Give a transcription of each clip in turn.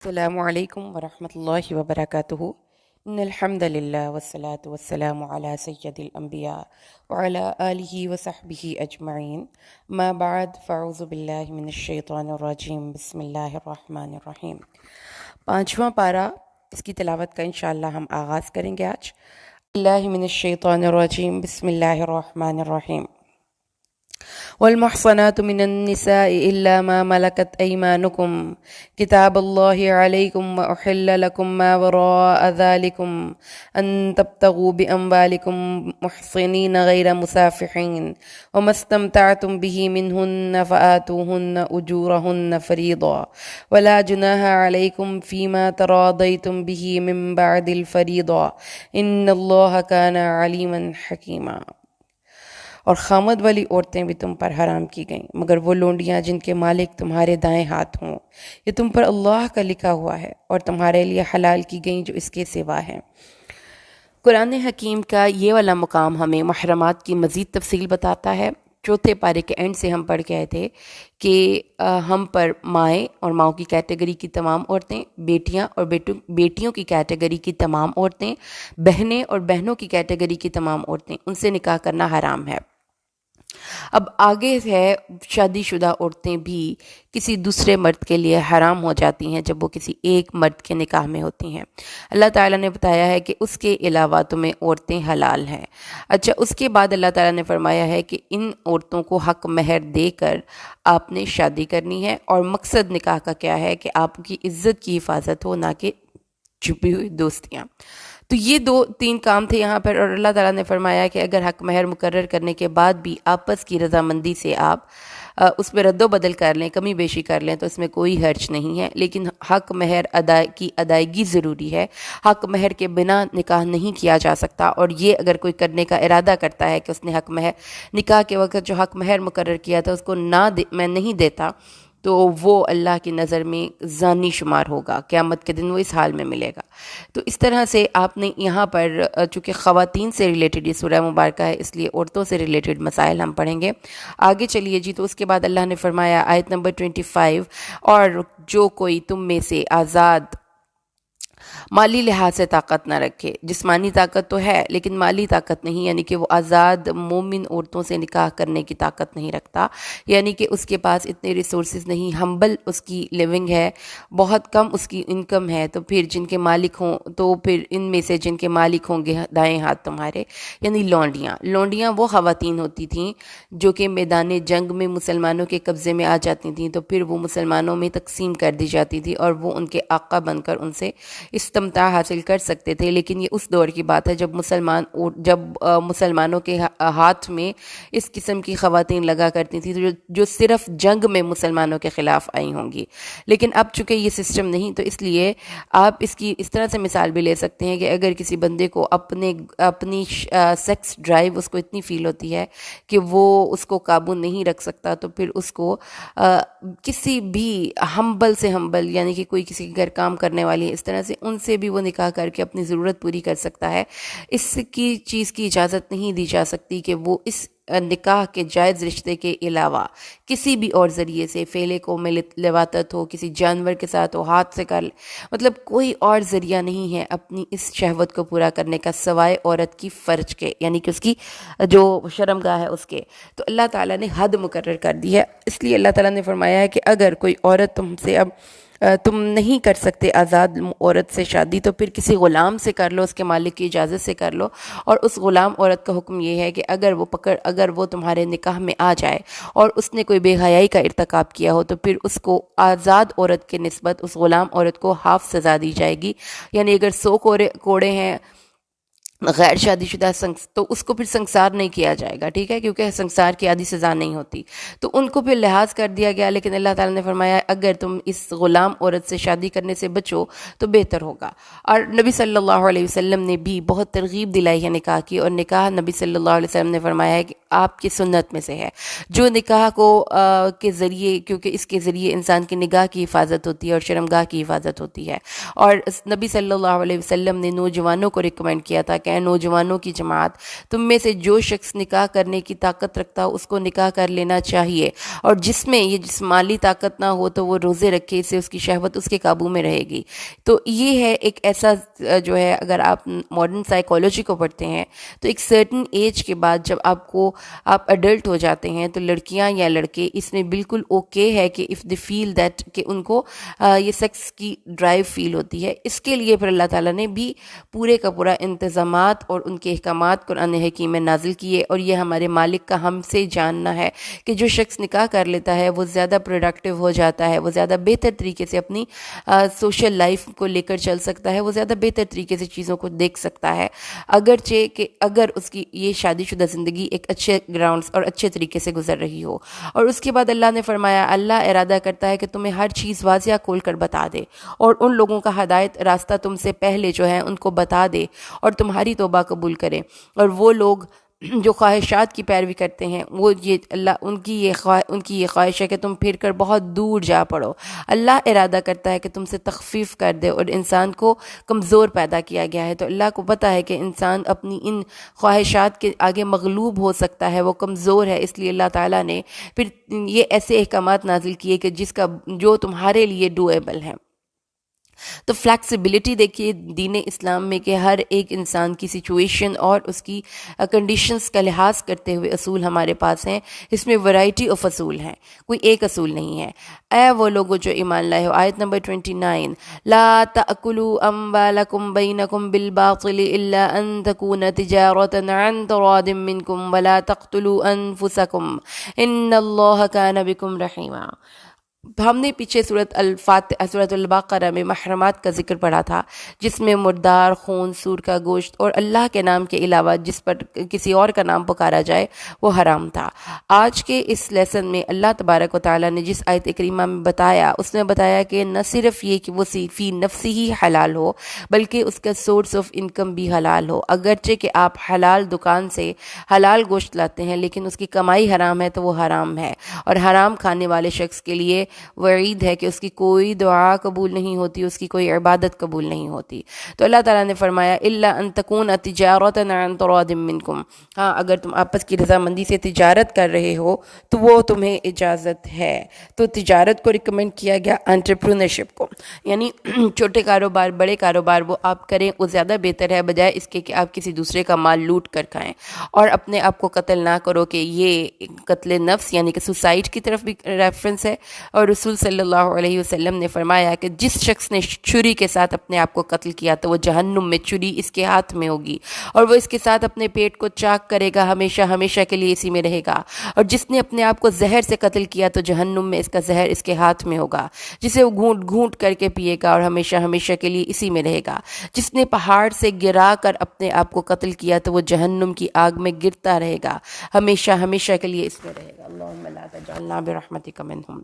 السلام علیکم ورحمۃ اللہ وبرکاتہ ان الحمد للہ والصلاة والسلام علی سید الانبیاء وعلی آلہ وصحبہ اجمعین ما بعد فاعوذ باللہ من الشیطان الرجیم بسم اللہ الرحمن الرحیم۔ پانچواں پارہ، اس کی تلاوت کا انشاءاللہ ہم آغاز کریں گے آج۔ اللہ من الشیطان الرجیم بسم اللہ الرحمن الرحیم۔ والمحصنات من النساء إلا ما ملكت أيمانكم كتاب الله عليكم وأحل لكم ما وراء ذلكم أن تبتغوا بأموالكم محصنين غير مسافحين وما استمتعتم به منهن فآتوهن أجورهن فريضة ولا جناح عليكم فيما تراضيتم به من بعد الفريضة إن الله كان عليما حكيما۔ اور خامد والی عورتیں بھی تم پر حرام کی گئیں مگر وہ لونڈیاں جن کے مالک تمہارے دائیں ہاتھ ہوں، یہ تم پر اللہ کا لکھا ہوا ہے، اور تمہارے لیے حلال کی گئیں جو اس کے سوا ہیں۔ قرآن حکیم کا یہ والا مقام ہمیں محرمات کی مزید تفصیل بتاتا ہے۔ چوتھے پارے کے اینڈ سے ہم پڑھ کے آئے تھے کہ ہم پر مائیں اور ماؤں کی کیٹیگری کی تمام عورتیں، بیٹیاں اور بیٹیوں کی کیٹیگری کی تمام عورتیں، بہنیں اور بہنوں کی کیٹیگری کی تمام عورتیں، ان سے نکاح کرنا حرام ہے۔ اب آگے ہے شادی شدہ عورتیں بھی کسی دوسرے مرد کے لیے حرام ہو جاتی ہیں جب وہ کسی ایک مرد کے نکاح میں ہوتی ہیں۔ اللہ تعالیٰ نے بتایا ہے کہ اس کے علاوہ تمہیں عورتیں حلال ہیں۔ اچھا، اس کے بعد اللہ تعالیٰ نے فرمایا ہے کہ ان عورتوں کو حق مہر دے کر آپ نے شادی کرنی ہے، اور مقصد نکاح کا کیا ہے کہ آپ کی عزت کی حفاظت ہو، نہ کہ چھپی ہوئی دوستیاں۔ تو یہ تین کام تھے یہاں پر، اور اللہ تعالیٰ نے فرمایا کہ اگر حق مہر مقرر کرنے کے بعد بھی آپس کی رضامندی سے آپ اس میں رد و بدل کر لیں، کمی بیشی کر لیں، تو اس میں کوئی حرج نہیں ہے، لیکن حق مہر کی ادائیگی ضروری ہے۔ حق مہر کے بنا نکاح نہیں کیا جا سکتا، اور یہ اگر کوئی کرنے کا ارادہ کرتا ہے کہ اس نے حق مہر نکاح کے وقت جو حق مہر مقرر کیا تھا اس کو میں نہیں دیتا، تو وہ اللہ کی نظر میں زانی شمار ہوگا، قیامت کے دن وہ اس حال میں ملے گا۔ تو اس طرح سے آپ نے یہاں پر چونکہ خواتین سے ریلیٹڈ یہ سورہ مبارکہ ہے، اس لیے عورتوں سے ریلیٹڈ مسائل ہم پڑھیں گے۔ آگے چلیے جی، تو اس کے بعد اللہ نے فرمایا آیت نمبر 25، اور جو کوئی تم میں سے آزاد مالی لحاظ سے طاقت نہ رکھے، جسمانی طاقت تو ہے لیکن مالی طاقت نہیں، یعنی کہ وہ آزاد مومن عورتوں سے نکاح کرنے کی طاقت نہیں رکھتا، یعنی کہ اس کے پاس اتنے ریسورسز نہیں، ہمبل اس کی لیونگ ہے، بہت کم اس کی انکم ہے، تو پھر جن کے مالک ہوں، تو پھر ان میں سے جن کے مالک ہوں گے دائیں ہاتھ تمہارے، یعنی لونڈیاں وہ خواتین ہوتی تھیں جو کہ میدان جنگ میں مسلمانوں کے قبضے میں آ جاتی تھیں، تو پھر وہ مسلمانوں میں تقسیم کر دی جاتی تھی اور وہ ان کے آقا بن کر ان سے استمتاع حاصل کر سکتے تھے۔ لیکن یہ اس دور کی بات ہے جب مسلمانوں کے ہاتھ میں اس قسم کی خواتین لگا کرتی تھیں جو صرف جنگ میں مسلمانوں کے خلاف آئی ہوں گی۔ لیکن اب چونکہ یہ سسٹم نہیں، تو اس لیے آپ اس کی اس طرح سے مثال بھی لے سکتے ہیں کہ اگر کسی بندے کو اپنی سیکس ڈرائیو اس کو اتنی فیل ہوتی ہے کہ وہ اس کو قابو نہیں رکھ سکتا، تو پھر اس کو کسی بھی ہمبل سے ہمبل، یعنی کہ کوئی کسی کے گھر کام کرنے والی اس طرح سے، ان سے بھی وہ نکاح کر کے اپنی ضرورت پوری کر سکتا ہے۔ اس کی چیز کی اجازت نہیں دی جا سکتی کہ وہ اس نکاح کے جائز رشتے کے علاوہ کسی بھی اور ذریعے سے فعلے کو میں لواطت ہو، کسی جانور کے ساتھ ہو، ہاتھ سے کر لے، مطلب کوئی اور ذریعہ نہیں ہے اپنی اس شہوت کو پورا کرنے کا سوائے عورت کی فرج کے، یعنی کہ اس کی جو شرمگاہ ہے اس کے۔ تو اللہ تعالیٰ نے حد مقرر کر دی ہے، اس لیے اللہ تعالیٰ نے فرمایا ہے کہ اگر کوئی عورت تم سے تم نہیں کر سکتے آزاد عورت سے شادی، تو پھر کسی غلام سے کر لو، اس کے مالک کی اجازت سے کر لو، اور اس غلام عورت کا حکم یہ ہے کہ اگر وہ تمہارے نکاح میں آ جائے اور اس نے کوئی بے حیائی کا ارتکاب کیا ہو، تو پھر اس کو آزاد عورت کے نسبت اس غلام عورت کو ہاف سزا دی جائے گی، یعنی اگر 100 کوڑے ہیں غیر شادی شدہ تو اس کو پھر سنسار نہیں کیا جائے گا، ٹھیک ہے، کیونکہ سنسار کی آدھی سزا نہیں ہوتی، تو ان کو پھر لحاظ کر دیا گیا۔ لیکن اللہ تعالیٰ نے فرمایا اگر تم اس غلام عورت سے شادی کرنے سے بچو تو بہتر ہوگا۔ اور نبی صلی اللہ علیہ وسلم نے بھی بہت ترغیب دلائی ہے نکاح کی، اور نکاح نبی صلی اللہ علیہ وسلم نے فرمایا ہے کہ آپ کی سنت میں سے ہے، جو نکاح کو کے ذریعے، کیونکہ اس کے ذریعے انسان کی نگاہ کی حفاظت ہوتی ہے اور شرمگاہ کی حفاظت ہوتی ہے، اور نبی صلی اللہ علیہ وسلم نے نوجوانوں کو ریکمینڈ کیا تھا کہ کہ اے نوجوانوں کی جماعت، تم میں سے جو شخص نکاح کرنے کی طاقت رکھتا ہو اس کو نکاح کر لینا چاہیے، اور جس میں یہ جسمانی طاقت نہ ہو تو وہ روزے رکھے، اس سے اس کی شہوت اس کے قابو میں رہے گی۔ تو یہ ہے ایک ایسا جو ہے، اگر آپ ماڈرن سائیکالوجی کو پڑھتے ہیں تو ایک سرٹن ایج کے بعد جب آپ اڈلٹ ہو جاتے ہیں تو لڑکیاں یا لڑکے اس میں بالکل اوکے ہے کہ اف دے فیل دیٹ کہ ان کو یہ سیکس کی ڈرائیو فیل ہوتی ہے۔ اس کے لیے پھر اللہ تعالیٰ نے بھی پورے کا پورا انتظامات اور ان کے احکامات قرآن حکیم میں نازل کیے، اور یہ ہمارے مالک کا ہم سے جاننا ہے کہ جو شخص نکاح کر لیتا ہے وہ زیادہ پروڈکٹیو ہو جاتا ہے، وہ زیادہ بہتر طریقے سے اپنی سوشل لائف کو لے کر چل سکتا ہے، وہ زیادہ بہتر طریقے سے چیزوں کو دیکھ سکتا ہے، اگرچہ کہ اگر اس کی یہ شادی شدہ زندگی ایک اچھے گراؤنڈز اور اچھے طریقے سے گزر رہی ہو۔ اور اس کے بعد اللہ نے فرمایا اللہ ارادہ کرتا ہے کہ تمہیں ہر چیز واضح کھول کر بتا دے، اور ان لوگوں کا ہدایت راستہ تم سے پہلے جو ہے ان کو بتا دے اور تمہاری توبہ قبول کرے، اور وہ لوگ جو خواہشات کی پیروی کرتے ہیں وہ یہ اللہ ان کی یہ خواہش ہے کہ تم پھر کر بہت دور جا پڑو۔ اللہ ارادہ کرتا ہے کہ تم سے تخفیف کر دے، اور انسان کو کمزور پیدا کیا گیا ہے، تو اللہ کو پتہ ہے کہ انسان اپنی ان خواہشات کے آگے مغلوب ہو سکتا ہے، وہ کمزور ہے، اس لیے اللہ تعالیٰ نے پھر یہ ایسے احکامات نازل کیے کہ جو تمہارے لیے ڈویبل ہیں۔ تو فلیکسیبلٹی دیکھیے دین اسلام میں کہ ہر ایک انسان کی سچویشن اور اس کی کنڈیشنز کا لحاظ کرتے ہوئے اصول ہمارے پاس ہیں، اس میں ورائٹی آف اصول ہیں، کوئی ایک اصول نہیں ہے۔ اے وہ لوگوں جو ایمان لائے ہو، آیت نمبر 29، لا تأکلوا اموالکم بینکم بالباطل الا ان تکون تجارۃ عن تراض منکم ولا تقتلوا انفسکم ان اللہ کان بکم رحیما۔ ہم نے پیچھے سورۃ البقرہ میں محرمات کا ذکر پڑھا تھا، جس میں مردار، خون، سور کا گوشت اور اللہ کے نام کے علاوہ جس پر کسی اور کا نام پکارا جائے وہ حرام تھا۔ آج کے اس لیسن میں اللہ تبارک و تعالیٰ نے جس آیت کریمہ میں بتایا، اس نے بتایا کہ نہ صرف یہ کہ وہ فی نفسی ہی حلال ہو بلکہ اس کا سورس آف انکم بھی حلال ہو۔ اگرچہ کہ آپ حلال دکان سے حلال گوشت لاتے ہیں لیکن اس کی کمائی حرام ہے تو وہ حرام ہے، اور حرام کھانے والے شخص کے لیے وعید ہے کہ اس کی کوئی دعا قبول نہیں ہوتی، اس کی کوئی عبادت قبول نہیں ہوتی۔ تو اللہ تعالیٰ نے فرمایا الا ان تکون تجارۃ عن تراض منکم، ہاں اگر تم آپس کی رضامندی سے تجارت کر رہے ہو تو وہ تمہیں اجازت ہے۔ تو تجارت کو ریکمینڈ کیا گیا، انٹرپرینورشپ کو، یعنی چھوٹے کاروبار بڑے کاروبار وہ آپ کریں، وہ زیادہ بہتر ہے بجائے اس کے کہ آپ کسی دوسرے کا مال لوٹ کر کھائیں، اور اپنے آپ کو قتل نہ کرو، کہ یہ قتل نفس یعنی کہ سوسائڈ کی طرف بھی ریفرنس ہے۔ اور رسول صلی اللہ علیہ وسلم نے فرمایا کہ جس شخص نے چھری کے ساتھ اپنے آپ کو قتل کیا تو وہ جہنم میں چھری اس کے ہاتھ میں ہوگی، اور وہ اس کے ساتھ اپنے پیٹ کو چاک کرے گا، ہمیشہ ہمیشہ کے لیے اسی میں رہے گا۔ اور جس نے اپنے آپ کو زہر سے قتل کیا تو جہنم میں اس کا زہر اس کے ہاتھ میں ہوگا، جسے وہ گھونٹ گھونٹ کر کے پیے گا اور ہمیشہ ہمیشہ کے لیے اسی میں رہے گا۔ جس نے پہاڑ سے گرا کر اپنے آپ کو قتل کیا تو وہ جہنم کی آگ میں گرتا رہے گا، ہمیشہ ہمیشہ کے لیے اس میں رہے گا۔ اللہم لا تجعلنا برحمتک منہم۔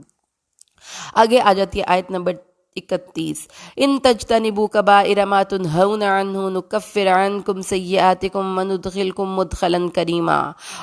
آگے آ جاتی ہے آیت نمبر 31، ان تجتنبوا کبائر ما تنہون عنہ نکفر عنکم سیئاتکم وندخلکم مدخلا کریما۔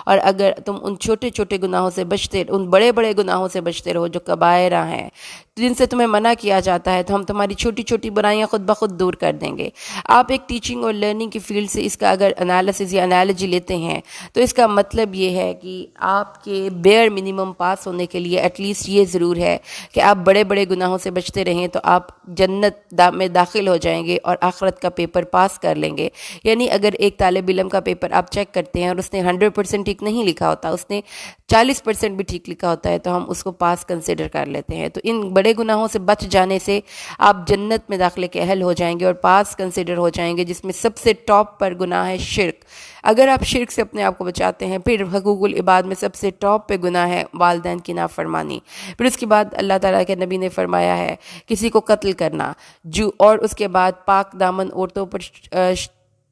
اور اگر تم ان چھوٹے چھوٹے گناہوں سے بچتے، ان بڑے بڑے گناہوں سے بچتے رہو جو کبائرہ ہیں، جن سے تمہیں منع کیا جاتا ہے، تو ہم تمہاری چھوٹی چھوٹی برائیاں خود بخود دور کر دیں گے۔ آپ ایک ٹیچنگ اور لرننگ کی فیلڈ سے اس کا اگر انالیسس یا انالوجی لیتے ہیں تو اس کا مطلب یہ ہے کہ آپ کے بیئر منیمم پاس ہونے کے لیے ایٹ لیسٹ یہ ضرور ہے کہ آپ بڑے بڑے گناہوں سے بچتے رہیں تو آپ جنت میں داخل ہو جائیں گے اور آخرت کا پیپر پاس کر لیں گے۔ یعنی اگر ایک طالب علم کا پیپر آپ چیک کرتے ہیں اور اس نے 100% ٹھیک نہیں لکھا ہوتا، اس نے 40% بھی ٹھیک لکھا ہوتا ہے، تو ہم اس کو پاس کنسیڈر کر لیتے ہیں۔ تو ان بڑے گناہوں سے بچ جانے سے آپ جنت میں داخلے کے اہل ہو جائیں گے اور پاس کنسیڈر ہو جائیں گے، جس میں سب سے ٹاپ پر گناہ ہے شرک۔ اگر آپ شرک سے اپنے آپ کو بچاتے ہیں، پھر حقوق العباد میں سب سے ٹاپ پہ گناہ ہے والدین کی نافرمانی۔ پھر اس کے بعد اللہ تعالیٰ کے نبی نے فرمایا ہے کسی کو قتل کرنا، اور اس کے بعد پاک دامن عورتوں پر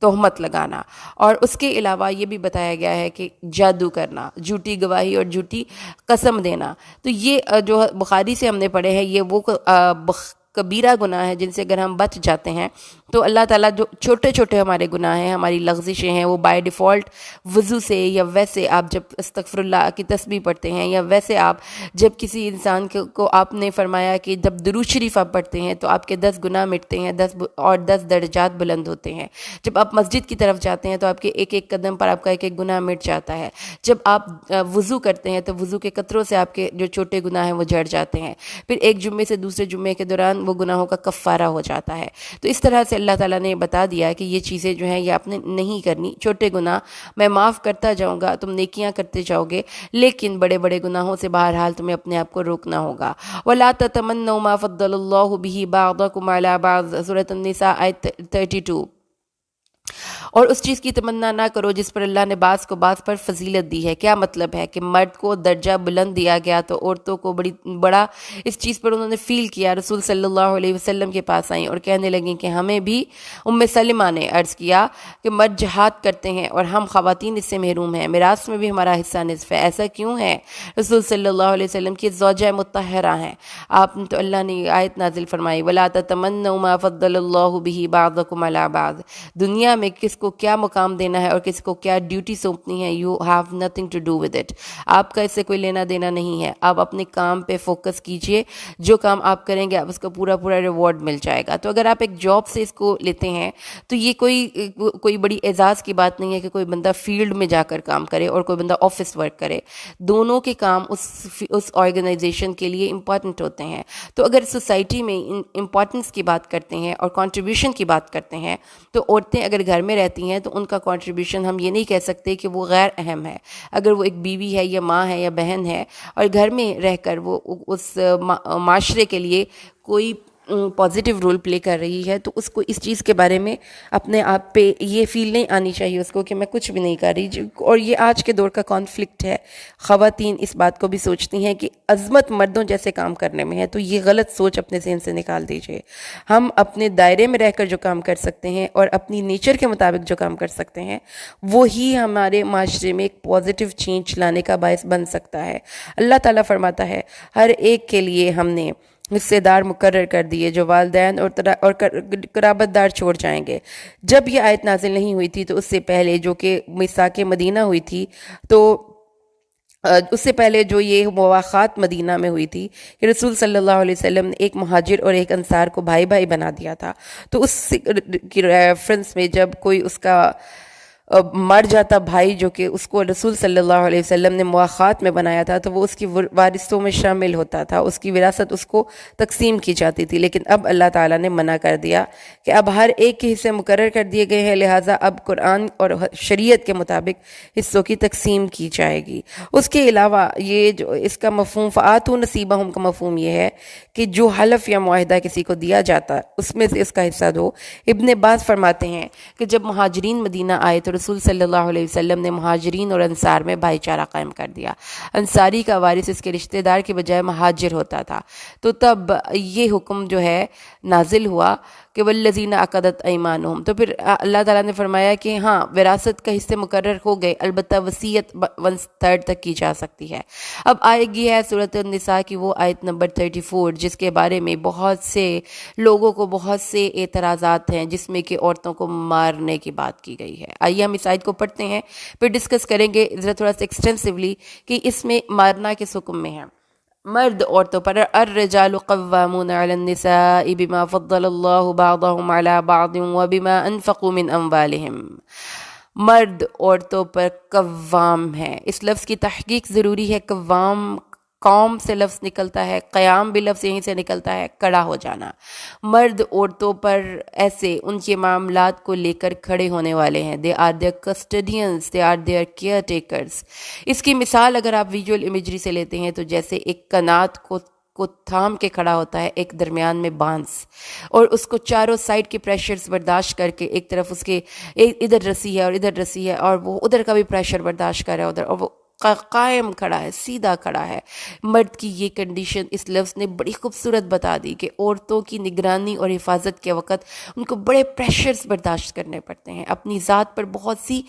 تہمت لگانا، اور اس کے علاوہ یہ بھی بتایا گیا ہے کہ جادو کرنا، جھوٹی گواہی اور جھوٹی قسم دینا۔ تو یہ جو بخاری سے ہم نے پڑھے ہیں یہ وہ کبیرہ گناہ ہیں جن سے اگر ہم بچ جاتے ہیں تو اللہ تعالیٰ جو چھوٹے چھوٹے ہمارے گناہ ہیں، ہماری لغزشیں ہیں، وہ بائی ڈیفالٹ وضو سے یا ویسے آپ جب استغفر اللہ کی تسبیح پڑھتے ہیں یا ویسے آپ جب کسی انسان کو آپ نے فرمایا کہ جب درود شریف آپ پڑھتے ہیں تو آپ کے 10 گناہ مٹتے ہیں، 10 درجات بلند ہوتے ہیں۔ جب آپ مسجد کی طرف جاتے ہیں تو آپ کے ایک ایک قدم پر آپ کا ایک ایک گناہ مٹ جاتا ہے۔ جب آپ وضو کرتے ہیں تو وضو کے قطروں سے آپ کے جو چھوٹے گناہ ہیں وہ جھڑ جاتے ہیں، پھر ایک جمعے سے دوسرے جمعے کے دوران وہ گناہوں کا کفارہ ہو جاتا ہے۔ تو اس طرح سے اللہ تعالیٰ نے بتا دیا کہ یہ چیزیں جو ہیں یہ آپ نے نہیں کرنی، چھوٹے گناہ میں معاف کرتا جاؤں گا، تم نیکیاں کرتے جاؤ گے، لیکن بڑے بڑے گناہوں سے بہرحال تمہیں اپنے آپ کو روکنا ہوگا۔ وَلَا تَتَمَنَّوْا مَا فَضَّلَ اللَّهُ بِهِ بَعْضَكُمْ عَلَى بَعْضٍ سورۃ النساء آیت 32۔ اور اس چیز کی تمنا نہ کرو جس پر اللہ نے بعض کو بعض پر فضیلت دی ہے۔ کیا مطلب ہے کہ مرد کو درجہ بلند دیا گیا تو عورتوں کو بڑا اس چیز پر انہوں نے فیل کیا۔ رسول صلی اللہ علیہ وسلم کے پاس آئیں اور کہنے لگیں کہ ہمیں بھی ام سلمہ نے عرض کیا کہ مرد جہاد کرتے ہیں اور ہم خواتین اس سے محروم ہیں، میراث میں بھی ہمارا حصہ نصف ہے، ایسا کیوں ہے؟ رسول صلی اللہ علیہ وسلم کی زوجہ مطہرہ ہیں آپ، تو اللہ نے یہ آیت نازل فرمائی وَلَا تَتَمَنَّوْا مَا فَضَّلَ اللَّهُ بِهِ بَعْضَكُمْ عَلَى بَعْضٍ۔ دنیا میں کس کو کیا مقام دینا ہے اور کس کو کیا ڈیوٹی سونپنی ہے، you have nothing to do with it, آپ کا اس سے کوئی لینا دینا نہیں ہے۔ آپ اپنے کام پہ فوکس کیجئے، جو کام آپ کریں گے آپ اس کا پورا ریوارڈ مل جائے گا۔ تو اگر آپ ایک جاب سے اس کو لیتے ہیں تو یہ کوئی بڑی اعزاز کی بات نہیں ہے کہ کوئی بندہ فیلڈ میں جا کر کام کرے اور کوئی بندہ آفس ورک کرے، دونوں کے کام اس آرگنائزیشن کے لیے امپورٹنٹ ہوتے ہیں۔ تو اگر سوسائٹی میں امپورٹنس کی بات کرتے ہیں اور کنٹریبیوشن کی بات کرتے ہیں تو عورتیں اگر گھر میں رہتی ہیں تو ان کا کنٹریبیوشن ہم یہ نہیں کہہ سکتے کہ وہ غیر اہم ہے۔ اگر وہ ایک بیوی ہے یا ماں ہے یا بہن ہے اور گھر میں رہ کر وہ اس معاشرے کے لیے کوئی پازیٹیو رول پلے کر رہی ہے تو اس کو اس چیز کے بارے میں اپنے آپ پہ یہ فیل نہیں آنی چاہیے اس کو کہ میں کچھ بھی نہیں کر رہی۔ اور یہ آج کے دور کا کانفلکٹ ہے، خواتین اس بات کو بھی سوچتی ہیں کہ عظمت مردوں جیسے کام کرنے میں ہے، تو یہ غلط سوچ اپنے ذہن سے نکال دیجئے۔ ہم اپنے دائرے میں رہ کر جو کام کر سکتے ہیں اور اپنی نیچر کے مطابق جو کام کر سکتے ہیں وہی ہمارے معاشرے میں ایک پازیٹیو چینج لانے کا باعث بن سکتا ہے۔ اللہ تعالیٰ فرماتا ہے ہر ایک کے لیے ہم نے حصے دار مقرر کر دیے جو والدین اور قرابت دار چھوڑ جائیں گے۔ جب یہ آیت نازل نہیں ہوئی تھی تو اس سے پہلے جو کہ میثاق مدینہ ہوئی تھی، تو اس سے پہلے جو یہ مواخات مدینہ میں ہوئی تھی کہ رسول صلی اللہ علیہ وسلم نے ایک مہاجر اور ایک انصار کو بھائی بھائی بنا دیا تھا، تو اس کی ریفرنس میں جب کوئی اس کا مر جاتا بھائی جو کہ اس کو رسول صلی اللہ علیہ وسلم نے مواخات میں بنایا تھا تو وہ اس کی وارثوں میں شامل ہوتا تھا، اس کی وراثت اس کو تقسیم کی جاتی تھی۔ لیکن اب اللہ تعالیٰ نے منع کر دیا کہ اب ہر ایک کے حصے مقرر کر دیے گئے ہیں، لہٰذا اب قرآن اور شریعت کے مطابق حصوں کی تقسیم کی جائے گی۔ اس کے علاوہ یہ جو اس کا مفہوم فآتوا نصیبہم کا مفہوم یہ ہے کہ جو حلف یا معاہدہ کسی کو دیا جاتا اس میں سے اس کا حصہ دو۔ ابن عباس فرماتے ہیں کہ جب مہاجرین مدینہ آئے تو رسول صلی اللہ علیہ وسلم نے مہاجرین اور انصار میں بھائی چارہ قائم کر دیا، انصاری کا وارث اس کے رشتہ دار کے بجائے مہاجر ہوتا تھا۔ تو تب یہ حکم جو ہے نازل ہوا کہ والذین عقدت ایمانہم، تو پھر اللہ تعالیٰ نے فرمایا کہ ہاں وراثت کا حصے مقرر ہو گئے، البتہ وصیت 1/3 تک کی جا سکتی ہے۔ اب آئے گی ہے سورۃ النساء کی وہ آیت نمبر 34 جس کے بارے میں بہت سے لوگوں کو بہت سے اعتراضات ہیں، جس میں کہ عورتوں کو مارنے کی بات کی گئی ہے۔ آئیے ہم اس آیت کو پڑھتے ہیں، پھر ڈسکس کریں گے ذرا تھوڑا سا ایکسٹینسولی کہ اس میں مارنا کس حکم میں ہے۔ مرد عورتوں پر الرجال قوامون علی النساء بما فضل اللہ بعضهم علی بعض وبما انفقوا من اموالہم، مرد عورتوں پر قوام ہے۔ اس لفظ کی تحقیق ضروری ہے۔ قوام قوم سے لفظ نکلتا ہے، قیام بھی لفظ یہیں سے نکلتا ہے، کھڑا ہو جانا۔ مرد عورتوں پر ایسے ان کے معاملات کو لے کر کھڑے ہونے والے ہیں، they are their custodians, they are their caretakers۔ اس کی مثال اگر آپ ویژول امیجری سے لیتے ہیں تو جیسے ایک کنات کو تھام کے کھڑا ہوتا ہے ایک درمیان میں بانس، اور اس کو چاروں سائڈ کے پریشرز برداشت کر کے، ایک طرف اس کے ادھر رسی ہے اور ادھر رسی ہے اور وہ ادھر کا بھی پریشر برداشت کر رہا ہے ادھر، اور وہ قائم کھڑا ہے، سیدھا کھڑا ہے۔ مرد کی یہ کنڈیشن اس لفظ نے بڑی خوبصورت بتا دی کہ عورتوں کی نگرانی اور حفاظت کے وقت ان کو بڑے پریشرز برداشت کرنے پڑتے ہیں، اپنی ذات پر بہت سی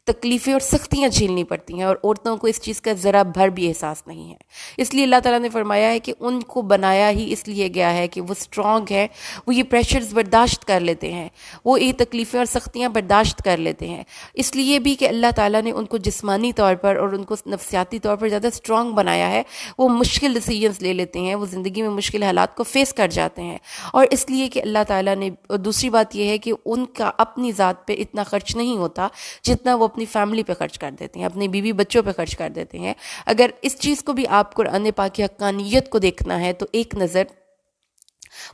تکلیفیں اور سختیاں جھیلنی پڑتی ہیں، اور عورتوں کو اس چیز کا ذرا بھر بھی احساس نہیں ہے۔ اس لیے اللہ تعالیٰ نے فرمایا ہے کہ ان کو بنایا ہی اس لیے گیا ہے کہ وہ اسٹرانگ ہے، وہ یہ پریشرز برداشت کر لیتے ہیں، وہ یہ تکلیفیں اور سختیاں برداشت کر لیتے ہیں۔ اس لیے بھی کہ اللہ تعالیٰ نے ان کو جسمانی طور پر اور ان کو نفسیاتی طور پر زیادہ اسٹرانگ بنایا ہے، وہ مشکل ڈیسیجنز لے لیتے ہیں، وہ زندگی میں مشکل حالات کو فیس کر جاتے ہیں۔ اور اس لیے کہ اللہ تعالیٰ نے، اور دوسری بات یہ ہے کہ ان کا اپنی ذات پہ اتنا خرچ نہیں ہوتا جتنا وہ اپنی فیملی پہ خرچ کر دیتے ہیں، اپنی بیوی بچوں پہ خرچ کر دیتے ہیں۔ اگر اس چیز کو بھی آپ قرآن پاک کی حقانیت کو دیکھنا ہے تو ایک نظر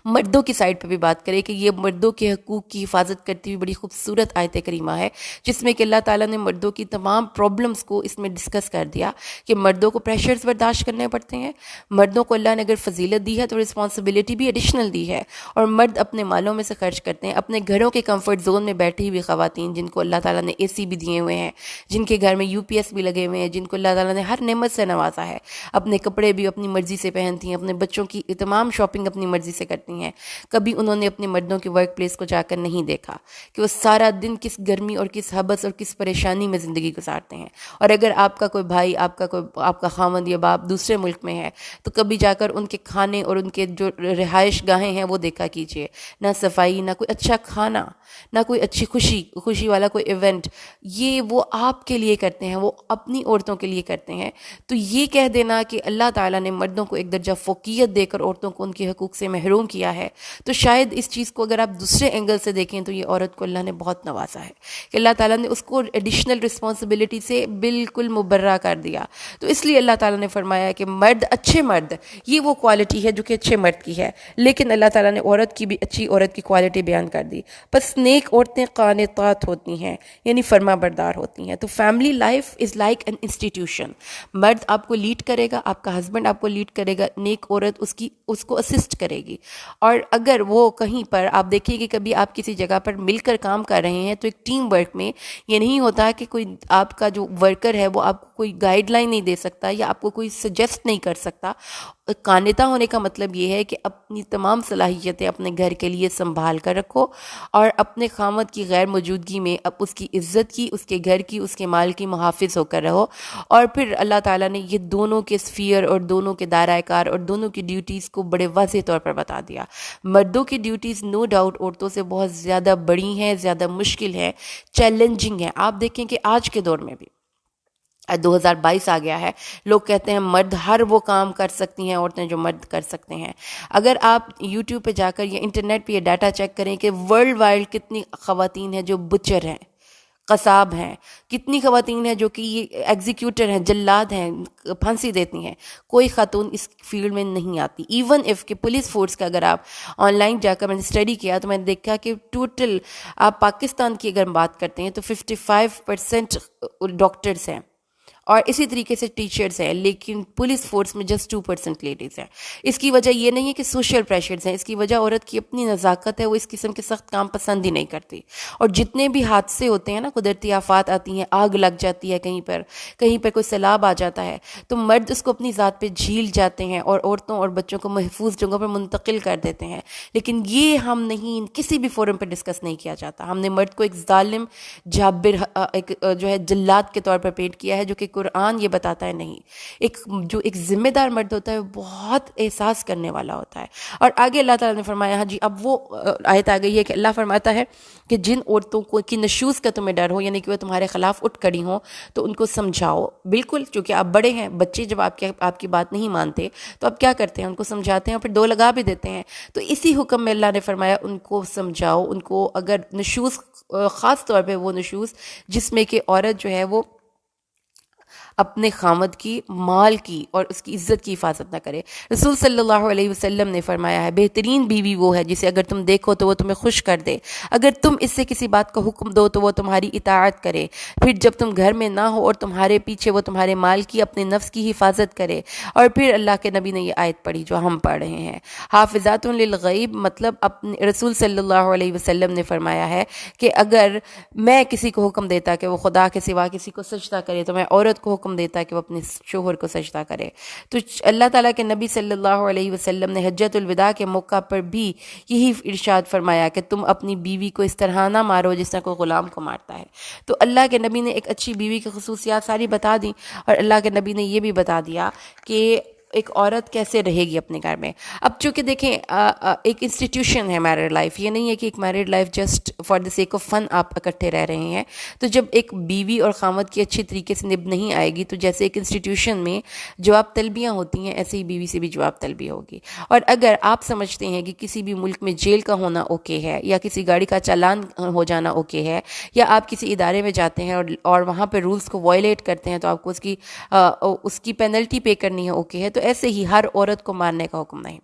مردوں کی سائڈ پہ بھی بات کریں کہ یہ مردوں کے حقوق کی حفاظت کرتی ہوئی بڑی خوبصورت آیت کریمہ ہے، جس میں کہ اللہ تعالیٰ نے مردوں کی تمام پرابلمز کو اس میں ڈسکس کر دیا کہ مردوں کو پریشرز برداشت کرنے پڑتے ہیں، مردوں کو اللہ نے اگر فضیلت دی ہے تو رسپانسبلٹی بھی ایڈیشنل دی ہے، اور مرد اپنے مالوں میں سے خرچ کرتے ہیں، اپنے گھروں کے کمفرٹ زون میں بیٹھی ہوئی خواتین جن کو اللہ تعالیٰ نے اے سی بھی دیے ہوئے ہیں، جن کے گھر میں یو پی ایس بھی لگے ہوئے ہیں، جن کو اللہ تعالیٰ نے ہر نعمت سے نوازا ہے، اپنے کپڑے بھی اپنی مرضی سے پہنتی ہیں، اپنے بچوں کی تمام شاپنگ اپنی مرضی سے کرتی ہیں۔ کبھی انہوں نے اپنے مردوں کے ورک پلیس کو جا کر نہیں دیکھا کہ وہ سارا دن کس گرمی اور کس حبس اور کس پریشانی میں زندگی گزارتے ہیں۔ اور اگر آپ کا کوئی بھائی، آپ کا خاوند یا باپ دوسرے ملک میں ہے تو کبھی جا کر ان کے کھانے اور ان کے جو رہائش گاہیں ہیں وہ دیکھا کیجئے، نہ صفائی، نہ کوئی اچھا کھانا، نہ کوئی اچھی خوشی والا کوئی ایونٹ، یہ وہ آپ کے لیے کرتے ہیں، وہ اپنی عورتوں کے لیے کرتے ہیں۔ تو یہ کہہ دینا کہ اللہ تعالیٰ نے مردوں کو ایک درجہ فوقیت دے کر عورتوں کو ان کے حقوق سے محروم کیا ہے، تو شاید اس چیز کو اگر آپ دوسرے اینگل سے دیکھیں تو یہ عورت کو اللہ نے بہت نوازا ہے کہ اللہ تعالیٰ نے اس کو ایڈیشنل رسپانسبلٹی سے بالکل مبرہ کر دیا۔ تو اس لیے اللہ تعالیٰ نے فرمایا کہ مرد، اچھے مرد، یہ وہ کوالٹی ہے جو کہ اچھے مرد کی ہے، لیکن اللہ تعالیٰ نے عورت کی بھی اچھی عورت کی کوالٹی بیان کر دی۔ بس نیک عورتیں قانتات ہوتی ہیں، یعنی فرما بردار ہوتی ہیں۔ تو family life is like an institution, مرد آپ کو لیڈ کرے گا، آپ کا ہسبینڈ آپ کو لیڈ کرے گا، نیک عورت اس کو اسسٹ کرے گی۔ اور اگر وہ کہیں پر آپ دیکھیں کہ کبھی آپ کسی جگہ پر مل کر کام کر رہے ہیں تو ایک ٹیم ورک میں یہ نہیں ہوتا کہ کوئی آپ کا جو ورکر ہے وہ آپ کو کوئی گائیڈ لائن نہیں دے سکتا یا آپ کو کوئی سجیسٹ نہیں کر سکتا۔ قانتہ ہونے کا مطلب یہ ہے کہ اپنی تمام صلاحیتیں اپنے گھر کے لیے سنبھال کر رکھو، اور اپنے خامد کی غیر موجودگی میں اب اس کی عزت کی، اس کے گھر کی، اس کے مال کی محافظ ہو کر رہو۔ اور پھر اللہ تعالیٰ نے یہ دونوں کے سفیر اور دونوں کے دائرہ کار اور دونوں کی ڈیوٹیز کو بڑے واضح طور پر بتا دیا۔ مردوں کی ڈیوٹیز نو ڈاؤٹ عورتوں سے بہت زیادہ بڑی ہیں، زیادہ مشکل ہیں، چیلنجنگ ہیں۔ آپ دیکھیں کہ آج کے دور میں بھی 2022 آ گیا ہے، لوگ کہتے ہیں مرد ہر وہ کام کر سکتی ہیں عورتیں جو مرد کر سکتے ہیں۔ اگر آپ یوٹیوب پہ جا کر یا انٹرنیٹ پہ یہ ڈاٹا چیک کریں کہ ورلڈ وائڈ کتنی خواتین ہیں جو بچر ہیں، قصاب ہیں، کتنی خواتین ہیں جو کہ یہ ایگزیکیوٹر ہیں، جلاد ہیں، پھانسی دیتی ہیں، کوئی خاتون اس فیلڈ میں نہیں آتی۔ ایون اف کہ پولیس فورس کا اگر آپ آن لائن جا کر میں نے اسٹڈی کیا تو میں نے دیکھا کہ ٹوٹل آپ پاکستان کی اگر بات کرتے ہیں تو 55% ڈاکٹرز ہیں، اور اسی طریقے سے ٹیچرز ہیں، لیکن پولیس فورس میں جسٹ 2% لیڈیز ہیں۔ اس کی وجہ یہ نہیں ہے کہ سوشل پریشرز ہیں، اس کی وجہ عورت کی اپنی نزاکت ہے، وہ اس قسم کے سخت کام پسند ہی نہیں کرتی۔ اور جتنے بھی حادثے ہوتے ہیں نا، قدرتی آفات آتی ہیں، آگ لگ جاتی ہے، کہیں پر کوئی سیلاب آ جاتا ہے، تو مرد اس کو اپنی ذات پہ جھیل جاتے ہیں اور عورتوں اور بچوں کو محفوظ جگہوں پر منتقل کر دیتے ہیں۔ لیکن یہ ہم نہیں، کسی بھی فورم پہ ڈسکس نہیں کیا جاتا۔ ہم نے مرد کو ایک ظالم، جابر، ایک جو ہے جلاد کے طور پر پیٹ کیا ہے، جو کہ قرآن یہ بتاتا ہے نہیں۔ جو ایک ذمہ دار مرد ہوتا ہے وہ بہت احساس کرنے والا ہوتا ہے۔ اور آگے اللہ تعالیٰ نے فرمایا، ہاں جی، اب وہ آیت آ گئی ہے کہ اللہ فرماتا ہے کہ جن عورتوں کو کی نشوز کا تمہیں ڈر ہو، یعنی کہ وہ تمہارے خلاف اٹھ کھڑی ہوں، تو ان کو سمجھاؤ۔ بالکل، چونکہ آپ بڑے ہیں، بچے جب آپ کی بات نہیں مانتے تو آپ کیا کرتے ہیں؟ ان کو سمجھاتے ہیں اور پھر دو لگا بھی دیتے ہیں۔ تو اسی حکم میں اللہ نے فرمایا ان کو سمجھاؤ، ان کو اگر نشوز، خاص طور پہ وہ نشوز جس میں کہ عورت جو ہے وہ اپنے خامد کی، مال کی اور اس کی عزت کی حفاظت نہ کرے۔ رسول صلی اللہ علیہ وسلم نے فرمایا ہے، بہترین بیوی وہ ہے جسے اگر تم دیکھو تو وہ تمہیں خوش کر دے، اگر تم اس سے کسی بات کا حکم دو تو وہ تمہاری اطاعت کرے، پھر جب تم گھر میں نہ ہو اور تمہارے پیچھے وہ تمہارے مال کی، اپنے نفس کی حفاظت کرے۔ اور پھر اللہ کے نبی نے یہ آیت پڑھی جو ہم پڑھ رہے ہیں، حافظات للغیب، مطلب اپنے رسول صلی اللہ علیہ وسلم نے فرمایا ہے کہ اگر میں کسی کو حکم دیتا کہ وہ خدا کے سوا کسی کو سجدہ کرے تو میں عورت کو حکم دیتا ہے کہ وہ اپنے شوہر کو سجدہ کرے. تو اللہ تعالیٰ کے نبی صلی اللہ علیہ وسلم نے حجۃ الوداع کے موقع پر بھی یہی ارشاد فرمایا کہ تم اپنی بیوی کو اس طرح نہ مارو جس طرح کوئی غلام کو مارتا ہے. تو اللہ کے نبی نے ایک اچھی بیوی کی خصوصیات ساری بتا دیں، اور اللہ کے نبی نے یہ بھی بتا دیا کہ ایک عورت کیسے رہے گی اپنے گھر میں. اب چونکہ دیکھیں ایک انسٹیٹیوشن ہے میرڈ لائف، یہ نہیں ہے کہ ایک married life just for the sake of fun آپ اکٹھے رہ رہے ہیں. تو جب ایک بیوی اور خاوند کی اچھی طریقے سے نبھ نہیں آئے گی، تو جیسے ایک انسٹیٹیوشن میں جواب طلبیاں ہوتی ہیں، ایسے ہی بیوی سے بھی جواب طلبی ہوگی. اور اگر آپ سمجھتے ہیں کہ کسی بھی ملک میں جیل کا ہونا اوکے ہے، یا کسی گاڑی کا چالان ہو جانا اوکے ہے، یا آپ کسی ادارے میں جاتے ہیں اور وہاں پہ رولز کو وائلیٹ کرتے ہیں تو آپ کو اس کی پینلٹی پے کرنی ہے اوکے ہے، تو ایسے ہی ہر عورت کو مارنے کا حکم نہیں.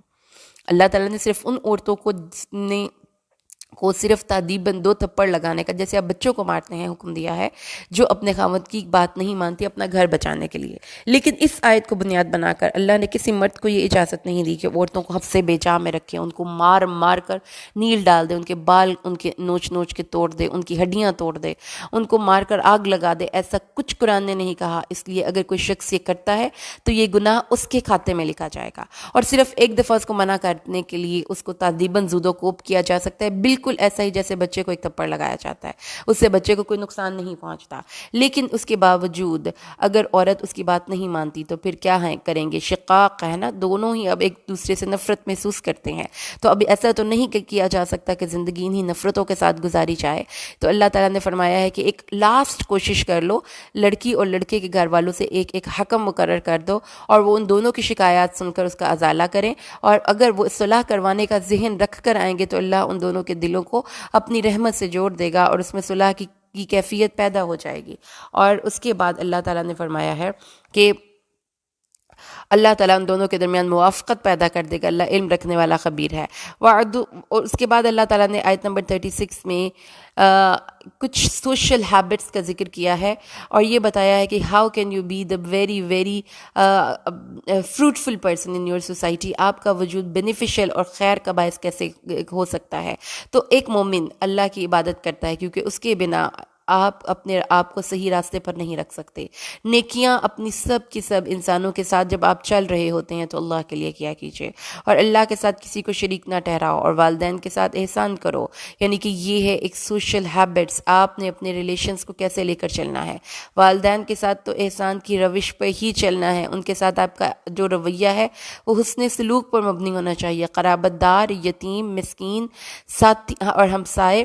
اللہ تعالیٰ نے صرف ان عورتوں کو صرف تادیباً 2 تھپڑ لگانے کا، جیسے آپ بچوں کو مارتے ہیں، حکم دیا ہے جو اپنے خاوند کی بات نہیں مانتی اپنا گھر بچانے کے لیے. لیکن اس آیت کو بنیاد بنا کر اللہ نے کسی مرد کو یہ اجازت نہیں دی کہ عورتوں کو حبس بے جا میں رکھے، ان کو مار مار کر نیل ڈال دے، ان کے بال ان کے نوچ کے توڑ دے، ان کی ہڈیاں توڑ دے، ان کو مار کر آگ لگا دے. ایسا کچھ قرآن نے نہیں کہا. اس لیے اگر کوئی شخص یہ کرتا ہے تو یہ گناہ اس کے کھاتے میں لکھا جائے گا، اور صرف ایک دفعہ اس کو منع کرنے کے لیے اس کو تادیباً زود و کوب کیا جا سکتا ہے، بالکل ایسا ہی جیسے بچے کو ایک تھپڑ لگایا جاتا ہے. اس سے بچے کو کوئی نقصان نہیں پہنچتا. لیکن اس کے باوجود اگر عورت اس کی بات نہیں مانتی تو پھر کیا کریں گے؟ شقاق ہے نا، دونوں ہی اب ایک دوسرے سے نفرت محسوس کرتے ہیں. تو اب ایسا تو نہیں کیا جا سکتا کہ زندگی انہی نفرتوں کے ساتھ گزاری جائے. تو اللہ تعالیٰ نے فرمایا ہے کہ ایک لاسٹ کوشش کر لو، لڑکی اور لڑکے کے گھر والوں سے ایک حکم مقرر کر دو، اور وہ ان دونوں کی شکایات سن کر اس کا ازالہ کریں. اور اگر وہ صلح کروانے کا ذہن رکھ کر آئیں گے تو اللہ ان دونوں کے دلوں کو اپنی رحمت سے جوڑ دے گا، اور اس میں صلح کی کیفیت پیدا ہو جائے گی. اور اس کے بعد اللہ تعالیٰ نے فرمایا ہے کہ اللہ تعالیٰ ان دونوں کے درمیان موافقت پیدا کر دے گا. اللہ علم رکھنے والا خبیر ہے. اور اس کے بعد اللہ تعالیٰ نے آیت نمبر 36 میں کچھ سوشل ہیبٹس کا ذکر کیا ہے، اور یہ بتایا ہے کہ how can you be the very very fruitful person in your society. آپ کا وجود بینیفیشل اور خیر کا باعث کیسے ہو سکتا ہے. تو ایک مومن اللہ کی عبادت کرتا ہے کیونکہ اس کے بنا آپ اپنے آپ کو صحیح راستے پر نہیں رکھ سکتے. نیکیاں اپنی سب کی سب انسانوں کے ساتھ جب آپ چل رہے ہوتے ہیں تو اللہ کے لیے کیا کیجئے، اور اللہ کے ساتھ کسی کو شریک نہ ٹھہراؤ، اور والدین کے ساتھ احسان کرو. یعنی کہ یہ ہے ایک سوشل ہیبٹس، آپ نے اپنے ریلیشنز کو کیسے لے کر چلنا ہے. والدین کے ساتھ تو احسان کی روش پہ ہی چلنا ہے، ان کے ساتھ آپ کا جو رویہ ہے وہ حسن سلوک پر مبنی ہونا چاہیے. قرابت دار، یتیم، مسکین، ساتھی اور ہمسائے،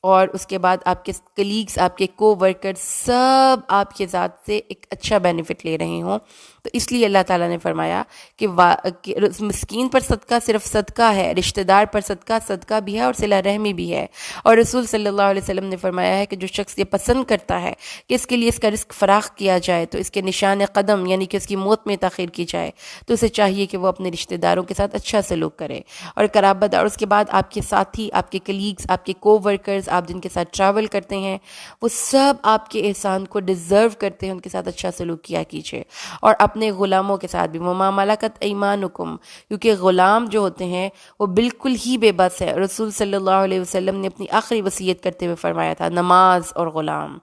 اور اس کے بعد آپ کے کلیگز، آپ کے کو ورکرز، سب آپ کے ذات سے ایک اچھا بینیفٹ لے رہے ہوں. تو اس لیے اللہ تعالیٰ نے فرمایا کہ مسکین پر صدقہ صرف صدقہ ہے، رشتہ دار پر صدقہ بھی ہے، اور صلہ رحمی بھی ہے. اور رسول صلی اللہ علیہ وسلم نے فرمایا ہے کہ جو شخص یہ پسند کرتا ہے کہ اس کے لیے اس کا رزق فراخ کیا جائے، تو اس کے نشان قدم یعنی کہ اس کی موت میں تاخیر کی جائے، تو اسے چاہیے کہ وہ اپنے رشتہ داروں کے ساتھ اچھا سلوک کرے. اور قرابت، اور اس کے بعد آپ کے ساتھی، آپ کے کلیگز، آپ کے کو ورکرز، آپ جن کے ساتھ ٹریول کرتے ہیں، وہ سب آپ کے احسان کو ڈیزرو کرتے ہیں، ان کے ساتھ اچھا سلوک کیا کیجیے. اور اپنے غلاموں کے ساتھ بھی، وما ملکت ایمانکم، کیونکہ غلام جو ہوتے ہیں وہ بالکل ہی بے بس ہے. رسول صلی اللہ علیہ وسلم نے اپنی آخری وصیت کرتے ہوئے فرمایا تھا، نماز اور غلام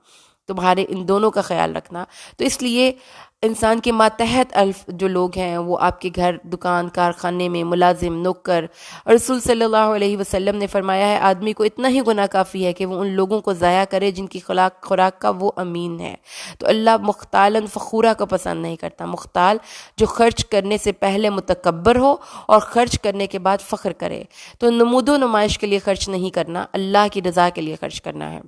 تمہارے ان دونوں کا خیال رکھنا. تو اس لیے انسان کے ماتحت الف جو لوگ ہیں وہ آپ کے گھر، دکان، کارخانے میں ملازم، نوکر. اور رسول صلی اللہ علیہ وسلم نے فرمایا ہے آدمی کو اتنا ہی گناہ کافی ہے کہ وہ ان لوگوں کو ضائع کرے جن کی خوراک کا وہ امین ہے. تو اللہ مختالاً فخورہ کو پسند نہیں کرتا. مختال جو خرچ کرنے سے پہلے متکبر ہو اور خرچ کرنے کے بعد فخر کرے. تو نمود و نمائش کے لیے خرچ نہیں کرنا، اللہ کی رضا کے لیے خرچ کرنا ہے.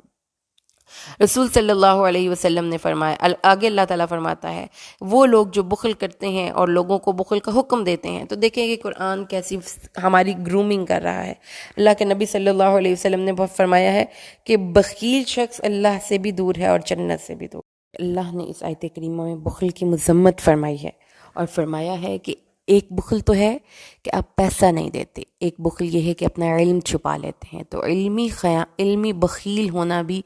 رسول صلی اللہ علیہ وسلم نے فرمایا، آگے اللہ تعالیٰ فرماتا ہے وہ لوگ جو بخل کرتے ہیں اور لوگوں کو بخل کا حکم دیتے ہیں. تو دیکھیں کہ قرآن کیسی ہماری گرومنگ کر رہا ہے. اللہ کے نبی صلی اللہ علیہ وسلم نے فرمایا ہے کہ بخیل شخص اللہ سے بھی دور ہے اور جنت سے بھی دور. اللہ نے اس آیت کریمہ میں بخل کی مذمت فرمائی ہے، اور فرمایا ہے کہ ایک بخل تو ہے کہ آپ پیسہ نہیں دیتے، ایک بخل یہ ہے کہ اپنا علم چھپا لیتے ہیں. تو علمی بخیل ہونا بھی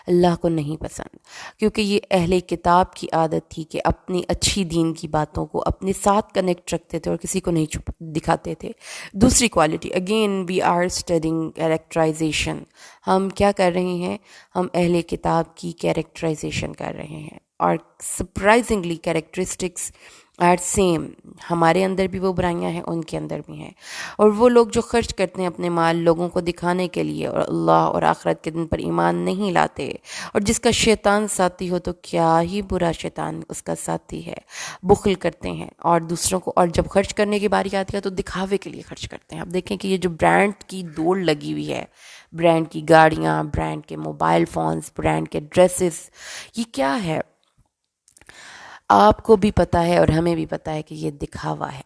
اللہ کو نہیں پسند، کیونکہ یہ اہل کتاب کی عادت تھی کہ اپنی اچھی دین کی باتوں کو اپنے ساتھ کنیکٹ رکھتے تھے اور کسی کو نہیں دکھاتے تھے. دوسری quality, again we are studying characterization. ہم کیا کر رہے ہیں؟ ہم اہل کتاب کی کیریکٹرائزیشن کر رہے ہیں. our surprisingly characteristics are same. ہمارے اندر بھی وہ برائیاں ہیں، ان کے اندر بھی ہیں. اور وہ لوگ جو خرچ کرتے ہیں اپنے مال لوگوں کو دکھانے کے لیے اور اللہ اور آخرت کے دن پر ایمان نہیں لاتے، اور جس کا شیطان ساتھی ہو تو کیا ہی برا شیطان اس کا ساتھی ہے. بخل کرتے ہیں اور دوسروں کو، اور جب خرچ کرنے کی باری آتی ہے تو دکھاوے کے لیے خرچ کرتے ہیں. اب دیکھیں کہ یہ جو برانڈ کی دوڑ لگی ہوئی ہے، برانڈ کی گاڑیاں، برانڈ کے موبائل فونز، برانڈ کے ڈریسز، یہ کیا ہے؟ آپ کو بھی پتہ ہے اور ہمیں بھی پتہ ہے کہ یہ دکھاوا ہے.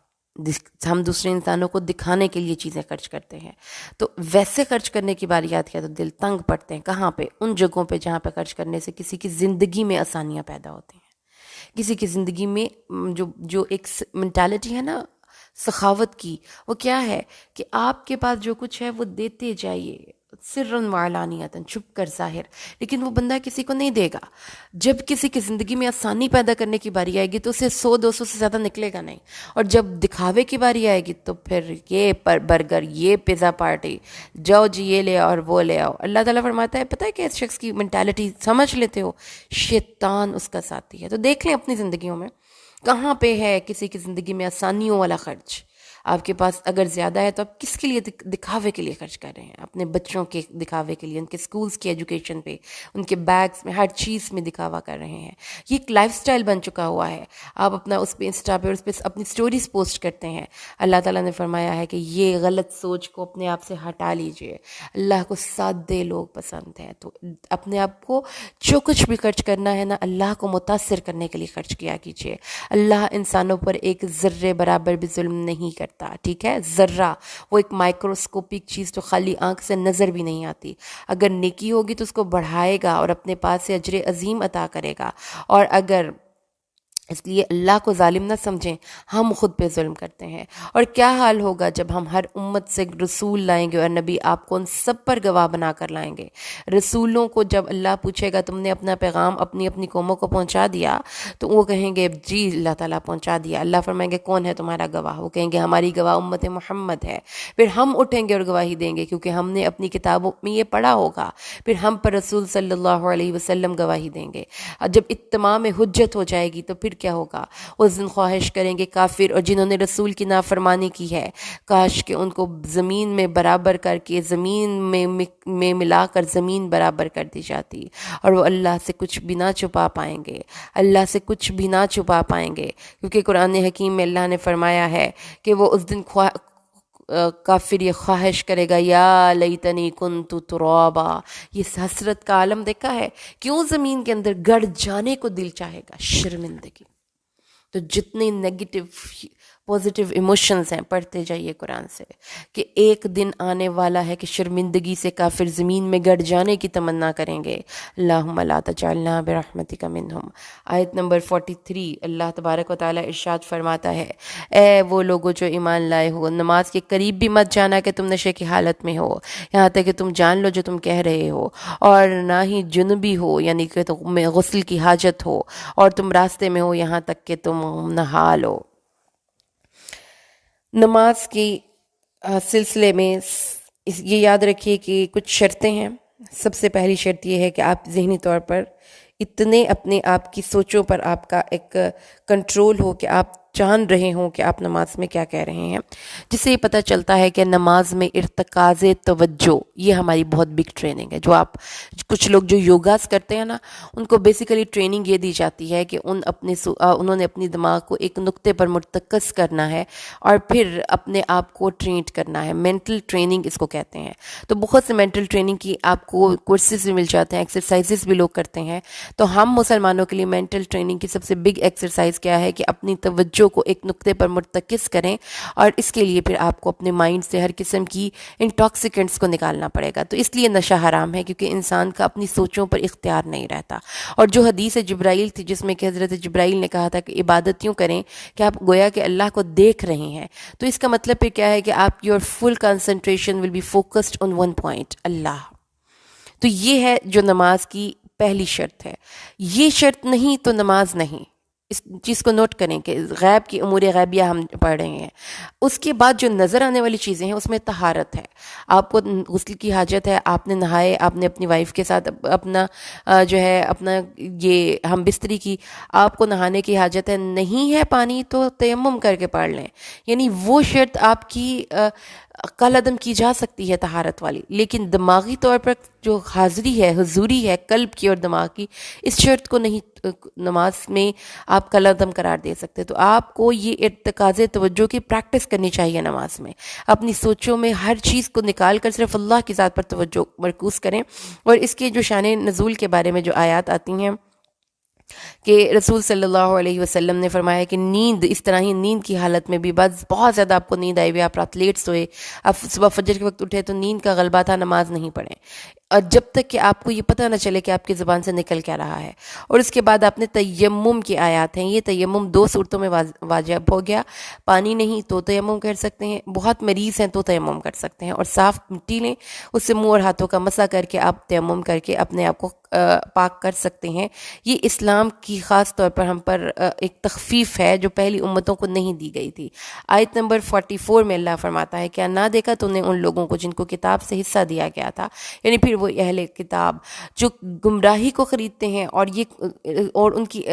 ہم دوسرے انسانوں کو دکھانے کے لیے چیزیں خرچ کرتے ہیں. تو ویسے خرچ کرنے کی باری آتی ہے تو دل تنگ پڑتے ہیں. کہاں پہ؟ ان جگہوں پہ جہاں پہ خرچ کرنے سے کسی کی زندگی میں آسانیاں پیدا ہوتی ہیں، کسی کی زندگی میں جو ایک مینٹالٹی ہے نا سخاوت کی، وہ کیا ہے کہ آپ کے پاس جو کچھ ہے وہ دیتے جائیے، سرًا وعلانیتاً، چھپ کر ظاہر. لیکن وہ بندہ کسی کو نہیں دے گا. جب کسی کی زندگی میں آسانی پیدا کرنے کی باری آئے گی تو اسے 100-200 سے زیادہ نکلے گا نہیں. اور جب دکھاوے کی باری آئے گی تو پھر یہ برگر، یہ پیزا پارٹی، جاؤ جی یہ لے آؤ اور وہ لے آؤ. اللہ تعالیٰ فرماتا ہے پتہ ہے کہ اس شخص کی مینٹالٹی سمجھ لیتے ہو؟ شیطان اس کا ساتھی ہے. تو دیکھ لیں اپنی زندگیوں میں کہاں پہ ہے کسی کی زندگی میں آسانیوں والا خرچ. آپ کے پاس اگر زیادہ ہے تو آپ کس کے لیے دکھاوے کے لیے خرچ کر رہے ہیں؟ اپنے بچوں کے دکھاوے کے لیے، ان کے سکولز کی ایجوکیشن پہ، ان کے بیگز میں، ہر چیز میں دکھاوا کر رہے ہیں. یہ ایک لائف سٹائل بن چکا ہوا ہے. آپ اپنا اس پہ انسٹا پہ اور اس پہ اپنی سٹوریز پوسٹ کرتے ہیں. اللہ تعالیٰ نے فرمایا ہے کہ یہ غلط سوچ کو اپنے آپ سے ہٹا لیجئے. اللہ کو سادے لوگ پسند ہیں. تو اپنے آپ کو جو کچھ بھی خرچ کرنا ہے نا، اللہ کو متاثر کرنے کے لیے خرچ کیا کیجئے. اللہ انسانوں پر ایک ذرے برابر بھی ظلم نہیں کرتا. ٹھیک ہے؟ ذرہ، وہ ایک مائکروسکوپک چیز تو خالی آنکھ سے نظر بھی نہیں آتی. اگر نیکی ہوگی تو اس کو بڑھائے گا اور اپنے پاس سے اجر عظیم عطا کرے گا. اور اگر، اس لیے اللہ کو ظالم نہ سمجھیں، ہم خود پہ ظلم کرتے ہیں. اور کیا حال ہوگا جب ہم ہر امت سے رسول لائیں گے اور نبی آپ کو ان سب پر گواہ بنا کر لائیں گے. رسولوں کو جب اللہ پوچھے گا تم نے اپنا پیغام اپنی اپنی قوموں کو پہنچا دیا، تو وہ کہیں گے جی اللہ تعالیٰ پہنچا دیا. اللہ فرمائیں گے کون ہے تمہارا گواہ؟ وہ کہیں گے ہماری گواہ امت محمد ہے. پھر ہم اٹھیں گے اور گواہی دیں گے کیونکہ ہم نے اپنی کتابوں میں یہ پڑھا ہوگا. پھر ہم پر رسول صلی اللہ علیہ وسلم گواہی دیں گے. اور جب اتمام حجت ہو جائے گی تو پھر کیا ہوگا؟ اس دن خواہش کریں گے کافر اور جنہوں نے رسول کی نافرمانی کی ہے، کاش کہ ان کو زمین میں برابر کر کے، زمین میں ملا کر زمین برابر کر دی جاتی، اور وہ اللہ سے کچھ بھی نہ چھپا پائیں گے. اللہ سے کچھ بھی نہ چھپا پائیں گے، کیونکہ قرآن حکیم میں اللہ نے فرمایا ہے کہ وہ اس دن کافر یہ خواہش کرے گا یا لیتنی کنت ترابا. یہ حسرت کا عالم دیکھا ہے؟ کیوں زمین کے اندر گڑ جانے کو دل چاہے گا؟ شرمندگی. تو جتنے نیگیٹو پازیٹیو ایموشنز ہیں پڑھتے جائیے قرآن سے، کہ ایک دن آنے والا ہے کہ شرمندگی سے کافر زمین میں گڑ جانے کی تمنا کریں گے. اللہم لا تجعلنا برحمتک منہم. آیت نمبر 43 اللہ تبارک و تعالیٰ ارشاد فرماتا ہے، اے وہ لوگوں جو ایمان لائے ہو، نماز کے قریب بھی مت جانا کہ تم نشے کی حالت میں ہو، یہاں تک کہ تم جان لو جو تم کہہ رہے ہو، اور نہ ہی جنبی ہو یعنی کہ تمہیں غسل کی حاجت ہو، اور تم راستے میں ہو یہاں تک کہ تم نہا لو. نماز کی سلسلے میں یہ یاد رکھیے کہ کچھ شرطیں ہیں. سب سے پہلی شرط یہ ہے کہ آپ ذہنی طور پر اتنے اپنے آپ کی سوچوں پر آپ کا ایک کنٹرول ہو کہ آپ جان رہے ہوں کہ آپ نماز میں کیا کہہ رہے ہیں، جس سے یہ پتہ چلتا ہے کہ نماز میں ارتکاز توجہ یہ ہماری بہت بگ ٹریننگ ہے. جو آپ کچھ لوگ جو یوگاز کرتے ہیں نا، ان کو بیسیکلی ٹریننگ یہ دی جاتی ہے کہ انہوں نے اپنی دماغ کو ایک نقطے پر مرتکز کرنا ہے اور پھر اپنے آپ کو ٹرینڈ کرنا ہے. مینٹل ٹریننگ اس کو کہتے ہیں. تو بہت سے مینٹل ٹریننگ کی آپ کو کورسز بھی مل جاتے ہیں، ایکسرسائزز بھی لوگ کرتے ہیں. تو ہم مسلمانوں کے لیے مینٹل ٹریننگ کی سب سے بگ ایکسرسائز کیا ہے کہ اپنی توجہ کو ایک نقطے پر مرتکز کریں، اور اس کے لیے پھر آپ کو اپنے مائنڈ سے ہر قسم کی انٹاکسیکنٹس کو نکالنا پڑے گا. تو اس لیے نشہ حرام ہے، کیونکہ انسان کا اپنی سوچوں پر اختیار نہیں رہتا. اور جو حدیث جبرائیل تھی جس میں کہ حضرت جبرائیل نے کہا تھا کہ عبادت یوں کریں کہ آپ گویا کہ اللہ کو دیکھ رہے ہیں، تو اس کا مطلب پھر کیا ہے کہ آپ your full concentration will be focused on one point, اللہ. تو یہ ہے جو نماز کی پہلی شرط ہے. یہ شرط نہیں تو نماز نہیں. اس چیز کو نوٹ کریں کہ غیب کی امور غیبیہ ہم پڑھ رہے ہیں. اس کے بعد جو نظر آنے والی چیزیں ہیں اس میں طہارت ہے. آپ کو غسل کی حاجت ہے، آپ نے نہائے، آپ نے اپنی وائف کے ساتھ اپنا جو ہے اپنا یہ ہم بستری کی، آپ کو نہانے کی حاجت ہے، نہیں ہے پانی تو تیمم کر کے پڑھ لیں. یعنی وہ شرط آپ کی کل عدم کی جا سکتی ہے طہارت والی، لیکن دماغی طور پر جو حاضری ہے، حضوری ہے قلب کی اور دماغ کی، اس شرط کو نہیں نماز میں آپ کل عدم قرار دے سکتے. تو آپ کو یہ ارتکاز توجہ کی پریکٹس کرنی چاہیے نماز میں. اپنی سوچوں میں ہر چیز کو نکال کر صرف اللہ کی ذات پر توجہ مرکوز کریں. اور اس کے جو شان نزول کے بارے میں جو آیات آتی ہیں کہ رسول صلی اللہ علیہ وسلم نے فرمایا کہ نیند اس طرح ہی، نیند کی حالت میں بھی بس بہت زیادہ آپ کو نیند آئی ہوئی، آپ رات لیٹ سوئے، آپ صبح فجر کے وقت اٹھے تو نیند کا غلبہ تھا، نماز نہیں پڑھیں، اور جب تک کہ آپ کو یہ پتہ نہ چلے کہ آپ کی زبان سے نکل کیا رہا ہے. اور اس کے بعد آپ نے تیمم کی آیات ہیں، یہ تیمم 2 صورتوں میں واجب ہو گیا. پانی نہیں تو تیمم کر سکتے ہیں، بہت مریض ہیں تو تیمم کر سکتے ہیں، اور صاف مٹی لیں، اس سے منہ اور ہاتھوں کا مسح کر کے آپ تیمم کر کے اپنے آپ کو پاک کر سکتے ہیں. یہ اسلام کی خاص طور پر ہم پر ایک تخفیف ہے جو پہلی امتوں کو نہیں دی گئی تھی. آیت نمبر 44 میں اللہ فرماتا ہے، کیا نہ دیکھا تو نے ان لوگوں کو جن کو کتاب سے حصہ دیا گیا تھا، یعنی پھر وہ اہل کتاب جو گمراہی کو خریدتے ہیں، اور ان کی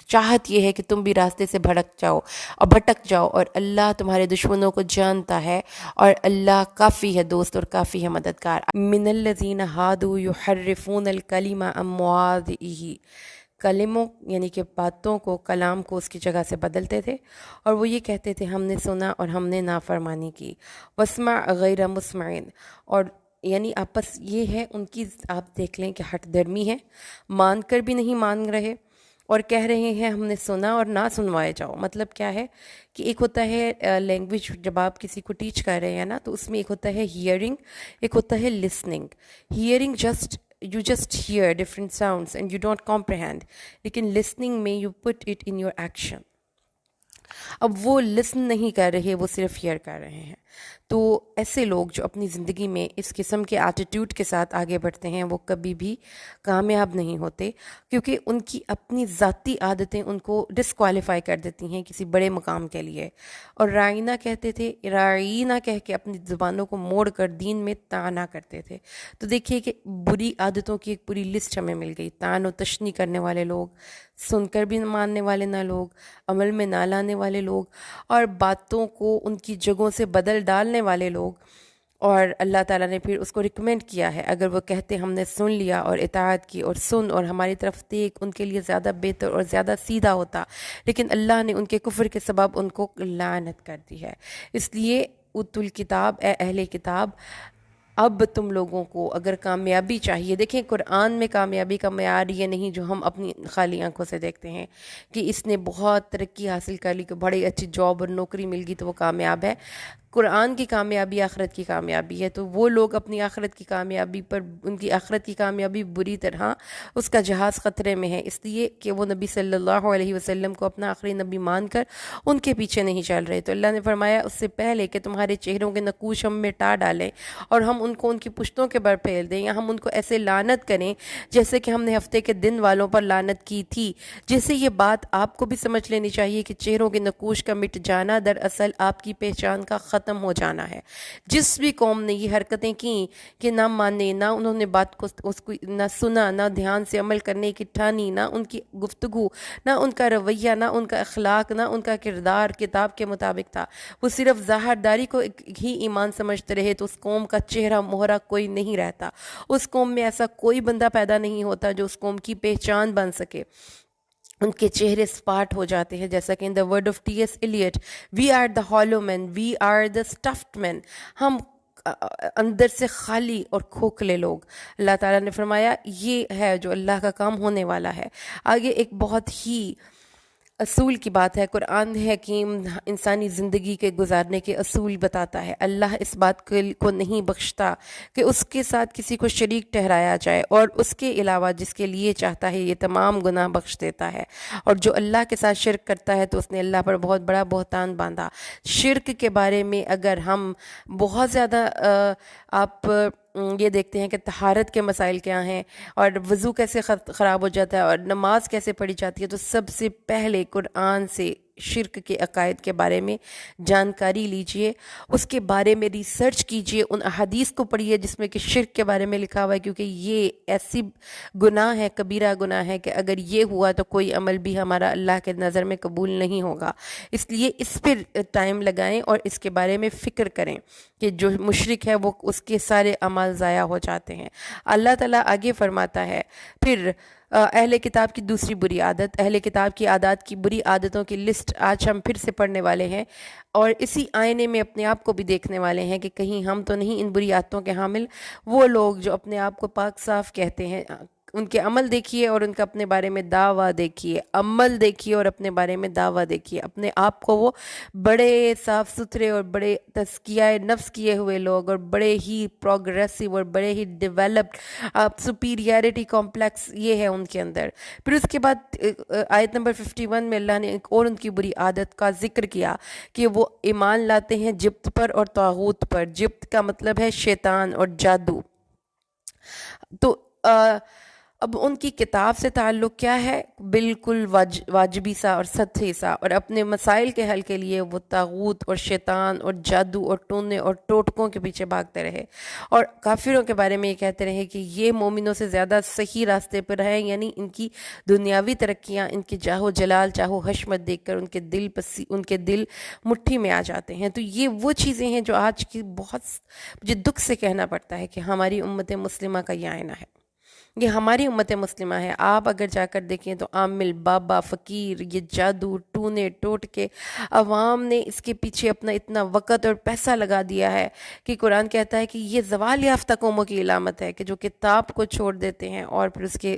چاہت یہ ہے کہ تم بھی راستے سے بھٹک جاؤ، اور اللہ تمہارے دشمنوں کو جانتا ہے، اور اللہ کافی ہے دوست اور کافی ہے مددگار. من الذین ہادوا یحرفون الکلم عن مواضعہ، کلموں یعنی کہ باتوں کو، کلام کو اس کی جگہ سے بدلتے تھے، اور وہ یہ کہتے تھے ہم نے سنا اور ہم نے نافرمانی کی. واسمع غیر مسمع، اور یعنی آپس یہ ہے ان کی، آپ دیکھ لیں کہ ہٹ درمی ہے، مان کر بھی نہیں مان رہے، اور کہہ رہے ہیں ہم نے سنا اور نہ سنوائے جاؤ. مطلب کیا ہے کہ ایک ہوتا ہے لینگویج، جب آپ کسی کو ٹیچ کر رہے ہیں نا تو اس میں ایک ہوتا ہے ہیئرنگ، ایک ہوتا ہے listening. Hearing you just hear different sounds and you don't comprehend, لیکن listening میں you put it in your action. اب وہ لسن نہیں کر رہے، وہ صرف ہیئر کر رہے ہیں. تو ایسے لوگ جو اپنی زندگی میں اس قسم کے ایٹیٹیوڈ کے ساتھ آگے بڑھتے ہیں وہ کبھی بھی کامیاب نہیں ہوتے، کیونکہ ان کی اپنی ذاتی عادتیں ان کو ڈسکوالیفائی کر دیتی ہیں کسی بڑے مقام کے لیے. اور رائینہ کہتے تھے، رائینہ کہہ کے اپنی زبانوں کو موڑ کر دین میں طعنہ کرتے تھے. تو دیکھیے کہ بری عادتوں کی ایک پوری لسٹ ہمیں مل گئی. طعن و تشنی کرنے والے لوگ، سن کر بھی ماننے والے نہ لوگ، عمل میں نہ لانے والے لوگ، اور باتوں کو ان کی جگہوں سے بدل ڈالنے والے لوگ. اور اللہ تعالیٰ نے پھر اس کو ریکمینڈ کیا ہے، اگر وہ کہتے ہم نے سن لیا اور اطاعت کی اور سن اور ہماری طرف دیکھ، ان کے لیے زیادہ بہتر اور زیادہ سیدھا ہوتا، لیکن اللہ نے ان کے کفر کے سبب ان کو لعنت کر دی ہے. اس لیے اوتوا الکتاب، اے اہل کتاب، اب تم لوگوں کو اگر کامیابی چاہیے، دیکھیں قرآن میں کامیابی کا معیار یہ نہیں جو ہم اپنی خالی آنکھوں سے دیکھتے ہیں کہ اس نے بہت ترقی حاصل کر لی، کہ بڑی اچھی جاب اور نوکری مل گئی تو وہ کامیاب ہے. قرآن کی کامیابی آخرت کی کامیابی ہے. تو وہ لوگ اپنی آخرت کی کامیابی پر، ان کی آخرت کی کامیابی بری طرح اس کا جہاز خطرے میں ہے، اس لیے کہ وہ نبی صلی اللہ علیہ وسلم کو اپنا آخری نبی مان کر ان کے پیچھے نہیں چل رہے. تو اللہ نے فرمایا اس سے پہلے کہ تمہارے چہروں کے نقوش ہم مٹا ڈالیں اور ہم ان کو ان کی پشتوں کے بر پھیل دیں، یا ہم ان کو ایسے لعنت کریں جیسے کہ ہم نے ہفتے کے دن والوں پر لعنت کی تھی. جیسے یہ بات آپ کو بھی سمجھ لینی چاہیے کہ چہروں کے نقوش کا مٹ جانا دراصل آپ کی پہچان کا ختم ہو جانا ہے. جس بھی قوم نے یہ حرکتیں کی کہ نہ مانے، نہ انہوں نے بات کو اس کو نہ سنا، نہ دھیان سے عمل کرنے کی ٹھانی، نہ ان کی گفتگو، نہ ان کا رویہ، نہ ان کا اخلاق، نہ ان کا کردار کتاب کے مطابق تھا، وہ صرف ظاہرداری کو ہی ایمان سمجھتے رہے، تو اس قوم کا چہرہ مہرہ کوئی نہیں رہتا. اس قوم میں ایسا کوئی بندہ پیدا نہیں ہوتا جو اس قوم کی پہچان بن سکے. ان کے چہرے سپاٹ ہو جاتے ہیں، جیسا کہ in the word of T S Eliot, we are the hollow men, we are the stuffed men, ہم اندر سے خالی اور کھوکھلے لوگ. اللہ تعالیٰ نے فرمایا یہ ہے جو اللہ کا کام ہونے والا ہے. آگے ایک بہت ہی اصول کی بات ہے، قرآن حکیم انسانی زندگی کے گزارنے کے اصول بتاتا ہے. اللہ اس بات کو نہیں بخشتا کہ اس کے ساتھ کسی کو شریک ٹھہرایا جائے، اور اس کے علاوہ جس کے لیے چاہتا ہے یہ تمام گناہ بخش دیتا ہے. اور جو اللہ کے ساتھ شرک کرتا ہے تو اس نے اللہ پر بہت بڑا بہتان باندھا. شرک کے بارے میں اگر ہم بہت زیادہ آپ یہ دیکھتے ہیں کہ طہارت کے مسائل کیا ہیں اور وضو کیسے خراب ہو جاتا ہے اور نماز کیسے پڑھی جاتی ہے، تو سب سے پہلے قرآن سے شرک کے عقائد کے بارے میں جانکاری لیجئے، اس کے بارے میں ریسرچ کیجئے، ان احادیث کو پڑھیے جس میں کہ شرک کے بارے میں لکھا ہوا ہے، کیونکہ یہ ایسی گناہ ہے، کبیرہ گناہ ہے کہ اگر یہ ہوا تو کوئی عمل بھی ہمارا اللہ کے نظر میں قبول نہیں ہوگا۔ اس لیے اس پر ٹائم لگائیں اور اس کے بارے میں فکر کریں کہ جو مشرک ہے وہ اس کے سارے اعمال ضائع ہو جاتے ہیں۔ اللہ تعالیٰ آگے فرماتا ہے پھر اہل کتاب کی دوسری بری عادت، اہل کتاب کی عادات کی بری عادتوں کی لسٹ آج ہم پھر سے پڑھنے والے ہیں، اور اسی آئینے میں اپنے آپ کو بھی دیکھنے والے ہیں کہ کہیں ہم تو نہیں ان بری عادتوں کے حامل۔ وہ لوگ جو اپنے آپ کو پاک صاف کہتے ہیں، ان کے عمل دیکھیے اور ان کا اپنے بارے میں دعویٰ دیکھیے، عمل دیکھیے اور اپنے بارے میں دعویٰ دیکھیے، اپنے آپ کو وہ بڑے صاف ستھرے اور بڑے تزکیہ نفس کیے ہوئے لوگ اور بڑے ہی پروگریسو اور بڑے ہی ڈیولپڈ سپیریئرٹی کمپلیکس یہ ہے ان کے اندر۔ پھر اس کے بعد آیت نمبر 51 میں اللہ نے ایک اور ان کی بری عادت کا ذکر کیا کہ وہ ایمان لاتے ہیں جبت پر اور طاغوت پر۔ جبت کا مطلب ہے شیطان اور جادو۔ تو اب ان کی کتاب سے تعلق کیا ہے؟ بالکل واجبی سا اور سطحی سا، اور اپنے مسائل کے حل کے لیے وہ طاغوت اور شیطان اور جادو اور ٹونے اور ٹوٹکوں کے پیچھے بھاگتے رہے، اور کافروں کے بارے میں یہ کہتے رہے کہ یہ مومنوں سے زیادہ صحیح راستے پر ہیں، یعنی ان کی دنیاوی ترقیاں، ان کی جاہ و جلال، چاہو حشمت دیکھ کر ان کے دل مٹھی میں آ جاتے ہیں۔ تو یہ وہ چیزیں ہیں جو آج کی بہت مجھے دکھ سے کہنا پڑتا ہے کہ ہماری امت مسلمہ کا یہ آئینہ ہے، یہ ہماری امت مسلمہ ہے۔ آپ اگر جا کر دیکھیں تو عامل، بابا، فقیر، یہ جادو، ٹونے ٹوٹ کے عوام نے اس کے پیچھے اپنا اتنا وقت اور پیسہ لگا دیا ہے کہ قرآن کہتا ہے کہ یہ زوال یافتہ قوموں کی علامت ہے کہ جو کتاب کو چھوڑ دیتے ہیں اور پھر اس کے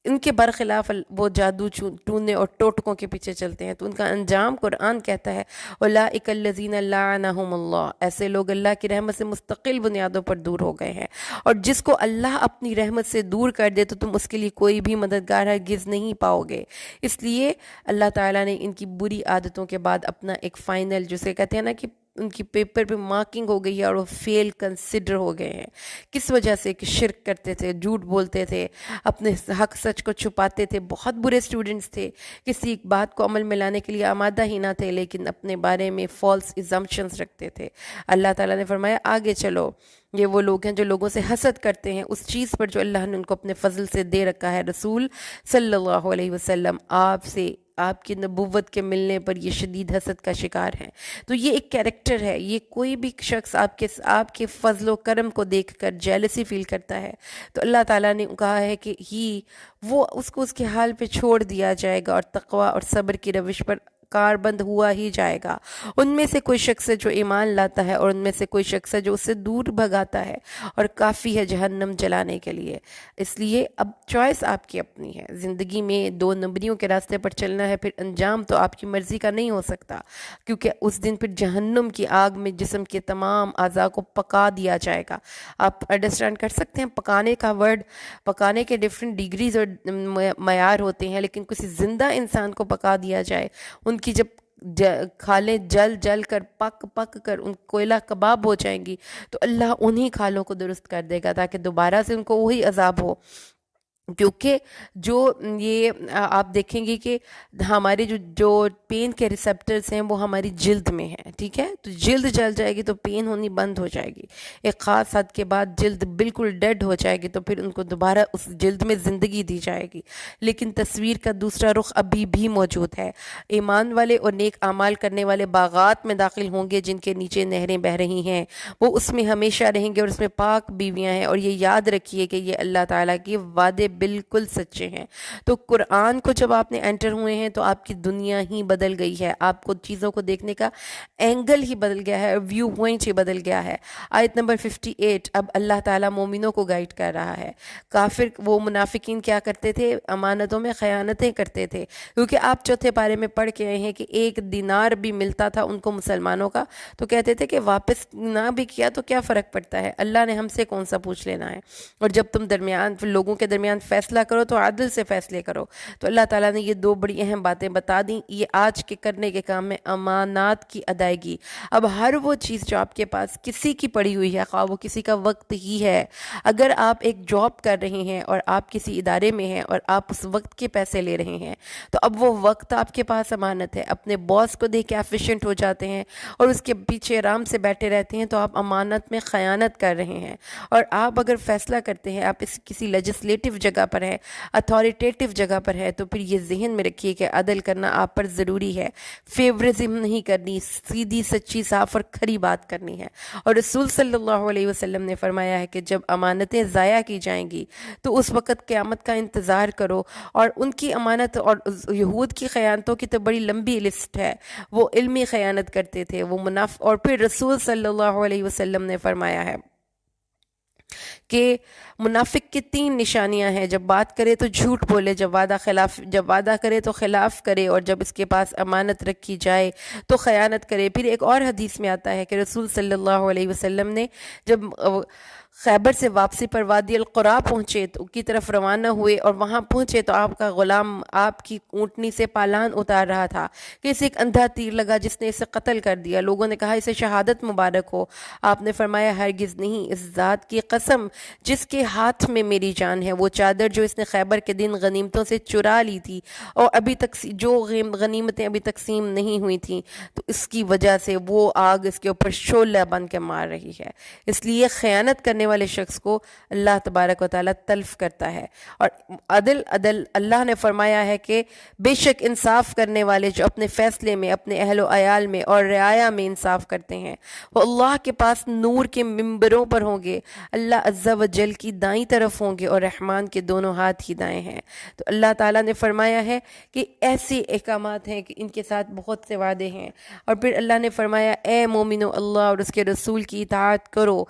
ان کے برخلاف وہ جادو، ٹونے اور ٹوٹکوں کے پیچھے چلتے ہیں، تو ان کا انجام قرآن کہتا ہے اولئک الذین لعنہم اللہ، ایسے لوگ اللہ کی رحمت سے مستقل بنیادوں پر دور ہو گئے ہیں، اور جس کو اللہ اپنی رحمت سے دور کر دے تو تم اس کے لیے کوئی بھی مددگار ہرگز نہیں پاؤ گے۔ اس لیے اللہ تعالیٰ نے ان کی بری عادتوں کے بعد اپنا ایک فائنل، جسے کہتے ہیں نا کہ ان کی پیپر پہ مارکنگ ہو گئی ہے اور وہ فیل کنسیڈر ہو گئے ہیں، کس وجہ سے کہ شرک کرتے تھے، جھوٹ بولتے تھے، اپنے حق سچ کو چھپاتے تھے، بہت برے اسٹوڈنٹس تھے، کسی بات کو عمل میں لانے کے لیے آمادہ ہی نہ تھے، لیکن اپنے بارے میں فالس ایزمپشنز رکھتے تھے۔ اللہ تعالیٰ نے فرمایا آگے چلو، یہ وہ لوگ ہیں جو لوگوں سے حسد کرتے ہیں اس چیز پر جو اللہ نے ان کو اپنے فضل سے دے رکھا ہے۔ رسول صلی اللہ علیہ وسلم آپ کی نبوت کے ملنے پر یہ شدید حسد کا شکار ہیں۔ تو یہ ایک کیریکٹر ہے، یہ کوئی بھی شخص آپ کے فضل و کرم کو دیکھ کر جیلسی فیل کرتا ہے تو اللہ تعالیٰ نے کہا ہے کہ وہ اس کو اس کے حال پہ چھوڑ دیا جائے گا، اور تقوی اور صبر کی روش پر کاربند ہوا ہی جائے گا۔ ان میں سے کوئی شخص ہے جو ایمان لاتا ہے اور ان میں سے کوئی شخص ہے جو اس سے دور بھگاتا ہے، اور کافی ہے جہنم جلانے کے لیے۔ اس لیے اب چوائس آپ کی اپنی ہے، زندگی میں دو نمبریوں کے راستے پر چلنا ہے، پھر انجام تو آپ کی مرضی کا نہیں ہو سکتا، کیونکہ اس دن پھر جہنم کی آگ میں جسم کے تمام اعضاء کو پکا دیا جائے گا۔ آپ انڈرسٹینڈ کر سکتے ہیں پکانے کا ورڈ، پکانے کے ڈیفرنٹ ڈگریز اور معیار ہوتے ہیں، لیکن کسی زندہ انسان کو پکا دیا جائے، ان کی جب کھالیں جل کر پک کر ان کوئلہ کباب ہو جائیں گی تو اللہ انہی کھالوں کو درست کر دے گا تاکہ دوبارہ سے ان کو وہی عذاب ہو۔ کیونکہ جو یہ آپ دیکھیں گے کہ ہمارے جو پین کے ریسپٹرز ہیں وہ ہماری جلد میں ہیں، ٹھیک ہے، تو جلد جل جائے گی تو پین ہونی بند ہو جائے گی، ایک خاص حد کے بعد جلد بالکل ڈیڈ ہو جائے گی تو پھر ان کو دوبارہ اس جلد میں زندگی دی جائے گی۔ لیکن تصویر کا دوسرا رخ ابھی بھی موجود ہے، ایمان والے اور نیک اعمال کرنے والے باغات میں داخل ہوں گے جن کے نیچے نہریں بہہ رہی ہیں، وہ اس میں ہمیشہ رہیں گے اور اس میں پاک بیویاں ہیں، اور یہ یاد رکھیے کہ یہ اللہ تعالیٰ کے وعدے بالکل سچے ہیں۔ تو قرآن کو جب آپ نے انٹر ہوئے ہیں تو آپ کی دنیا ہی بدل گئی ہے، آپ کو چیزوں کو دیکھنے کا اینگل ہی بدل گیا ہے، ویو پوائنٹ ہی بدل گیا ہے۔ آیت نمبر 58، اب اللہ تعالیٰ مومنوں کو گائیڈ کر رہا ہے۔ کافر وہ منافقین کیا کرتے تھے؟ امانتوں میں خیانتیں کرتے تھے، کیونکہ آپ چوتھے پارے میں پڑھ کے آئے ہیں کہ 1 دینار بھی ملتا تھا ان کو مسلمانوں کا تو کہتے تھے کہ واپس نہ بھی کیا تو کیا فرق پڑتا ہے، اللہ نے ہم سے کون سا پوچھ لینا ہے، اور جب تم لوگوں کے درمیان فیصلہ کرو تو عدل سے فیصلے کرو۔ تو اللہ تعالیٰ نے یہ دو بڑی اہم باتیں بتا دیں۔ یہ آج کے کرنے کے کام میں امانات کی ادائیگی۔ اب ہر وہ چیز جو آپ کے پاس کسی کی پڑی ہوئی ہے، خواہ وہ کسی کا وقت ہی ہے، اگر آپ ایک جاب کر رہے ہیں اور آپ کسی ادارے میں ہیں اور آپ اس وقت کے پیسے لے رہے ہیں، تو اب وہ وقت آپ کے پاس امانت ہے۔ اپنے باس کو دیکھ کے ایفیشینٹ ہو جاتے ہیں اور اس کے پیچھے آرام سے بیٹھے رہتے ہیں تو آپ امانت میں خیانت کر رہے ہیں۔ اور آپ اگر فیصلہ کرتے ہیں، آپ کسی لیجسلیٹو جگہ پر ہے، اتھارٹیٹیو جگہ پر ہے، تو پھر یہ ذہن میں رکھیے کہ عدل کرنا آپ پر ضروری ہے، فیورزم نہیں کرنی، سیدھی سچی صاف اور کھری بات کرنی ہے۔ اور رسول صلی اللہ علیہ وسلم نے فرمایا ہے کہ جب امانتیں ضائع کی جائیں گی تو اس وقت قیامت کا انتظار کرو۔ اور ان کی امانت اور یہود کی خیانتوں کی تو بڑی لمبی لسٹ ہے۔ وہ علمی خیانت کرتے تھے، وہ اور پھر رسول صلی اللہ علیہ وسلم نے فرمایا ہے کہ منافق کی 3 نشانیاں ہیں۔ جب بات کرے تو جھوٹ بولے، جب وعدہ کرے تو خلاف کرے، اور جب اس کے پاس امانت رکھی جائے تو خیانت کرے۔ پھر ایک اور حدیث میں آتا ہے کہ رسول صلی اللہ علیہ وسلم نے جب خیبر سے واپسی پر وادی القرا پہنچے تو کی طرف روانہ ہوئے، اور وہاں پہنچے تو آپ کا غلام آپ کی اونٹنی سے پالان اتار رہا تھا کہ اسے ایک اندھا تیر لگا جس نے اسے قتل کر دیا۔ لوگوں نے کہا اسے شہادت مبارک ہو۔ آپ نے فرمایا ہرگز نہیں، اس ذات کی قسم جس کے ہاتھ میں میری جان ہے، وہ چادر جو اس نے خیبر کے دن غنیمتوں سے چرا لی تھی اور ابھی تک جو غنیمتیں ابھی تقسیم نہیں ہوئی تھیں، تو اس کی وجہ سے وہ آگ اس کے اوپر شعلہ بن کے مار رہی ہے۔ اس لیے خیانت کرنے والے شخص کو اللہ تبارک و تعالیٰ تلف کرتا ہے۔ اور عدل اللہ نے فرمایا ہے کہ بے شک انصاف کرنے والے جو اپنے فیصلے میں، اپنے اہل و عیال میں اور رعایا میں انصاف کرتے ہیں، وہ اللہ کے پاس نور کے ممبروں پر ہوں گے، اللہ عز و جل کی دائیں طرف ہوں گے، اور رحمان کے دونوں ہاتھ ہی دائیں ہیں۔ تو اللہ تعالیٰ نے فرمایا ہے کہ ایسے احکامات ہیں کہ ان کے ساتھ بہت سے وعدے ہیں۔ اور پھر اللہ نے فرمایا اے مومنو، اللہ اور اس کے رسول کی اطاعت کرو۔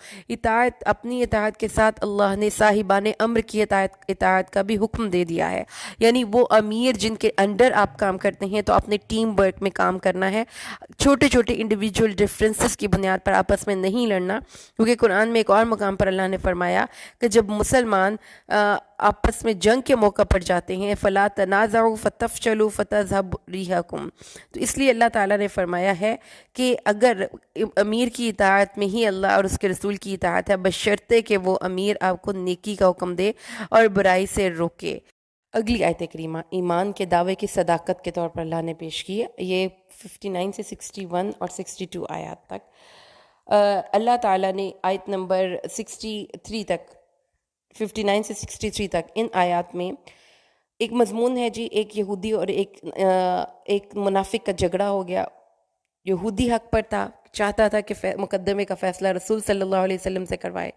اپنی اطاعت کے ساتھ اللہ نے صاحبان امر کی اطاعت کا بھی حکم دے دیا ہے، یعنی وہ امیر جن کے انڈر آپ کام کرتے ہیں تو اپنے ٹیم ورک میں کام کرنا ہے، چھوٹے چھوٹے انڈیویجول ڈفرینسز کی بنیاد پر آپس میں نہیں لڑنا، کیونکہ قرآن میں ایک اور مقام پر اللہ نے فرمایا کہ جب مسلمان آپس میں جنگ کے موقع پر جاتے ہیں فَلَا تَنَازَعُوا فَتَفْشَلُوا فَتَذْهَبَ رِيحُكُمْ، تو اس لیے اللہ تعالیٰ نے فرمایا ہے کہ اگر امیر کی اطاعت میں ہی اللہ اور اس کے رسول کی اطاعت ہے، بشرطے کہ وہ امیر آپ کو نیکی کا حکم دے اور برائی سے روکے۔ اگلی آیت کریمہ ایمان کے دعوے کی صداقت کے طور پر اللہ نے پیش کی ہے، یہ 59 سے 61 اور 62 آیات تک۔ اللہ تعالیٰ نے آیت نمبر 63 تک، 59 سے 63 تک، ان آیات میں ایک مضمون ہے جی، ایک یہودی اور ایک منافق کا جھگڑا ہو گیا۔ یہودی حق پر تھا، چاہتا تھا کہ مقدمے کا فیصلہ رسول صلی اللہ علیہ وسلم سے کروائے،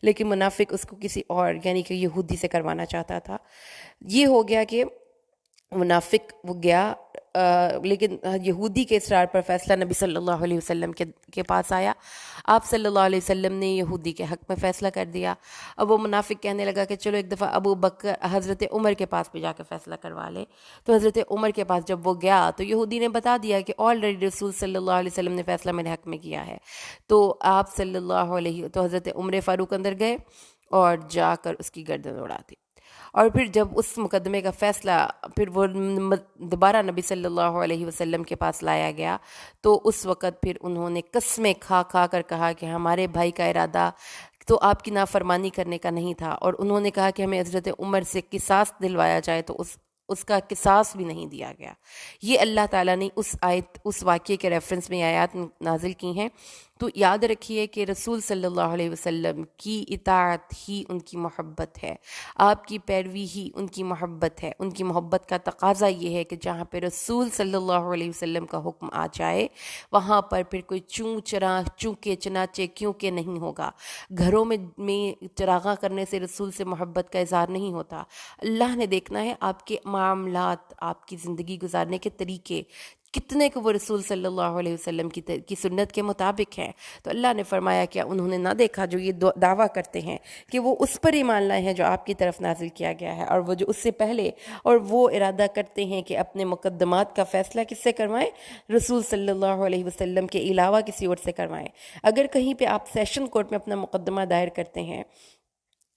لیکن منافق اس کو کسی اور یعنی کہ یہودی سے کروانا چاہتا تھا۔ یہ ہو گیا کہ منافق وہ گیا، لیکن یہودی کے اصرار پر فیصلہ نبی صلی اللہ علیہ وسلم کے پاس آیا۔ آپ صلی اللہ علیہ وسلم نے یہودی کے حق میں فیصلہ کر دیا۔ اب وہ منافق کہنے لگا کہ چلو ایک دفعہ ابو بکر حضرت عمر کے پاس بھی جا کے فیصلہ کروا لے۔ تو حضرت عمر کے پاس جب وہ گیا تو یہودی نے بتا دیا کہ آلریڈی رسول صلی اللہ علیہ وسلم نے فیصلہ میرے حق میں کیا ہے۔ تو آپ صلی اللہ علیہ تو حضرت عمر فاروق اندر گئے اور جا کر اس کی گردن اڑا دی۔ اور پھر جب اس مقدمے کا فیصلہ پھر وہ دوبارہ نبی صلی اللہ علیہ وسلم کے پاس لایا گیا، تو اس وقت پھر انہوں نے قسمیں کھا کر کہا کہ ہمارے بھائی کا ارادہ تو آپ کی نافرمانی کرنے کا نہیں تھا، اور انہوں نے کہا کہ ہمیں حضرت عمر سے قصاص دلوایا جائے، تو اس کا قصاص بھی نہیں دیا گیا۔ یہ اللہ تعالیٰ نے اس واقعے کے ریفرنس میں آیات نازل کی ہیں۔ تو یاد رکھیے کہ رسول صلی اللہ علیہ وسلم کی اطاعت ہی ان کی محبت ہے، آپ کی پیروی ہی ان کی محبت ہے۔ ان کی محبت کا تقاضا یہ ہے کہ جہاں پہ رسول صلی اللہ علیہ وسلم کا حکم آ جائے وہاں پر پھر کوئی چونکے چنانچے کیوں کہ نہیں ہوگا۔ گھروں میں چراغاں کرنے سے رسول سے محبت کا اظہار نہیں ہوتا۔ اللہ نے دیکھنا ہے آپ کے معاملات، آپ کی زندگی گزارنے کے طریقے کتنے کو وہ رسول صلی اللہ علیہ وسلم کی سنت کے مطابق ہیں۔ تو اللہ نے فرمایا کیا انہوں نے نہ دیکھا جو یہ دعویٰ کرتے ہیں کہ وہ اس پر ایمان لائے ہیں جو آپ کی طرف نازل کیا گیا ہے، اور وہ جو اس سے پہلے، اور وہ ارادہ کرتے ہیں کہ اپنے مقدمات کا فیصلہ کس سے کروائیں؟ رسول صلی اللہ علیہ وسلم کے علاوہ کسی اور سے کروائیں۔ اگر کہیں پہ آپ سیشن کورٹ میں اپنا مقدمہ دائر کرتے ہیں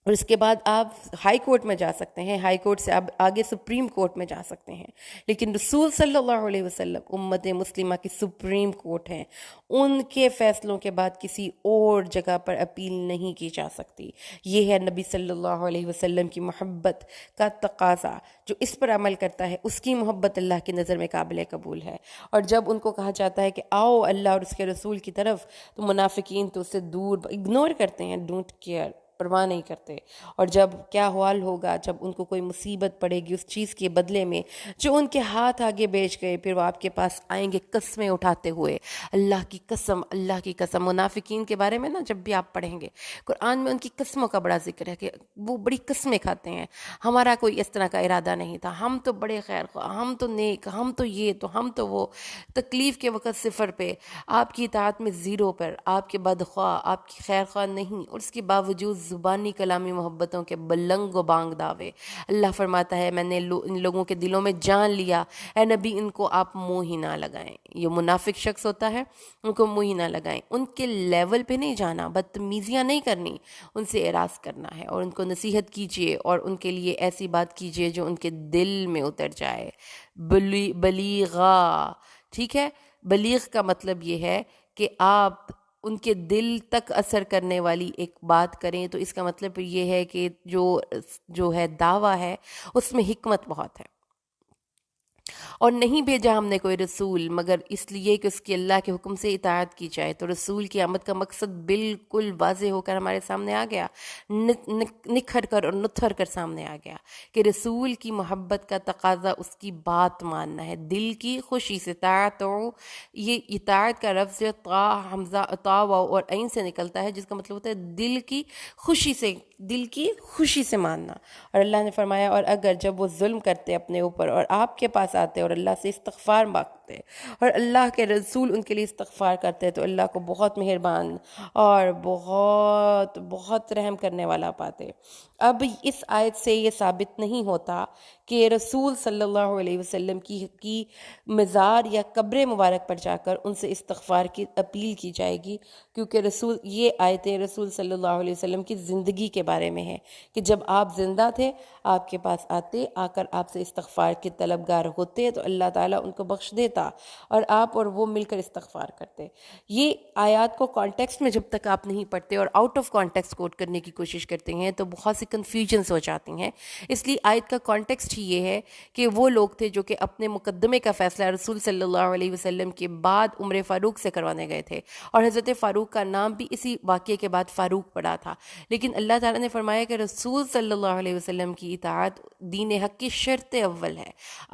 اور اس کے بعد آپ ہائی کورٹ میں جا سکتے ہیں، ہائی کورٹ سے آپ آگے سپریم کورٹ میں جا سکتے ہیں، لیکن رسول صلی اللہ علیہ وسلم امت مسلمہ کی سپریم کورٹ ہیں، ان کے فیصلوں کے بعد کسی اور جگہ پر اپیل نہیں کی جا سکتی۔ یہ ہے نبی صلی اللہ علیہ وسلم کی محبت کا تقاضا، جو اس پر عمل کرتا ہے اس کی محبت اللہ کی نظر میں قابل قبول ہے۔ اور جب ان کو کہا جاتا ہے کہ آؤ اللہ اور اس کے رسول کی طرف، تو منافقین تو اسے دور اگنور کرتے ہیں، ڈونٹ کیئر، پرواہ نہیں کرتے۔ اور جب کیا حال ہوگا جب ان کو کوئی مصیبت پڑے گی اس چیز کے بدلے میں جو ان کے ہاتھ آگے بیچ گئے، پھر وہ آپ کے پاس آئیں گے قسمیں اٹھاتے ہوئے، اللہ کی قسم، اللہ کی قسم۔ منافقین کے بارے میں نا جب بھی آپ پڑھیں گے قرآن میں ان کی قسموں کا بڑا ذکر ہے کہ وہ بڑی قسمیں کھاتے ہیں، ہمارا کوئی اس طرح کا ارادہ نہیں تھا، ہم تو بڑے خیر خواہ، ہم تو نیک، ہم تو یہ، تو ہم تو وہ، تکلیف کے وقت صفر پہ، آپ کی اطاعت میں زیرو پر، آپ کے بدخواہ، آپ کی خیر خواہ نہیں، اور اس کے باوجود زبانی کلامی محبتوں کے بلنگ و بانگ دعوے۔ اللہ فرماتا ہے میں نے ان لوگوں کے دلوں میں جان لیا، اے نبی ان کو آپ منہ ہی نہ لگائیں۔ یہ منافق شخص ہوتا ہے، ان کو منہ ہی نہ لگائیں، ان کے لیول پہ نہیں جانا، بدتمیزیاں نہیں کرنی، ان سے اعراض کرنا ہے، اور ان کو نصیحت کیجیے اور ان کے لیے ایسی بات کیجیے جو ان کے دل میں اتر جائے۔ بلیغا، ٹھیک ہے، بلیغ کا مطلب یہ ہے کہ آپ ان کے دل تک اثر کرنے والی ایک بات کریں، تو اس کا مطلب یہ ہے کہ جو ہے دعویٰ ہے اس میں حکمت بہت ہے۔ اور نہیں بھیجا ہم نے کوئی رسول مگر اس لیے کہ اس کی اللہ کے حکم سے اطاعت کی جائے۔ تو رسول کی آمد کا مقصد بالکل واضح ہو کر ہمارے سامنے آ گیا، نکھر کر اور نتھر کر سامنے آ گیا کہ رسول کی محبت کا تقاضا اس کی بات ماننا ہے، دل کی خوشی سے۔ طاعت، یہ اطاعت کا لفظ طا حمزہ طا واو اور عین سے نکلتا ہے، جس کا مطلب ہوتا ہے دل کی خوشی سے، دل کی خوشی سے ماننا۔ اور اللہ نے فرمایا اور اگر جب وہ ظلم کرتے اپنے اوپر اور آپ کے پاس آتے اور اللہ سے استغفار مانگتے اور اللہ کے رسول ان کے لیے استغفار کرتے، تو اللہ کو بہت مہربان اور بہت بہت رحم کرنے والا پاتے۔ اب اس آیت سے یہ ثابت نہیں ہوتا کہ رسول صلی اللہ علیہ وسلم کی مزار یا قبر مبارک پر جا کر ان سے استغفار کی اپیل کی جائے گی، کیونکہ یہ آیتیں رسول صلی اللہ علیہ وسلم کی زندگی کے بارے میں ہیں کہ جب آپ زندہ تھے، آپ کے پاس آتے، آ کر آپ سے استغفار کے طلبگار ہوتے تو اللہ تعالیٰ ان کو بخش دیتا اور آپ اور وہ مل کر استغفار کرتے۔ یہ آیات کو کانٹیکسٹ میں جب تک آپ نہیں پڑھتے اور آؤٹ آف کانٹیکسٹ کوٹ کرنے کی کوشش کرتے ہیں تو بہت سی کنفیوژنس ہو جاتی ہیں۔ اس لیے آیت کا کانٹیکسٹ ہی یہ ہے کہ وہ لوگ تھے جو کہ اپنے مقدمے کا فیصلہ رسول صلی اللہ علیہ وسلم کے بعد عمر فاروق سے کروانے گئے تھے، اور حضرت فاروق کا نام بھی اسی واقعے کے بعد فاروق پڑا تھا، لیکن اللہ تعالیٰ نے فرمایا کہ رسول صلی اللہ علیہ وسلم کی اطاعت دین حق کی شرط اول ہے،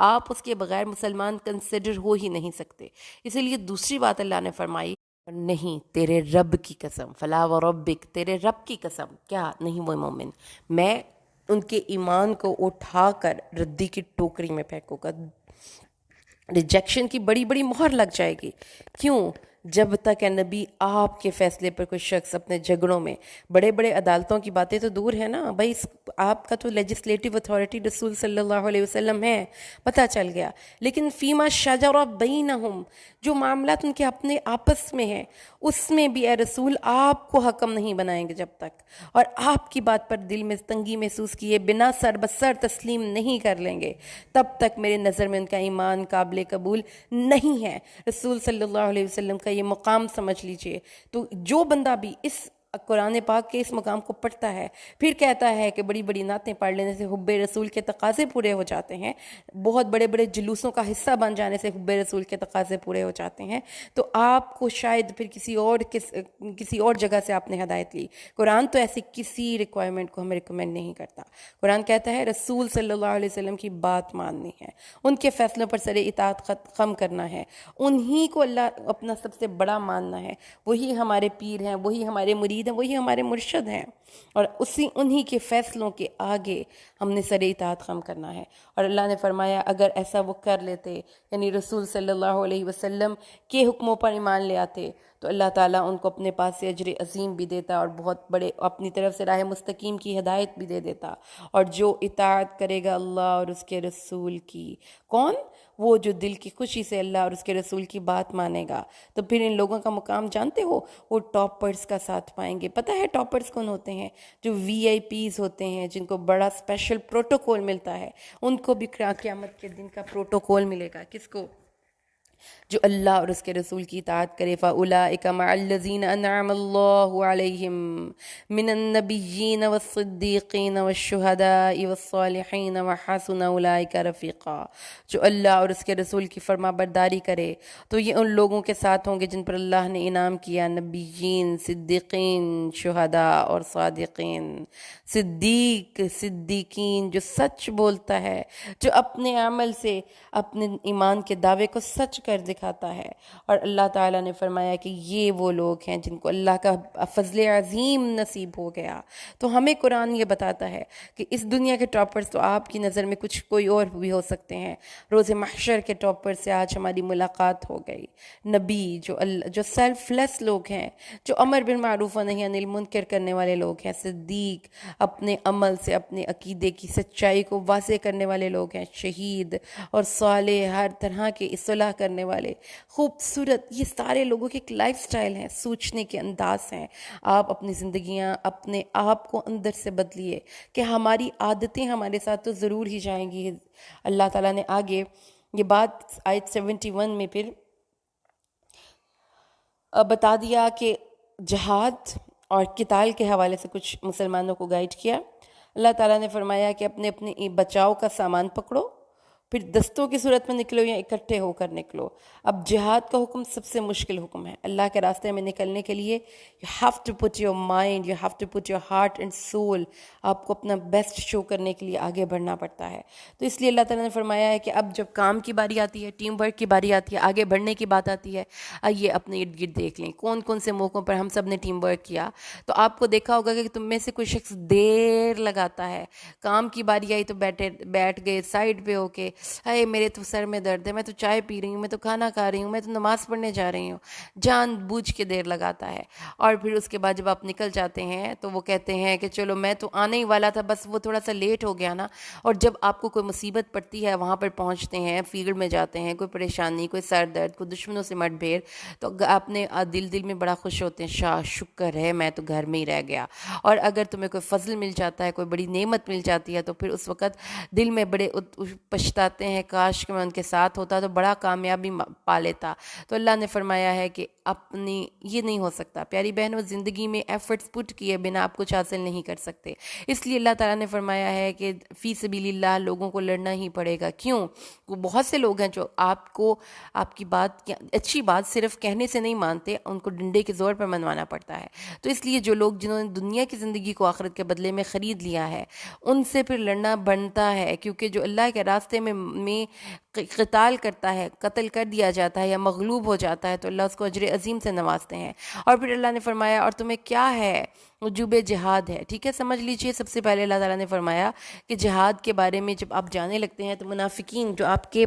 آپ اس کے بغیر مسلمان کنسیڈر ہو ہی نہیں سکتے۔ اسی لیے دوسری بات اللہ نے فرمائی، نہیں تیرے رب کی قسم، فلا وربک، تیرے رب کی قسم، کیا نہیں وہ مومن، میں ان کے ایمان کو اٹھا کر ردی کی ٹوکری میں پھینکوں گا، ریجیکشن کی بڑی بڑی مہر لگ جائے گی۔ کیوں؟ جب تک اے نبی آپ کے فیصلے پر کوئی شخص اپنے جھگڑوں میں، بڑے بڑے عدالتوں کی باتیں تو دور ہے نا بھائی، آپ کا تو لیجسلیٹو اتھارٹی رسول صلی اللہ علیہ وسلم ہے، پتہ چل گیا، لیکن فیما شجر بینہم، جو معاملات ان کے اپنے آپس میں ہیں، اس میں بھی اے رسول آپ کو حکم نہیں بنائیں گے جب تک، اور آپ کی بات پر دل میں تنگی محسوس کیے بنا سر بسر تسلیم نہیں کر لیں گے، تب تک میرے نظر میں ان کا ایمان قابل قبول نہیں ہے۔ رسول صلی اللہ علیہ وسلم کا یہ مقام سمجھ لیجئے۔ تو جو بندہ بھی اس قرآن پاک کے اس مقام کو پڑھتا ہے، پھر کہتا ہے کہ بڑی بڑی نعتیں پڑھ لینے سے حب رسول کے تقاضے پورے ہو جاتے ہیں، بہت بڑے بڑے جلوسوں کا حصہ بن جانے سے حب رسول کے تقاضے پورے ہو جاتے ہیں، تو آپ کو شاید پھر کسی اور جگہ سے آپ نے ہدایت لی۔ قرآن تو ایسی کسی ریکوائرمنٹ کو ہمیں ریکمینڈ نہیں کرتا۔ قرآن کہتا ہے رسول صلی اللہ علیہ وسلم کی بات ماننی ہے، ان کے فیصلوں پر سر اطاعت ختم کرنا ہے، انہی کو اللہ اپنا سب سے بڑا ماننا ہے، وہی ہمارے پیر ہیں، وہی ہمارے مرید ہیں، وہی ہمارے مرشد ہیں، اور انہی کے فیصلوں کے آگے ہم نے سر اطاعت ختم کرنا ہے۔ اور اللہ نے فرمایا اگر ایسا وہ کر لیتے، یعنی رسول صلی اللہ علیہ وسلم کے حکموں پر ایمان لے آتے، تو اللہ تعالیٰ ان کو اپنے پاس سے اجر عظیم بھی دیتا اور بہت بڑے اپنی طرف سے راہ مستقیم کی ہدایت بھی دے دیتا۔ اور جو اطاعت کرے گا اللہ اور اس کے رسول کی، کون؟ وہ جو دل کی خوشی سے اللہ اور اس کے رسول کی بات مانے گا. تو پھر ان لوگوں کا مقام جانتے ہو, وہ ٹاپرز کا ساتھ پائیں گے. پتہ ہے ٹاپرز کون ہوتے ہیں؟ جو VIP ہوتے ہیں, جن کو بڑا اسپیشل پروٹوکول ملتا ہے, ان کو بھی قیامت کے دن کا پروٹوکول ملے گا. کس کو؟ جو اللہ اور اس کے رسول کی اطاعت کرے. فَأُولَٰئِكَ مَعَ الَّذِينَ أَنْعَمَ اللَّهُ عَلَيْهِمْ مِنَ النَّبِيِّينَ وَالصِّدِّيقِينَ وَالشُّهَدَاءِ وَالصَّالِحِينَ وَحَسُنَ أُولَٰئِكَ رَفِيقًا. جو اللہ اور اس کے رسول کی فرما برداری کرے تو یہ ان لوگوں کے ساتھ ہوں گے جن پر اللہ نے انعام کیا, نبیین, صدیقین, شہداء اور صادقین. صدیقین جو سچ بولتا ہے, جو اپنے عمل سے اپنے ایمان کے دعوے کو سچ کر دکھاتا ہے. اور اللہ تعالیٰ نے فرمایا کہ یہ وہ لوگ ہیں جن کو اللہ کا فضل عظیم نصیب ہو گیا. تو ہمیں قرآن یہ بتاتا ہے کہ اس دنیا کے ٹاپرز تو آپ کی نظر میں کچھ کوئی اور بھی ہو سکتے ہیں, روز محشر کے ٹاپر سے آج ہماری ملاقات ہو گئی. نبی جو سیلف لیس لوگ ہیں, جو امر بالمعروف و نہی عن المنکر کرنے والے لوگ ہیں. صدیق اپنے عمل سے اپنے عقیدے کی سچائی کو واضح کرنے والے لوگ ہیں. شہید اور صالح ہر طرح کے اصلاح کرنے والے. خوبصورت, یہ سارے لوگوں کے ایک لائف سٹائل ہیں, سوچنے کے انداز ہیں. آپ اپنی زندگیاں اپنے آپ کو اندر سے بدلیے کہ ہماری عادتیں ہمارے ساتھ تو ضرور ہی جائیں گی. اللہ تعالیٰ نے آگے یہ بات آیت 71 میں پھر بتا دیا کہ جہاد اور قتال کے حوالے سے کچھ مسلمانوں کو گائیڈ کیا. اللہ تعالیٰ نے فرمایا کہ اپنے اپنے بچاؤ کا سامان پکڑو, پھر دستوں کی صورت میں نکلو یا اکٹھے ہو کر نکلو. اب جہاد کا حکم سب سے مشکل حکم ہے. اللہ کے راستے میں نکلنے کے لیے you have to put your mind, you have to put your heart and soul. آپ کو اپنا بیسٹ شو کرنے کے لیے آگے بڑھنا پڑتا ہے. تو اس لیے اللہ تعالیٰ نے فرمایا ہے کہ اب جب کام کی باری آتی ہے, ٹیم ورک کی باری آتی ہے, آگے بڑھنے کی بات آتی ہے, آئیے اپنے ارد گرد دیکھ لیں کون کون سے موقعوں پر ہم سب نے ٹیم ورک کیا. تو آپ کو دیکھا ہوگا کہ تم میں سے کوئی شخص دیر لگاتا ہے, کام کی باری آئی تو بیٹھ گئے سائڈ پہ ہو کے, اے میرے تو سر میں درد ہے, میں تو چائے پی رہی ہوں, میں تو کھانا کھا رہی ہوں, میں تو نماز پڑھنے جا رہی ہوں. جان بوجھ کے دیر لگاتا ہے. اور پھر اس کے بعد جب آپ نکل جاتے ہیں تو وہ کہتے ہیں کہ چلو میں تو آنے ہی والا تھا, بس وہ تھوڑا سا لیٹ ہو گیا نا. اور جب آپ کو کوئی مصیبت پڑتی ہے, وہاں پر پہنچتے ہیں, فیلڈ میں جاتے ہیں, کوئی پریشانی, کوئی سر درد, کوئی دشمنوں سے مٹ بھیڑ, تو آپ نے دل میں بڑا خوش ہوتے ہیں, شکر ہے میں تو گھر میں ہی رہ گیا. اور اگر تمہیں کوئی فضل مل جاتا ہے, کوئی بڑی نعمت مل جاتی ہے, تو پھر اس وقت دل میں بڑے پچھتاتے ہیں, کاش کہ میں ان کے ساتھ ہوتا تو بڑا کامیابی پا لیتا. تو اللہ نے فرمایا ہے کہ اپنی یہ نہیں ہو سکتا. پیاری بہنوں, زندگی میں ایفرٹس پٹ کیے بنا آپ کچھ حاصل نہیں کر سکتے. اس لیے اللہ تعالیٰ نے فرمایا ہے کہ فی سبیل اللہ لوگوں کو لڑنا ہی پڑے گا. کیوں؟ وہ بہت سے لوگ ہیں جو آپ کو آپ کی بات, اچھی بات صرف کہنے سے نہیں مانتے, ان کو ڈنڈے کے زور پر منوانا پڑتا ہے. تو اس لیے جو لوگ جنہوں نے دنیا کی زندگی کو آخرت کے بدلے میں خرید لیا ہے, ان سے پھر لڑنا بنتا ہے. کیونکہ جو اللہ کے راستے میں قتال کرتا ہے, قتل کر دیا جاتا ہے یا مغلوب ہو جاتا ہے, تو اللہ اس کو اجر عظیم سے نوازتے ہیں. اور پھر اللہ نے فرمایا اور تمہیں کیا ہے, وجوب جہاد ہے. ٹھیک ہے, سمجھ لیجئے. سب سے پہلے اللہ تعالیٰ نے فرمایا کہ جہاد کے بارے میں جب آپ جانے لگتے ہیں تو منافقین, جو آپ کے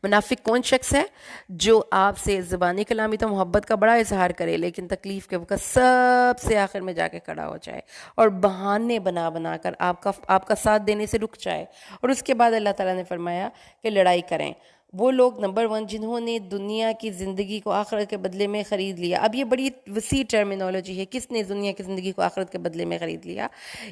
منافق کون شخص ہے؟ جو آپ سے زبانی کلامی تو محبت کا بڑا اظہار کرے, لیکن تکلیف کے وقت سب سے آخر میں جا کے کھڑا ہو جائے اور بہانے بنا کر آپ کا ساتھ دینے سے رک جائے. اور اس کے بعد اللہ تعالیٰ نے فرمایا کہ لڑائی کریں. وہ لوگ نمبر 1 جنہوں نے دنیا کی زندگی کو آخرت کے بدلے میں خرید لیا. اب یہ بڑی وسیع ٹرمینالوجی ہے, کس نے دنیا کی زندگی کو آخرت کے بدلے میں خرید لیا.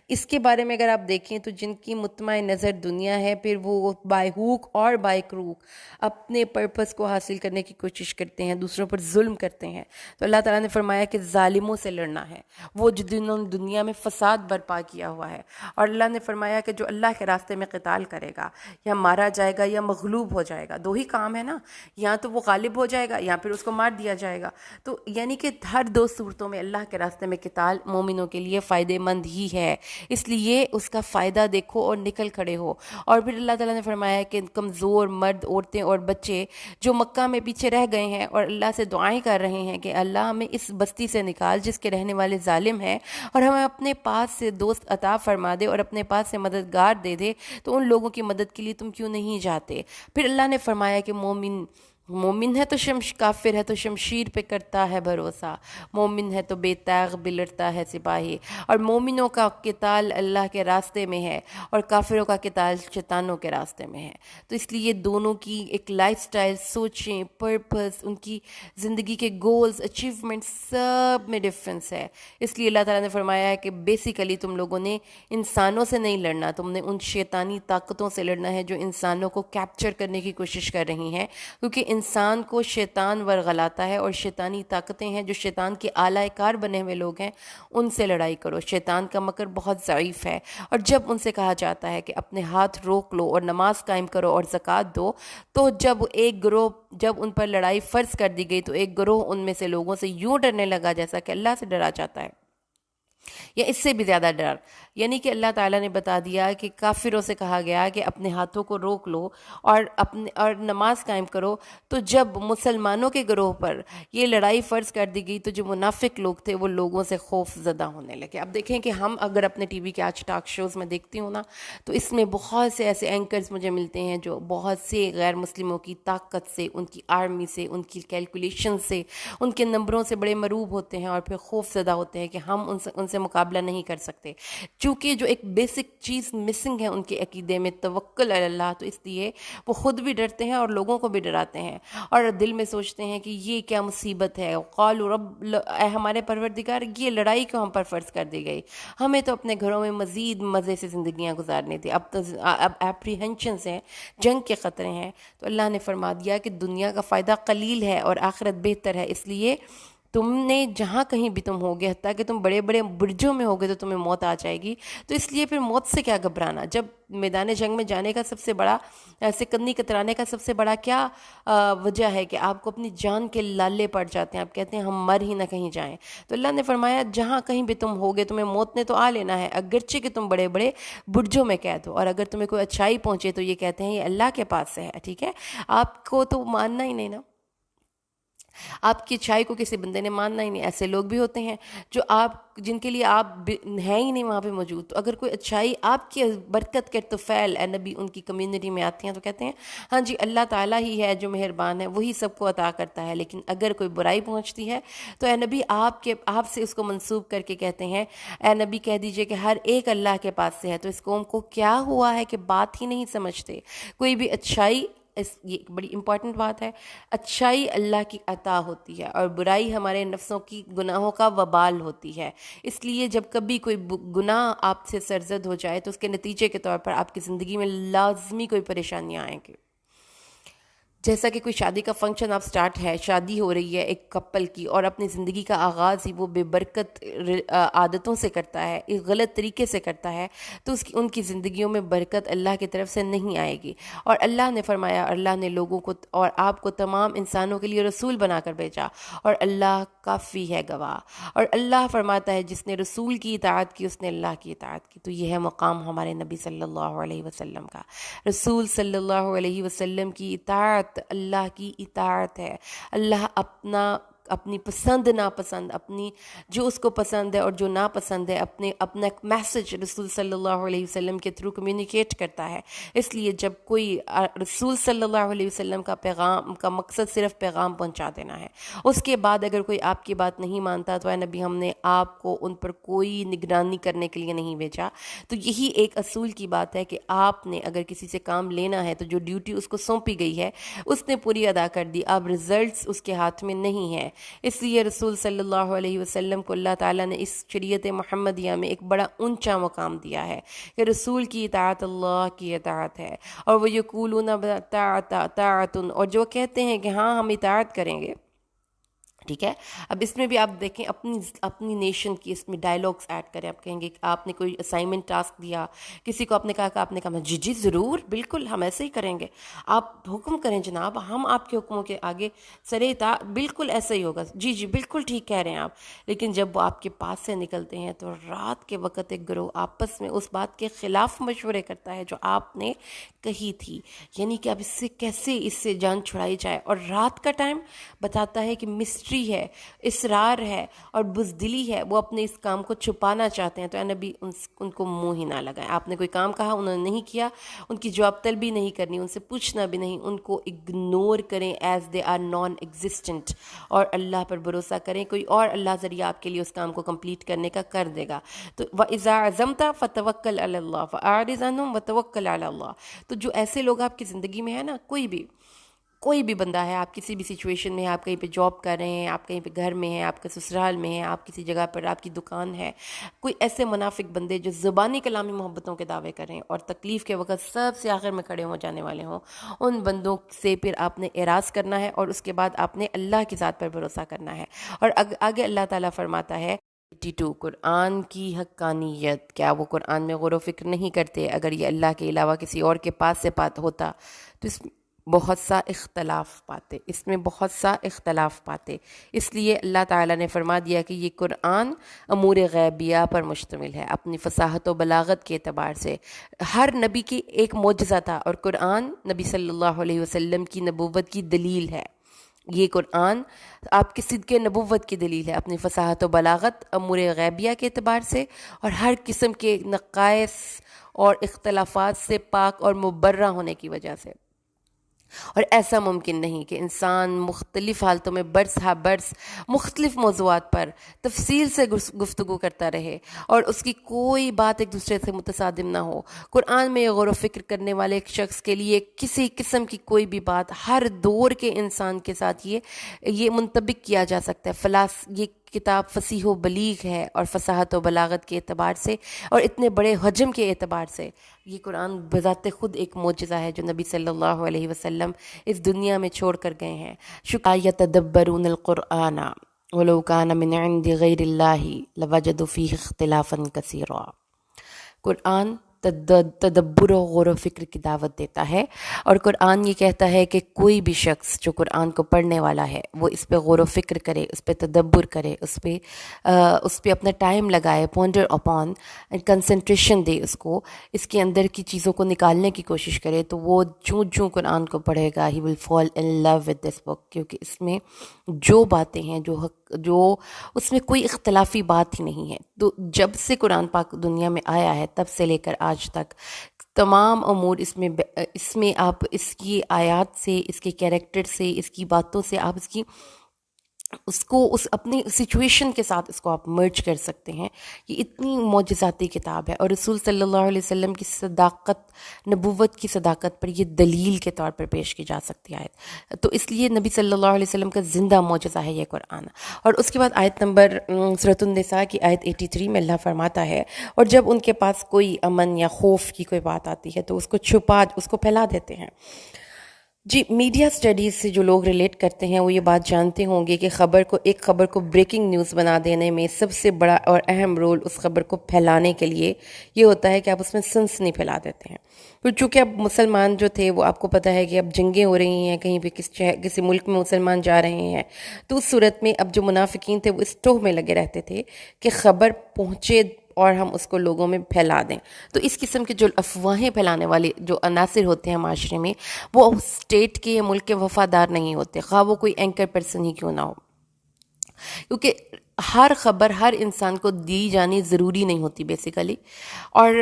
اس کے بارے میں اگر آپ دیکھیں تو جن کی مطمع نظر دنیا ہے, پھر وہ بائی ہوک اور بائی کروک اپنے پرپس کو حاصل کرنے کی کوشش کرتے ہیں, دوسروں پر ظلم کرتے ہیں. تو اللہ تعالیٰ نے فرمایا کہ ظالموں سے لڑنا ہے, وہ جنہوں نے دنیا میں فساد برپا کیا ہوا ہے. اور اللہ نے فرمایا کہ جو اللہ کے راستے میں قتال کرے گا, یا مارا جائے گا یا مغلوب ہو جائے گا. دو ہی کام ہے نا, یا تو وہ غالب ہو جائے گا یا پھر اس کو مار دیا جائے گا. تو یعنی کہ ہر 2 صورتوں میں اللہ کے راستے میں قتال مومنوں کے لیے فائدہ مند ہی ہے. اس لیے اس کا فائدہ دیکھو اور نکل کھڑے ہو. اور پھر اللہ تعالیٰ نے فرمایا کہ کمزور مرد, عورتیں اور بچے جو مکہ میں پیچھے رہ گئے ہیں اور اللہ سے دعائیں کر رہے ہیں کہ اللہ ہمیں اس بستی سے نکال جس کے رہنے والے ظالم ہیں, اور ہمیں اپنے پاس سے دوست عطا فرما دے اور اپنے پاس سے مددگار دے دے, تو ان لوگوں کی مدد کے لیے تم کیوں نہیں جاتے. پھر اللہ نے فرمایا کہ مومن مومن ہے تو کافر ہے تو شمشیر پہ کرتا ہے بھروسہ، مومن ہے تو بے تاغ بلٹتا ہے سپاہی، اور مومنوں کا قتال اللہ کے راستے میں ہے اور کافروں کا قتال شیطانوں کے راستے میں ہے۔ تو اس لیے دونوں کی ایک لائف سٹائل، سوچیں، پرپس، ان کی زندگی کے گولز، اچیومنٹ، سب میں ڈفرینس ہے۔ اس لیے اللہ تعالیٰ نے فرمایا ہے کہ بیسیکلی تم لوگوں نے انسانوں سے نہیں لڑنا، تم نے ان شیطانی طاقتوں سے لڑنا ہے جو انسانوں کو کیپچر کرنے کی کوشش کر رہی ہیں، کیونکہ انسان کو شیطان ورغلاتا ہے، اور شیطانی طاقتیں ہیں جو شیطان کے آلہ کار بنے ہوئے لوگ ہیں، ان سے لڑائی کرو۔ شیطان کا مکر بہت ضعیف ہے، اور جب ان سے کہا جاتا ہے کہ اپنے ہاتھ روک لو اور نماز قائم کرو اور زکوٰۃ دو، تو جب ان پر لڑائی فرض کر دی گئی تو ایک گروہ ان میں سے لوگوں سے یوں ڈرنے لگا جیسا کہ اللہ سے ڈرا جاتا ہے، یا اس سے بھی زیادہ ڈر۔ یعنی کہ اللہ تعالیٰ نے بتا دیا کہ کافروں سے کہا گیا کہ اپنے ہاتھوں کو روک لو اور نماز قائم کرو۔ تو جب مسلمانوں کے گروہ پر یہ لڑائی فرض کر دی گئی تو جو منافق لوگ تھے وہ لوگوں سے خوف زدہ ہونے لگے۔ اب دیکھیں کہ ہم اگر اپنے ٹی وی کے آج ٹاک شوز میں دیکھتی ہوں نا، تو اس میں بہت سے ایسے اینکرز مجھے ملتے ہیں جو بہت سے غیر مسلموں کی طاقت سے، ان کی آرمی سے، ان کی کیلکولیشن سے، ان کے نمبروں سے بڑے مروب ہوتے ہیں، اور پھر خوف زدہ ہوتے ہیں کہ ہم ان سے مقابلہ نہیں کر سکتے، چونکہ جو ایک بیسک چیز مسنگ ہے ان کے عقیدے میں، توکل علی اللہ، تو اس لیے وہ خود بھی ڈرتے ہیں اور لوگوں کو بھی ڈراتے ہیں، اور دل میں سوچتے ہیں کہ یہ کیا مصیبت ہے، قالوا رب، اے ہمارے پروردگار، یہ لڑائی کیوں ہم پر فرض کر دی گئی، ہمیں تو اپنے گھروں میں مزید مزے سے زندگیاں گزارنی تھی، اب اپریہنشنز ہیں، جنگ کے خطرے ہیں۔ تو اللہ نے فرما دیا کہ دنیا کا فائدہ قلیل ہے اور آخرت بہتر ہے، اس لیے تم نے جہاں کہیں بھی تم ہوگے، حتیٰ کہ تم بڑے بڑے برجوں میں ہوگے تو تمہیں موت آ جائے گی، تو اس لیے پھر موت سے کیا گھبرانا، جب میدان جنگ میں جانے کا سب سے بڑا، سکندی کترانے کا سب سے بڑا کیا وجہ ہے کہ آپ کو اپنی جان کے لالے پڑ جاتے ہیں، آپ کہتے ہیں ہم مر ہی نہ کہیں جائیں۔ تو اللہ نے فرمایا جہاں کہیں بھی تم ہوگے تمہیں موت نے تو آ لینا ہے، اگرچہ کہ تم بڑے بڑے برجوں میں قید ہو، اور اگر تمہیں کوئی اچھائی پہنچے تو یہ کہتے ہیں یہ اللہ کے پاس سے ہے، ٹھیک ہے، آپ کو تو ماننا ہی نہیں نا، آپ کی اچھائی کو کسی بندے نے ماننا ہی نہیں۔ ایسے لوگ بھی ہوتے ہیں جو جن کے لیے آپ ہیں ہی نہیں وہاں پہ موجود، تو اگر کوئی اچھائی آپ کی برکت کے طفیل اے نبی ان کی کمیونٹی میں آتی ہیں تو کہتے ہیں ہاں جی اللہ تعالیٰ ہی ہے جو مہربان ہے، وہی سب کو عطا کرتا ہے، لیکن اگر کوئی برائی پہنچتی ہے تو اے نبی آپ سے اس کو منسوب کر کے کہتے ہیں اے نبی کہہ دیجئے کہ ہر ایک اللہ کے پاس سے ہے۔ تو اس قوم کو کیا ہوا ہے کہ بات ہی نہیں سمجھتے، کوئی بھی اچھائی، یہ ایک بڑی امپورٹنٹ بات ہے، اچھائی اللہ کی عطا ہوتی ہے اور برائی ہمارے نفسوں کی گناہوں کا وبال ہوتی ہے۔ اس لیے جب کبھی کوئی گناہ آپ سے سرزد ہو جائے تو اس کے نتیجے کے طور پر آپ کی زندگی میں لازمی کوئی پریشانیاں آئیں گی۔ جیسا کہ کوئی شادی کا فنکشن آپ سٹارٹ ہے، شادی ہو رہی ہے ایک کپل کی، اور اپنی زندگی کا آغاز ہی وہ بے برکت عادتوں سے کرتا ہے، ایک غلط طریقے سے کرتا ہے، تو ان کی زندگیوں میں برکت اللہ کی طرف سے نہیں آئے گی۔ اور اللہ نے فرمایا، اللہ نے لوگوں کو اور آپ کو تمام انسانوں کے لیے رسول بنا کر بھیجا، اور اللہ کافی ہے گواہ۔ اور اللہ فرماتا ہے جس نے رسول کی اطاعت کی اس نے اللہ کی اطاعت کی۔ تو یہ ہے مقام ہمارے نبی صلی اللہ علیہ وسلم کا، رسول صلی اللہ علیہ وسلم کی اطاعت اللہ کی اطاعت ہے۔ اللہ اپنی پسند ناپسند، اپنی جو اس کو پسند ہے اور جو ناپسند ہے، اپنا ایک میسج رسول صلی اللہ علیہ وسلم کے تھرو کمیونیکیٹ کرتا ہے۔ اس لیے جب کوئی رسول صلی اللہ علیہ وسلم کا پیغام کا مقصد صرف پیغام پہنچا دینا ہے، اس کے بعد اگر کوئی آپ کی بات نہیں مانتا تو اے نبی ہم نے آپ کو ان پر کوئی نگرانی کرنے کے لیے نہیں بھیجا۔ تو یہی ایک اصول کی بات ہے کہ آپ نے اگر کسی سے کام لینا ہے تو جو ڈیوٹی اس کو سونپی گئی ہے اس نے پوری ادا کر دی، اب ریزلٹس اس کے ہاتھ میں نہیں ہیں۔ اس لیے رسول صلی اللہ علیہ وسلم کو اللہ تعالیٰ نے اس شریعت محمدیہ میں ایک بڑا اونچا مقام دیا ہے کہ رسول کی اطاعت اللہ کی اطاعت ہے، اور وہ یقولون طاعت، اور جو کہتے ہیں کہ ہاں ہم اطاعت کریں گے، ٹھیک ہے۔ اب اس میں بھی آپ دیکھیں اپنی نیشن کی اس میں ڈائلاگس ایڈ کریں، آپ کہیں گے کہ آپ نے کوئی اسائنمنٹ ٹاسک دیا، کسی کو آپ نے کہا کہ آپ نے کہا جی جی ضرور بالکل ہم ایسے ہی کریں گے، آپ حکم کریں جناب، ہم آپ کے حکموں کے آگے سرے اطاعت، بالکل ایسا ہی ہوگا، جی جی بالکل ٹھیک کہہ رہے ہیں آپ۔ لیکن جب وہ آپ کے پاس سے نکلتے ہیں تو رات کے وقت ایک گروہ آپس میں اس بات کے خلاف مشورے کرتا ہے جو آپ نے کہی تھی، یعنی کہ اب اس سے کیسے جان چھڑائی جائے، اور رات کا ٹائم بتاتا ہے کہ مسٹری مصری ہے، اصرار ہے اور بزدلی ہے، وہ اپنے اس کام کو چھپانا چاہتے ہیں، تو اے نبی ان کو منہ ہی نہ لگائیں۔ آپ نے کوئی کام کہا، انہوں نے نہیں کیا، ان کی جواب طلبی نہیں کرنی، ان سے پوچھنا بھی نہیں، ان کو اگنور کریں as they are non existent, اور اللہ پر بھروسہ کریں، کوئی اور اللہ ذریعہ آپ کے لیے اس کام کو کمپلیٹ کرنے کا کر دے گا۔ تو وَإِذَا عَزَمْتَ فَتَوَكَّلْ عَلَى اللَّهِ فَأَعْرِضْ عَنْهُمْ وَتَوَكَّلْ عَلَى اللَّهِ۔ تو جو ایسے لوگ آپ کی زندگی میں ہے نا، کوئی بھی بندہ ہے، آپ کسی بھی سچویشن میں، آپ کہیں پہ جاب کر رہے ہیں، آپ کہیں پہ گھر میں ہیں، آپ کے سسرال میں ہیں، آپ کسی جگہ پر آپ کی دکان ہے، کوئی ایسے منافق بندے جو زبانی کلامی محبتوں کے دعوے کریں اور تکلیف کے وقت سب سے آخر میں کھڑے ہو جانے والے ہوں، ان بندوں سے پھر آپ نے اعراض کرنا ہے، اور اس کے بعد آپ نے اللہ کی ذات پر بھروسہ کرنا ہے۔ اور آگے اللہ تعالیٰ فرماتا ہے 82 قرآن کی حقانیت، کیا وہ قرآن میں غور و فکر نہیں کرتے؟ اگر یہ اللہ کے علاوہ کسی اور کے پاس سے بات ہوتا تو اس میں بہت سا اختلاف پاتے، اس لیے اللہ تعالیٰ نے فرما دیا کہ یہ قرآن امور غیبیہ پر مشتمل ہے، اپنی فصاحت و بلاغت کے اعتبار سے ہر نبی کی ایک معجزہ تھا، اور قرآن نبی صلی اللہ علیہ وسلم کی نبوت کی دلیل ہے۔ یہ قرآن آپ کی صدق نبوت کی دلیل ہے، اپنی فصاحت و بلاغت، امور غیبیہ کے اعتبار سے، اور ہر قسم کے نقائص اور اختلافات سے پاک اور مبرہ ہونے کی وجہ سے۔ اور ایسا ممکن نہیں کہ انسان مختلف حالتوں میں برس ہا برس مختلف موضوعات پر تفصیل سے گفتگو کرتا رہے اور اس کی کوئی بات ایک دوسرے سے متصادم نہ ہو۔ قرآن میں غور و فکر کرنے والے ایک شخص کے لیے کسی قسم کی کوئی بھی بات ہر دور کے انسان کے ساتھ یہ منطبق کیا جا سکتا ہے۔ یہ کتاب فصیح و بلیغ ہے، اور فصاحت و بلاغت کے اعتبار سے اور اتنے بڑے حجم کے اعتبار سے یہ قرآن بذات خود ایک معجزہ ہے جو نبی صلی اللہ علیہ وسلم اس دنیا میں چھوڑ کر گئے ہیں۔ یتدبرون القرآن ولو کان من عند غیر اللہ لوجدوا فیہ اختلافا کثیرا۔ قرآن تدبر و غور و فکر کی دعوت دیتا ہے، اور قرآن یہ کہتا ہے کہ کوئی بھی شخص جو قرآن کو پڑھنے والا ہے وہ اس پہ غور و فکر کرے، اس پہ تدبر کرے، اس پہ اپنا ٹائم لگائے، پونڈر اپون، کنسنٹریشن دے، اس کے اندر کی چیزوں کو نکالنے کی کوشش کرے، تو وہ جوں قرآن کو پڑھے گا ہی ول فال ان لو ود دس بک، کیونکہ اس میں جو باتیں ہیں جو اس میں کوئی اختلافی بات ہی نہیں ہے۔ تو جب سے قرآن پاک دنیا میں آیا ہے تب سے لے کر آج تک تمام امور اس میں آپ اس کی آیات سے، اس کے کیریکٹر سے، اس کی باتوں سے آپ اس اپنی سچویشن کے ساتھ اس کو آپ مرج کر سکتے ہیں۔ یہ اتنی معجزاتی کتاب ہے، اور رسول صلی اللہ علیہ وسلم کی صداقت، نبوت کی صداقت پر یہ دلیل کے طور پر پیش کی جا سکتی ہے۔ تو اس لیے نبی صلی اللہ علیہ وسلم کا زندہ معجزہ ہے یہ قرآن۔ اور اس کے بعد آیت نمبر سورۃ النساء کی آیت 83 میں اللہ فرماتا ہے، اور جب ان کے پاس کوئی امن یا خوف کی کوئی بات آتی ہے تو اس کو پھیلا دیتے ہیں۔ جی، میڈیا سٹڈیز سے جو لوگ ریلیٹ کرتے ہیں وہ یہ بات جانتے ہوں گے کہ ایک خبر کو بریکنگ نیوز بنا دینے میں سب سے بڑا اور اہم رول اس خبر کو پھیلانے کے لیے یہ ہوتا ہے کہ آپ اس میں سنسنی پھیلا دیتے ہیں۔ تو چونکہ اب مسلمان جو تھے وہ آپ کو پتہ ہے کہ اب جنگیں ہو رہی ہیں، کہیں پہ کسی ملک میں مسلمان جا رہے ہیں، تو اس صورت میں اب جو منافقین تھے وہ اس ٹوہ میں لگے رہتے تھے کہ خبر پہنچے اور ہم اس کو لوگوں میں پھیلا دیں۔ تو اس قسم کے جو افواہیں پھیلانے والے جو عناصر ہوتے ہیں معاشرے میں، وہ اسٹیٹ کے یا ملک کے وفادار نہیں ہوتے، خواہ وہ کوئی اینکر پرسن ہی کیوں نہ ہو، کیونکہ ہر خبر ہر انسان کو دی جانی ضروری نہیں ہوتی بیسیکلی، اور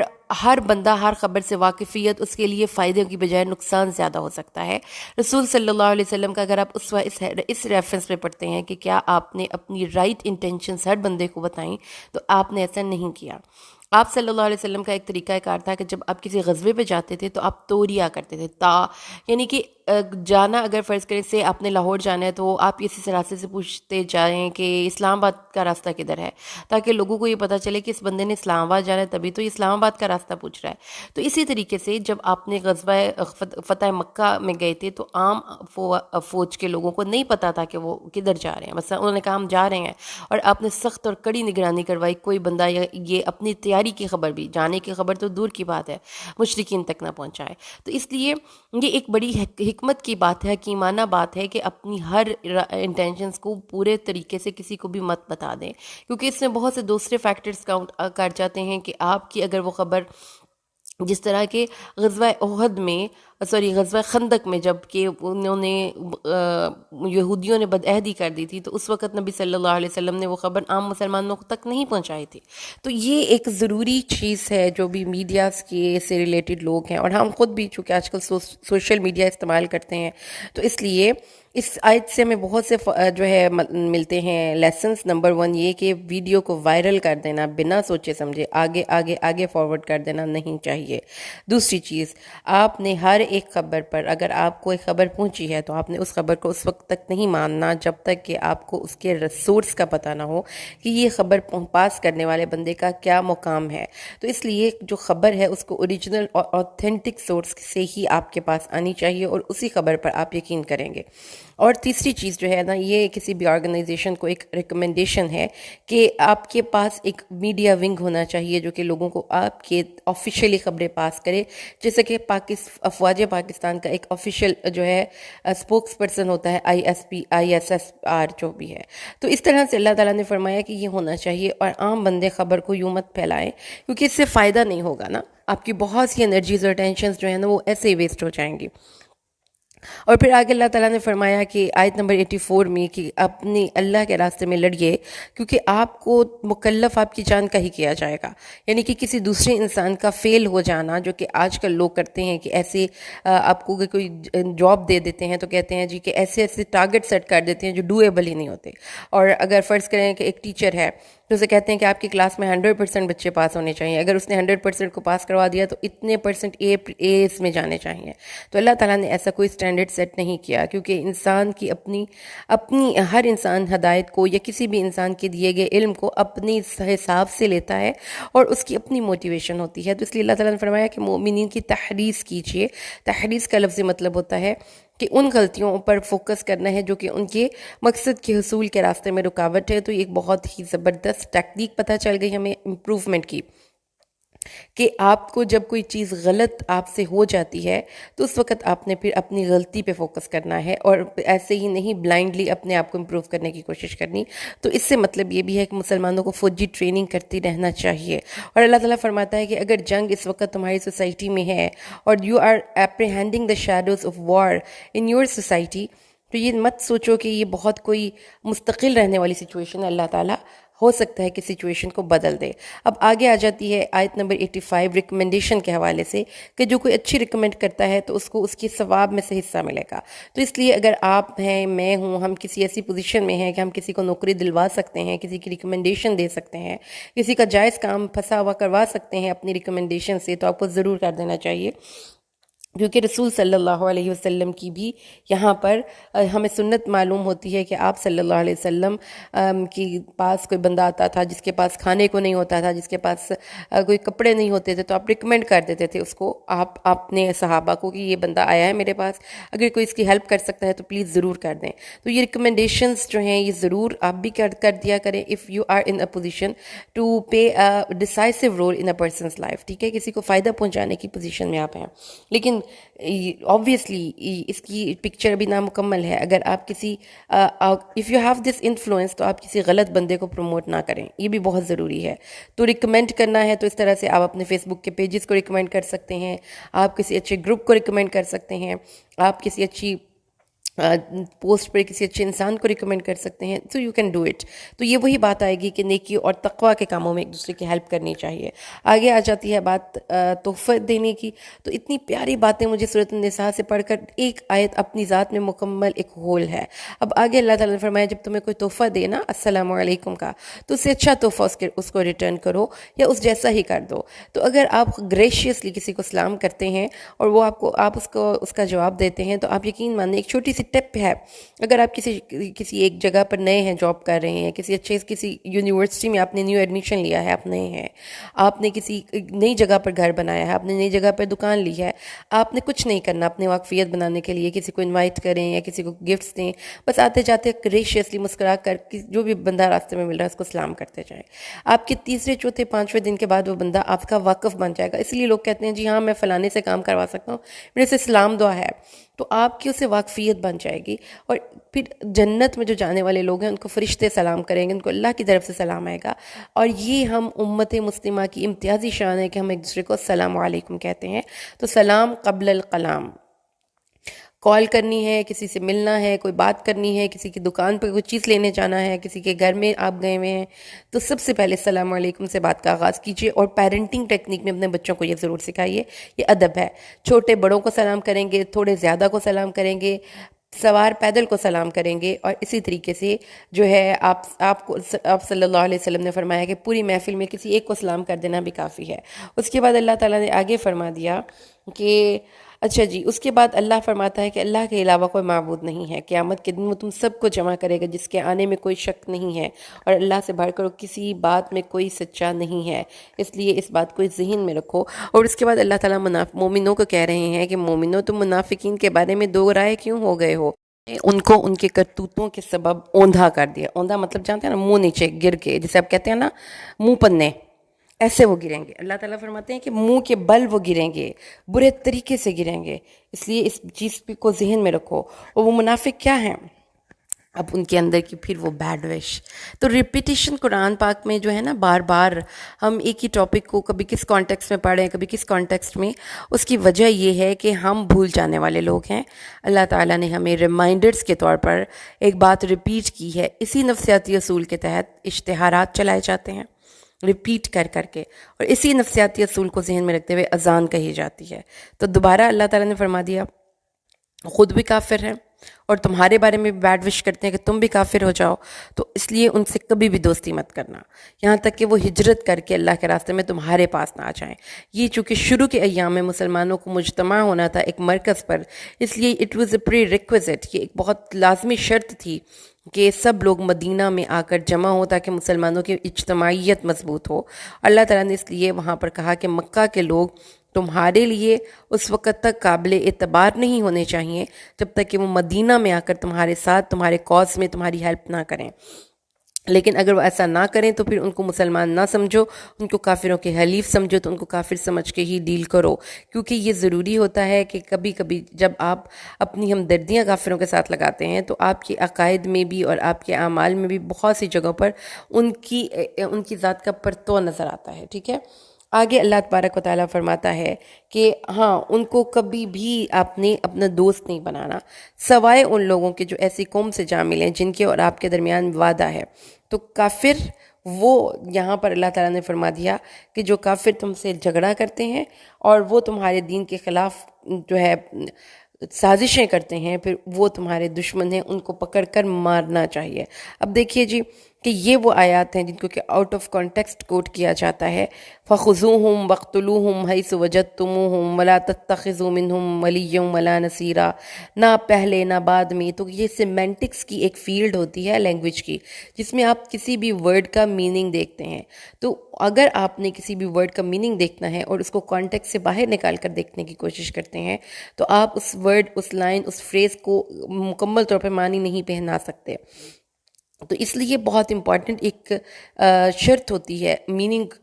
ہر بندہ ہر خبر سے واقفیت اس کے لیے فائدے کی بجائے نقصان زیادہ ہو سکتا ہے۔ رسول صلی اللہ علیہ وسلم کا اگر آپ اس ریفرنس پہ پڑھتے ہیں کہ کیا آپ نے اپنی رائٹ انٹینشنز ہر بندے کو بتائیں، تو آپ نے ایسا نہیں کیا۔ آپ صلی اللہ علیہ وسلم کا ایک طریقہ کار تھا کہ جب آپ کسی غزوے پہ جاتے تھے تو آپ توریا کرتے تھے، یعنی کہ جانا، اگر فرض کریں سے آپ نے لاہور جانا ہے تو آپ اسی راستے سے پوچھتے جائیں کہ اسلام آباد کا راستہ کدھر ہے، تاکہ لوگوں کو یہ پتہ چلے کہ اس بندے نے اسلام آباد جانا ہے تبھی تو یہ اسلام آباد کا راستہ پوچھ رہا ہے۔ تو اسی طریقے سے جب آپ نے غزوہ فتح مکہ میں گئے تھے تو عام فوج کے لوگوں کو نہیں پتہ تھا کہ وہ کدھر جا رہے ہیں، مثلا انہوں نے کہا ہم جا رہے ہیں، اور آپ نے سخت اور کڑی نگرانی کروائی، کوئی بندہ یہ اپنی تیاری کی خبر بھی، جانے کی خبر تو دور کی بات ہے، مشرکین تک نہ پہنچائے۔ تو اس لیے یہ ایک بڑی حکمت کی بات ہے، حکیمانہ بات ہے کہ اپنی ہر انٹینشنز کو پورے طریقے سے کسی کو بھی مت بتا دیں، کیونکہ اس میں بہت سے دوسرے فیکٹرز کاؤنٹ کر جاتے ہیں کہ آپ کی اگر وہ خبر جس طرح کہ غزوہ احد میں غزوہ خندق میں جب کہ انہوں نے یہودیوں نے بدعہدی کر دی تھی، تو اس وقت نبی صلی اللہ علیہ وسلم نے وہ خبر عام مسلمانوں تک نہیں پہنچائی تھی. تو یہ ایک ضروری چیز ہے جو بھی میڈیاز کے سے ریلیٹڈ لوگ ہیں، اور ہم خود بھی چونکہ آج کل سوشل میڈیا استعمال کرتے ہیں، تو اس لیے اس آیت سے ہمیں بہت سے جو ہے ملتے ہیں لیسنس. نمبر 1 یہ کہ ویڈیو کو وائرل کر دینا بنا سوچے سمجھے آگے آگے آگے فارورڈ کر دینا نہیں چاہیے. دوسری چیز، آپ نے ہر ایک خبر پر، اگر آپ کو ایک خبر پہنچی ہے تو آپ نے اس خبر کو اس وقت تک نہیں ماننا جب تک کہ آپ کو اس کے سورس کا پتہ نہ ہو کہ یہ خبر پاس کرنے والے بندے کا کیا مقام ہے. تو اس لیے جو خبر ہے اس کو اوریجنل اور اوتھینٹک سورس سے ہی آپ کے پاس آنی چاہیے، اور اسی خبر پر آپ یقین کریں گے. اور تیسری چیز جو ہے نا، یہ کسی بھی آرگنائزیشن کو ایک ریکمنڈیشن ہے کہ آپ کے پاس ایک میڈیا ونگ ہونا چاہیے جو کہ لوگوں کو آپ کے آفیشیلی خبریں پاس کرے. جیسے کہ افواج پاکستان کا ایک آفیشیل جو ہے اسپوکس پرسن ہوتا ہے، ISSR جو بھی ہے. تو اس طرح سے اللہ تعالیٰ نے فرمایا کہ یہ ہونا چاہیے، اور عام بندے خبر کو یوں مت پھیلائیں کیونکہ اس سے فائدہ نہیں ہوگا نا. آپ کی بہت سی انرجیز اور ٹینشنز جو ہیں نا وہ ایسے ہی ویسٹ ہو جائیں گی. اور پھر آگے اللہ تعالیٰ نے فرمایا کہ آیت نمبر 84 میں کہ اپنی اللہ کے راستے میں لڑیے، کیونکہ آپ کو مکلف آپ کی جان کا ہی کیا جائے گا. یعنی کہ کسی دوسرے انسان کا فیل ہو جانا، جو کہ آج کل لوگ کرتے ہیں کہ ایسے آپ کو کوئی جاب دے دیتے ہیں تو کہتے ہیں جی کہ ایسے ایسے ٹارگٹ سیٹ کر دیتے ہیں جو ڈویبل ہی نہیں ہوتے. اور اگر فرض کریں کہ ایک ٹیچر ہے تو اسے کہتے ہیں کہ آپ کی کلاس میں 100% بچے پاس ہونے چاہیے، اگر اس نے 100% کو پاس کروا دیا تو اتنے پرسنٹ اے میں جانے چاہیے. تو اللہ تعالیٰ نے ایسا کوئی اسٹینڈرڈ سیٹ نہیں کیا، کیونکہ انسان کی اپنی ہر انسان ہدایت کو یا کسی بھی انسان کے دیے گئے علم کو اپنی حساب سے لیتا ہے، اور اس کی اپنی موٹیویشن ہوتی ہے. تو اس لیے اللہ تعالیٰ نے فرمایا کہ مومنین کی تحریض کیجیے. تحریض کا لفظی مطلب ہوتا ہے کہ ان غلطیوں پر فوکس کرنا ہے جو کہ ان کے مقصد کے حصول کے راستے میں رکاوٹ ہے. تو یہ ایک بہت ہی زبردست ٹیکنیک پتہ چل گئی ہمیں امپروومنٹ کی، کہ آپ کو جب کوئی چیز غلط آپ سے ہو جاتی ہے تو اس وقت آپ نے پھر اپنی غلطی پہ فوکس کرنا ہے، اور ایسے ہی نہیں بلائنڈلی اپنے آپ کو امپروو کرنے کی کوشش کرنی. تو اس سے مطلب یہ بھی ہے کہ مسلمانوں کو فوجی ٹریننگ کرتی رہنا چاہیے. اور اللہ تعالیٰ فرماتا ہے کہ اگر جنگ اس وقت تمہاری سوسائٹی میں ہے اور you are apprehending the shadows of war in your society, تو یہ مت سوچو کہ یہ بہت کوئی مستقل رہنے والی سچویشن ہے. اللہ تعالیٰ ہو سکتا ہے کہ سچویشن کو بدل دے. اب آگے آ جاتی ہے آیت نمبر 85 ریکمنڈیشن کے حوالے سے، کہ جو کوئی اچھی ریکمنڈ کرتا ہے تو اس کو اس کی ثواب میں سے حصہ ملے گا. تو اس لیے اگر آپ ہیں، میں ہوں، ہم کسی ایسی پوزیشن میں ہیں کہ ہم کسی کو نوکری دلوا سکتے ہیں، کسی کی ریکمنڈیشن دے سکتے ہیں، کسی کا جائز کام پھنسا ہوا کروا سکتے ہیں اپنی ریکمنڈیشن سے، تو آپ کو ضرور کر دینا چاہیے. کیونکہ رسول صلی اللہ علیہ وسلم کی بھی یہاں پر ہمیں سنت معلوم ہوتی ہے کہ آپ صلی اللہ علیہ وسلم کے پاس کوئی بندہ آتا تھا جس کے پاس کھانے کو نہیں ہوتا تھا، جس کے پاس کوئی کپڑے نہیں ہوتے تھے، تو آپ ریکمینڈ کر دیتے تھے اس کو، آپ اپنے صحابہ کو، کہ یہ بندہ آیا ہے میرے پاس، اگر کوئی اس کی ہیلپ کر سکتا ہے تو پلیز ضرور کر دیں. تو یہ ریکمنڈیشنز جو ہیں یہ ضرور آپ بھی کر دیا کریں if you are in a position to play a decisive role in a person's life. ٹھیک ہے، کسی کو فائدہ پہنچانے کی پوزیشن میں آپ ہیں، لیکن آبویسلی اس کی پکچر ابھی نامکمل ہے. اگر آپ کسی if you have this influence, تو آپ کسی غلط بندے کو پروموٹ نہ کریں، یہ بھی بہت ضروری ہے. تو ریکمینڈ کرنا ہے تو اس طرح سے آپ اپنے فیس بک کے پیجز کو ریکمینڈ کر سکتے ہیں، آپ کسی اچھے گروپ کو ریکمینڈ کر سکتے ہیں، آپ کسی اچھی پوسٹ پر کسی اچھے انسان کو ریکمینڈ کر سکتے ہیں. So you can do it. تو یہ وہی بات آئے گی کہ نیکی اور تقوی کے کاموں میں ایک دوسرے کی ہیلپ کرنی چاہیے. آگے آ جاتی ہے بات تحفہ دینے کی. تو اتنی پیاری باتیں مجھے سورۃ النساء سے پڑھ کر ایک آیت اپنی ذات میں مکمل ایک ہول ہے. اب آگے اللہ تعالیٰ نے فرمایا جب تمہیں کوئی تحفہ دے نا السلام علیکم کا، تو اس سے اچھا تحفہ اس کو ریٹرن کرو یا اس جیسا ہی کر دو. تو اگر آپ گریشیسلی کسی کو سلام کرتے ہیں اور وہ آپ اس کا جواب دیتے ہیں، تو آپ یقین مانیں ایک چھوٹی سی ٹپ ہے. اگر آپ کسی ایک جگہ پر نئے ہیں، جاب کر رہے ہیں، کسی یونیورسٹی میں آپ نے نیو ایڈمیشن لیا ہے، آپ نئے ہیں، آپ نے کسی نئی جگہ پر گھر بنایا ہے، آپ نے نئی جگہ پر دکان لی ہے، آپ نے کچھ نہیں کرنا اپنے واقفیت بنانے کے لیے. کسی کو انوائٹ کریں یا کسی کو گفٹس دیں، بس آتے جاتے گریشیسلی مسکرا کر جو بھی بندہ راستے میں مل رہا ہے اس کو سلام کرتے جائیں. آپ کے تیسرے چوتھے پانچویں دن کے بعد وہ بندہ آپ کا واقف بن جائے گا. اس لیے لوگ کہتے ہیں جی ہاں میں فلانے سے کام کروا سکتا ہوں، میرے سے سلام دعا ہے. تو آپ کی اسے واقفیت بن جائے گی، اور پھر جنت میں جو جانے والے لوگ ہیں ان کو فرشتے سلام کریں گے، ان کو اللہ کی طرف سے سلام آئے گا. اور یہ ہم امت مسلمہ کی امتیازی شان ہے کہ ہم ایک دوسرے کو السلام علیکم کہتے ہیں. تو سلام قبل الکلام، کال کرنی ہے، کسی سے ملنا ہے، کوئی بات کرنی ہے، کسی کی دکان پہ کوئی چیز لینے جانا ہے، کسی کے گھر میں آپ گئے ہوئے ہیں، تو سب سے پہلے السلام علیکم سے بات کا آغاز کیجیے. اور پیرنٹنگ ٹیکنیک میں اپنے بچوں کو یہ ضرور سکھائیے، یہ ادب ہے. چھوٹے بڑوں کو سلام کریں گے، تھوڑے زیادہ کو سلام کریں گے، سوار پیدل کو سلام کریں گے. اور اسی طریقے سے جو ہے آپ صلی اللہ علیہ وسلم نے فرمایا کہ پوری محفل میں کسی ایک کو سلام کر دینا بھی کافی ہے. اس کے بعد اللہ تعالیٰ نے آگے فرما دیا کہ اچھا جی، اس کے بعد اللہ فرماتا ہے کہ اللہ کے علاوہ کوئی معبود نہیں ہے، قیامت کے دن وہ تم سب کو جمع کرے گا جس کے آنے میں کوئی شک نہیں ہے، اور اللہ سے بڑھ کر کسی بات میں کوئی سچا نہیں ہے. اس لیے اس بات کو ذہن میں رکھو. اور اس کے بعد اللہ تعالیٰ مومنوں کو کہہ رہے ہیں کہ مومنوں تم منافقین کے بارے میں دو رائے کیوں ہو گئے ہو؟ ان کو ان کے کرتوتوں کے سبب اوندھا کر دیا. اوندھا مطلب جانتے ہیں نا، منہ نیچے گر کے، جسے آپ کہتے ہیں نا منہ پنے، ایسے وہ گریں گے. اللہ تعالیٰ فرماتے ہیں کہ منہ کے بل وہ گریں گے، برے طریقے سے گریں گے. اس لیے اس چیز کو ذہن میں رکھو. اور وہ منافق کیا ہیں؟ اب ان کے اندر کی پھر وہ بیڈ وش. تو ریپیٹیشن قرآن پاک میں جو ہے نا، بار بار ہم ایک ہی ٹاپک کو کبھی کس کانٹیکسٹ میں پڑھیں، کبھی کس کانٹیکسٹ میں، اس کی وجہ یہ ہے کہ ہم بھول جانے والے لوگ ہیں. اللہ تعالیٰ نے ہمیں ریمائنڈرز کے طور پر ایک بات ریپیٹ کی ہے. اسی نفسیاتی اصول کے تحت اشتہارات چلائے جاتے ہیں ریپیٹ کر کر کے، اور اسی نفسیاتی اصول کو ذہن میں رکھتے ہوئے اذان کہی جاتی ہے. تو دوبارہ اللہ تعالیٰ نے فرما دیا خود بھی کافر ہیں اور تمہارے بارے میں بھی بیڈ وش کرتے ہیں کہ تم بھی کافر ہو جاؤ. تو اس لیے ان سے کبھی بھی دوستی مت کرنا، یہاں تک کہ وہ ہجرت کر کے اللہ کے راستے میں تمہارے پاس نہ آ جائیں. یہ چونکہ شروع کے ایام میں مسلمانوں کو مجتمع ہونا تھا ایک مرکز پر، اس لیے it was a prerequisite, یہ ایک بہت لازمی شرط تھی کہ سب لوگ مدینہ میں آ کر جمع ہو تاکہ مسلمانوں کی اجتماعیت مضبوط ہو. اللہ تعالیٰ نے اس لیے وہاں پر کہا کہ مکہ کے لوگ تمہارے لیے اس وقت تک قابل اعتبار نہیں ہونے چاہیے جب تک کہ وہ مدینہ میں آ کر تمہارے ساتھ تمہارے کاز میں تمہاری ہیلپ نہ کریں. لیکن اگر وہ ایسا نہ کریں تو پھر ان کو مسلمان نہ سمجھو، ان کو کافروں کے حلیف سمجھو، تو ان کو کافر سمجھ کے ہی ڈیل کرو. کیونکہ یہ ضروری ہوتا ہے کہ کبھی کبھی جب آپ اپنی ہمدردیاں کافروں کے ساتھ لگاتے ہیں تو آپ کے عقائد میں بھی اور آپ کے اعمال میں بھی بہت سی جگہوں پر ان کی ذات کا پرتو نظر آتا ہے. ٹھیک ہے، آگے اللہ تبارک و تعالیٰ فرماتا ہے کہ ہاں، ان کو کبھی بھی آپ نے اپنا دوست نہیں بنانا سوائے ان لوگوں کے جو ایسی قوم سے جا ملیں جن کے اور آپ کے درمیان وعدہ ہے. تو کافر وہ یہاں پر اللہ تعالیٰ نے فرما دیا کہ جو کافر تم سے جھگڑا کرتے ہیں اور وہ تمہارے دین کے خلاف جو ہے سازشیں کرتے ہیں، پھر وہ تمہارے دشمن ہیں، ان کو پکڑ کر مارنا چاہیے. اب دیکھیے جی کہ یہ وہ آیات ہیں جن کو کہ آؤٹ آف کانٹیکسٹ کوٹ کیا جاتا ہے. فَخُذُوهُمْ وَاقْتُلُوهُمْ حَيْثُ وَجَدتُّمُوهُمْ وَلَا تَتَّخِذُوا مِنْهُمْ وَلِيًّا وَلَا نَصِيرًا. نہ پہلے نہ بعد میں. تو یہ سیمینٹکس کی ایک فیلڈ ہوتی ہے لینگویج کی، جس میں آپ کسی بھی ورڈ کا میننگ دیکھتے ہیں. تو اگر آپ نے کسی بھی ورڈ کا میننگ دیکھنا ہے اور اس کو کانٹیکسٹ سے باہر نکال کر دیکھنے کی کوشش کرتے ہیں تو آپ اس ورڈ، اس لائن، اس فریز کو مکمل طور پر معنی نہیں پہنا سکتے. تو اس لیے بہت امپورٹنٹ ایک شرط ہوتی ہے میننگ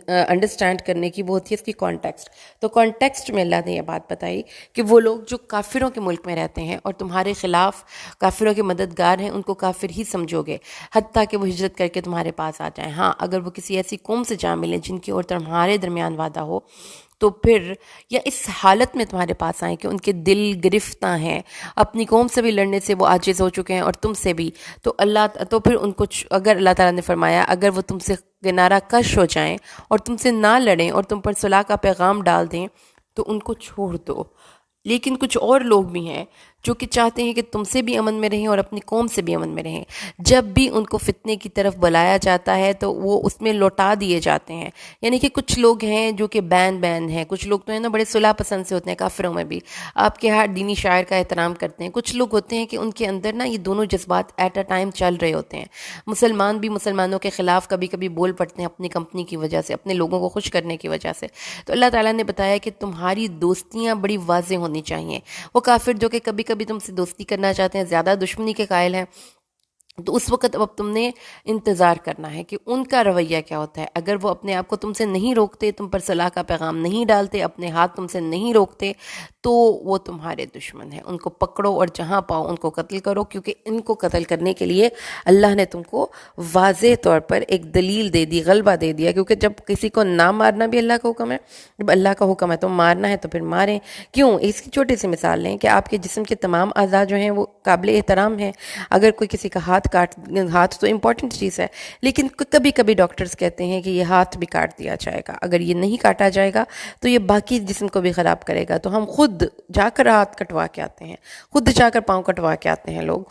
انڈرسٹینڈ کرنے کی، وہ ہوتی ہے اس کی کانٹیکسٹ. تو کانٹیکسٹ میں اللہ نے یہ بات بتائی کہ وہ لوگ جو کافروں کے ملک میں رہتے ہیں اور تمہارے خلاف کافروں کے مددگار ہیں، ان کو کافر ہی سمجھو گے حتیٰ کہ وہ ہجرت کر کے تمہارے پاس آ جائیں. ہاں، اگر وہ کسی ایسی قوم سے جا ملیں جن کی اور تمہارے درمیان وعدہ ہو، تو پھر یا اس حالت میں تمہارے پاس آئیں کہ ان کے دل گرفتہ ہیں، اپنی قوم سے بھی لڑنے سے وہ عاجز ہو چکے ہیں اور تم سے بھی، تو پھر ان کو اگر اللہ تعالیٰ نے فرمایا اگر وہ تم سے کنارہ کش ہو جائیں اور تم سے نہ لڑیں اور تم پر صلح کا پیغام ڈال دیں تو ان کو چھوڑ دو. لیکن کچھ اور لوگ بھی ہیں جو کہ چاہتے ہیں کہ تم سے بھی امن میں رہیں اور اپنی قوم سے بھی امن میں رہیں. جب بھی ان کو فتنے کی طرف بلایا جاتا ہے تو وہ اس میں لوٹا دیے جاتے ہیں. یعنی کہ کچھ لوگ ہیں جو کہ بین ہیں، کچھ لوگ تو ہیں نا بڑے صلح پسند سے ہوتے ہیں کافروں میں بھی، آپ کے ہر دینی شاعر کا احترام کرتے ہیں. کچھ لوگ ہوتے ہیں کہ ان کے اندر نا یہ دونوں جذبات ایٹ اے ٹائم چل رہے ہوتے ہیں. مسلمان بھی مسلمانوں کے خلاف کبھی کبھی بول پڑتے ہیں اپنی کمپنی کی وجہ سے، اپنے لوگوں کو خوش کرنے کی وجہ سے. تو اللہ تعالیٰ نے بتایا کہ تمہاری دوستیاں بڑی واضح ہونی چاہیے. وہ کافر جو کہ کبھی کبھی تم سے دوستی کرنا چاہتے ہیں، زیادہ دشمنی کے قائل ہیں، تو اس وقت اب تم نے انتظار کرنا ہے کہ ان کا رویہ کیا ہوتا ہے. اگر وہ اپنے آپ کو تم سے نہیں روکتے، تم پر صلاح کا پیغام نہیں ڈالتے، اپنے ہاتھ تم سے نہیں روکتے، تو وہ تمہارے دشمن ہیں. ان کو پکڑو اور جہاں پاؤ ان کو قتل کرو، کیونکہ ان کو قتل کرنے کے لیے اللہ نے تم کو واضح طور پر ایک دلیل دے دی، غلبہ دے دیا. کیونکہ جب کسی کو نہ مارنا بھی اللہ کا حکم ہے، جب اللہ کا حکم ہے تو مارنا ہے تو پھر ماریں. کیوں؟ اس کی چھوٹی سی مثال لیں کہ آپ کے جسم کے تمام اعضاء جو ہیں وہ قابل احترام ہیں. اگر کوئی کسی کا ہاتھ تو امپورٹنٹ چیز ہے، لیکن کبھی کبھی ڈاکٹرز کہتے ہیں کہ یہ ہاتھ بھی کاٹ دیا جائے گا. اگر یہ نہیں کاٹا جائے گا تو یہ باقی جسم کو بھی خراب کرے گا. تو ہم خود جا کر ہاتھ کٹوا کے آتے ہیں، خود جا کر پاؤں کٹوا کے آتے ہیں لوگ.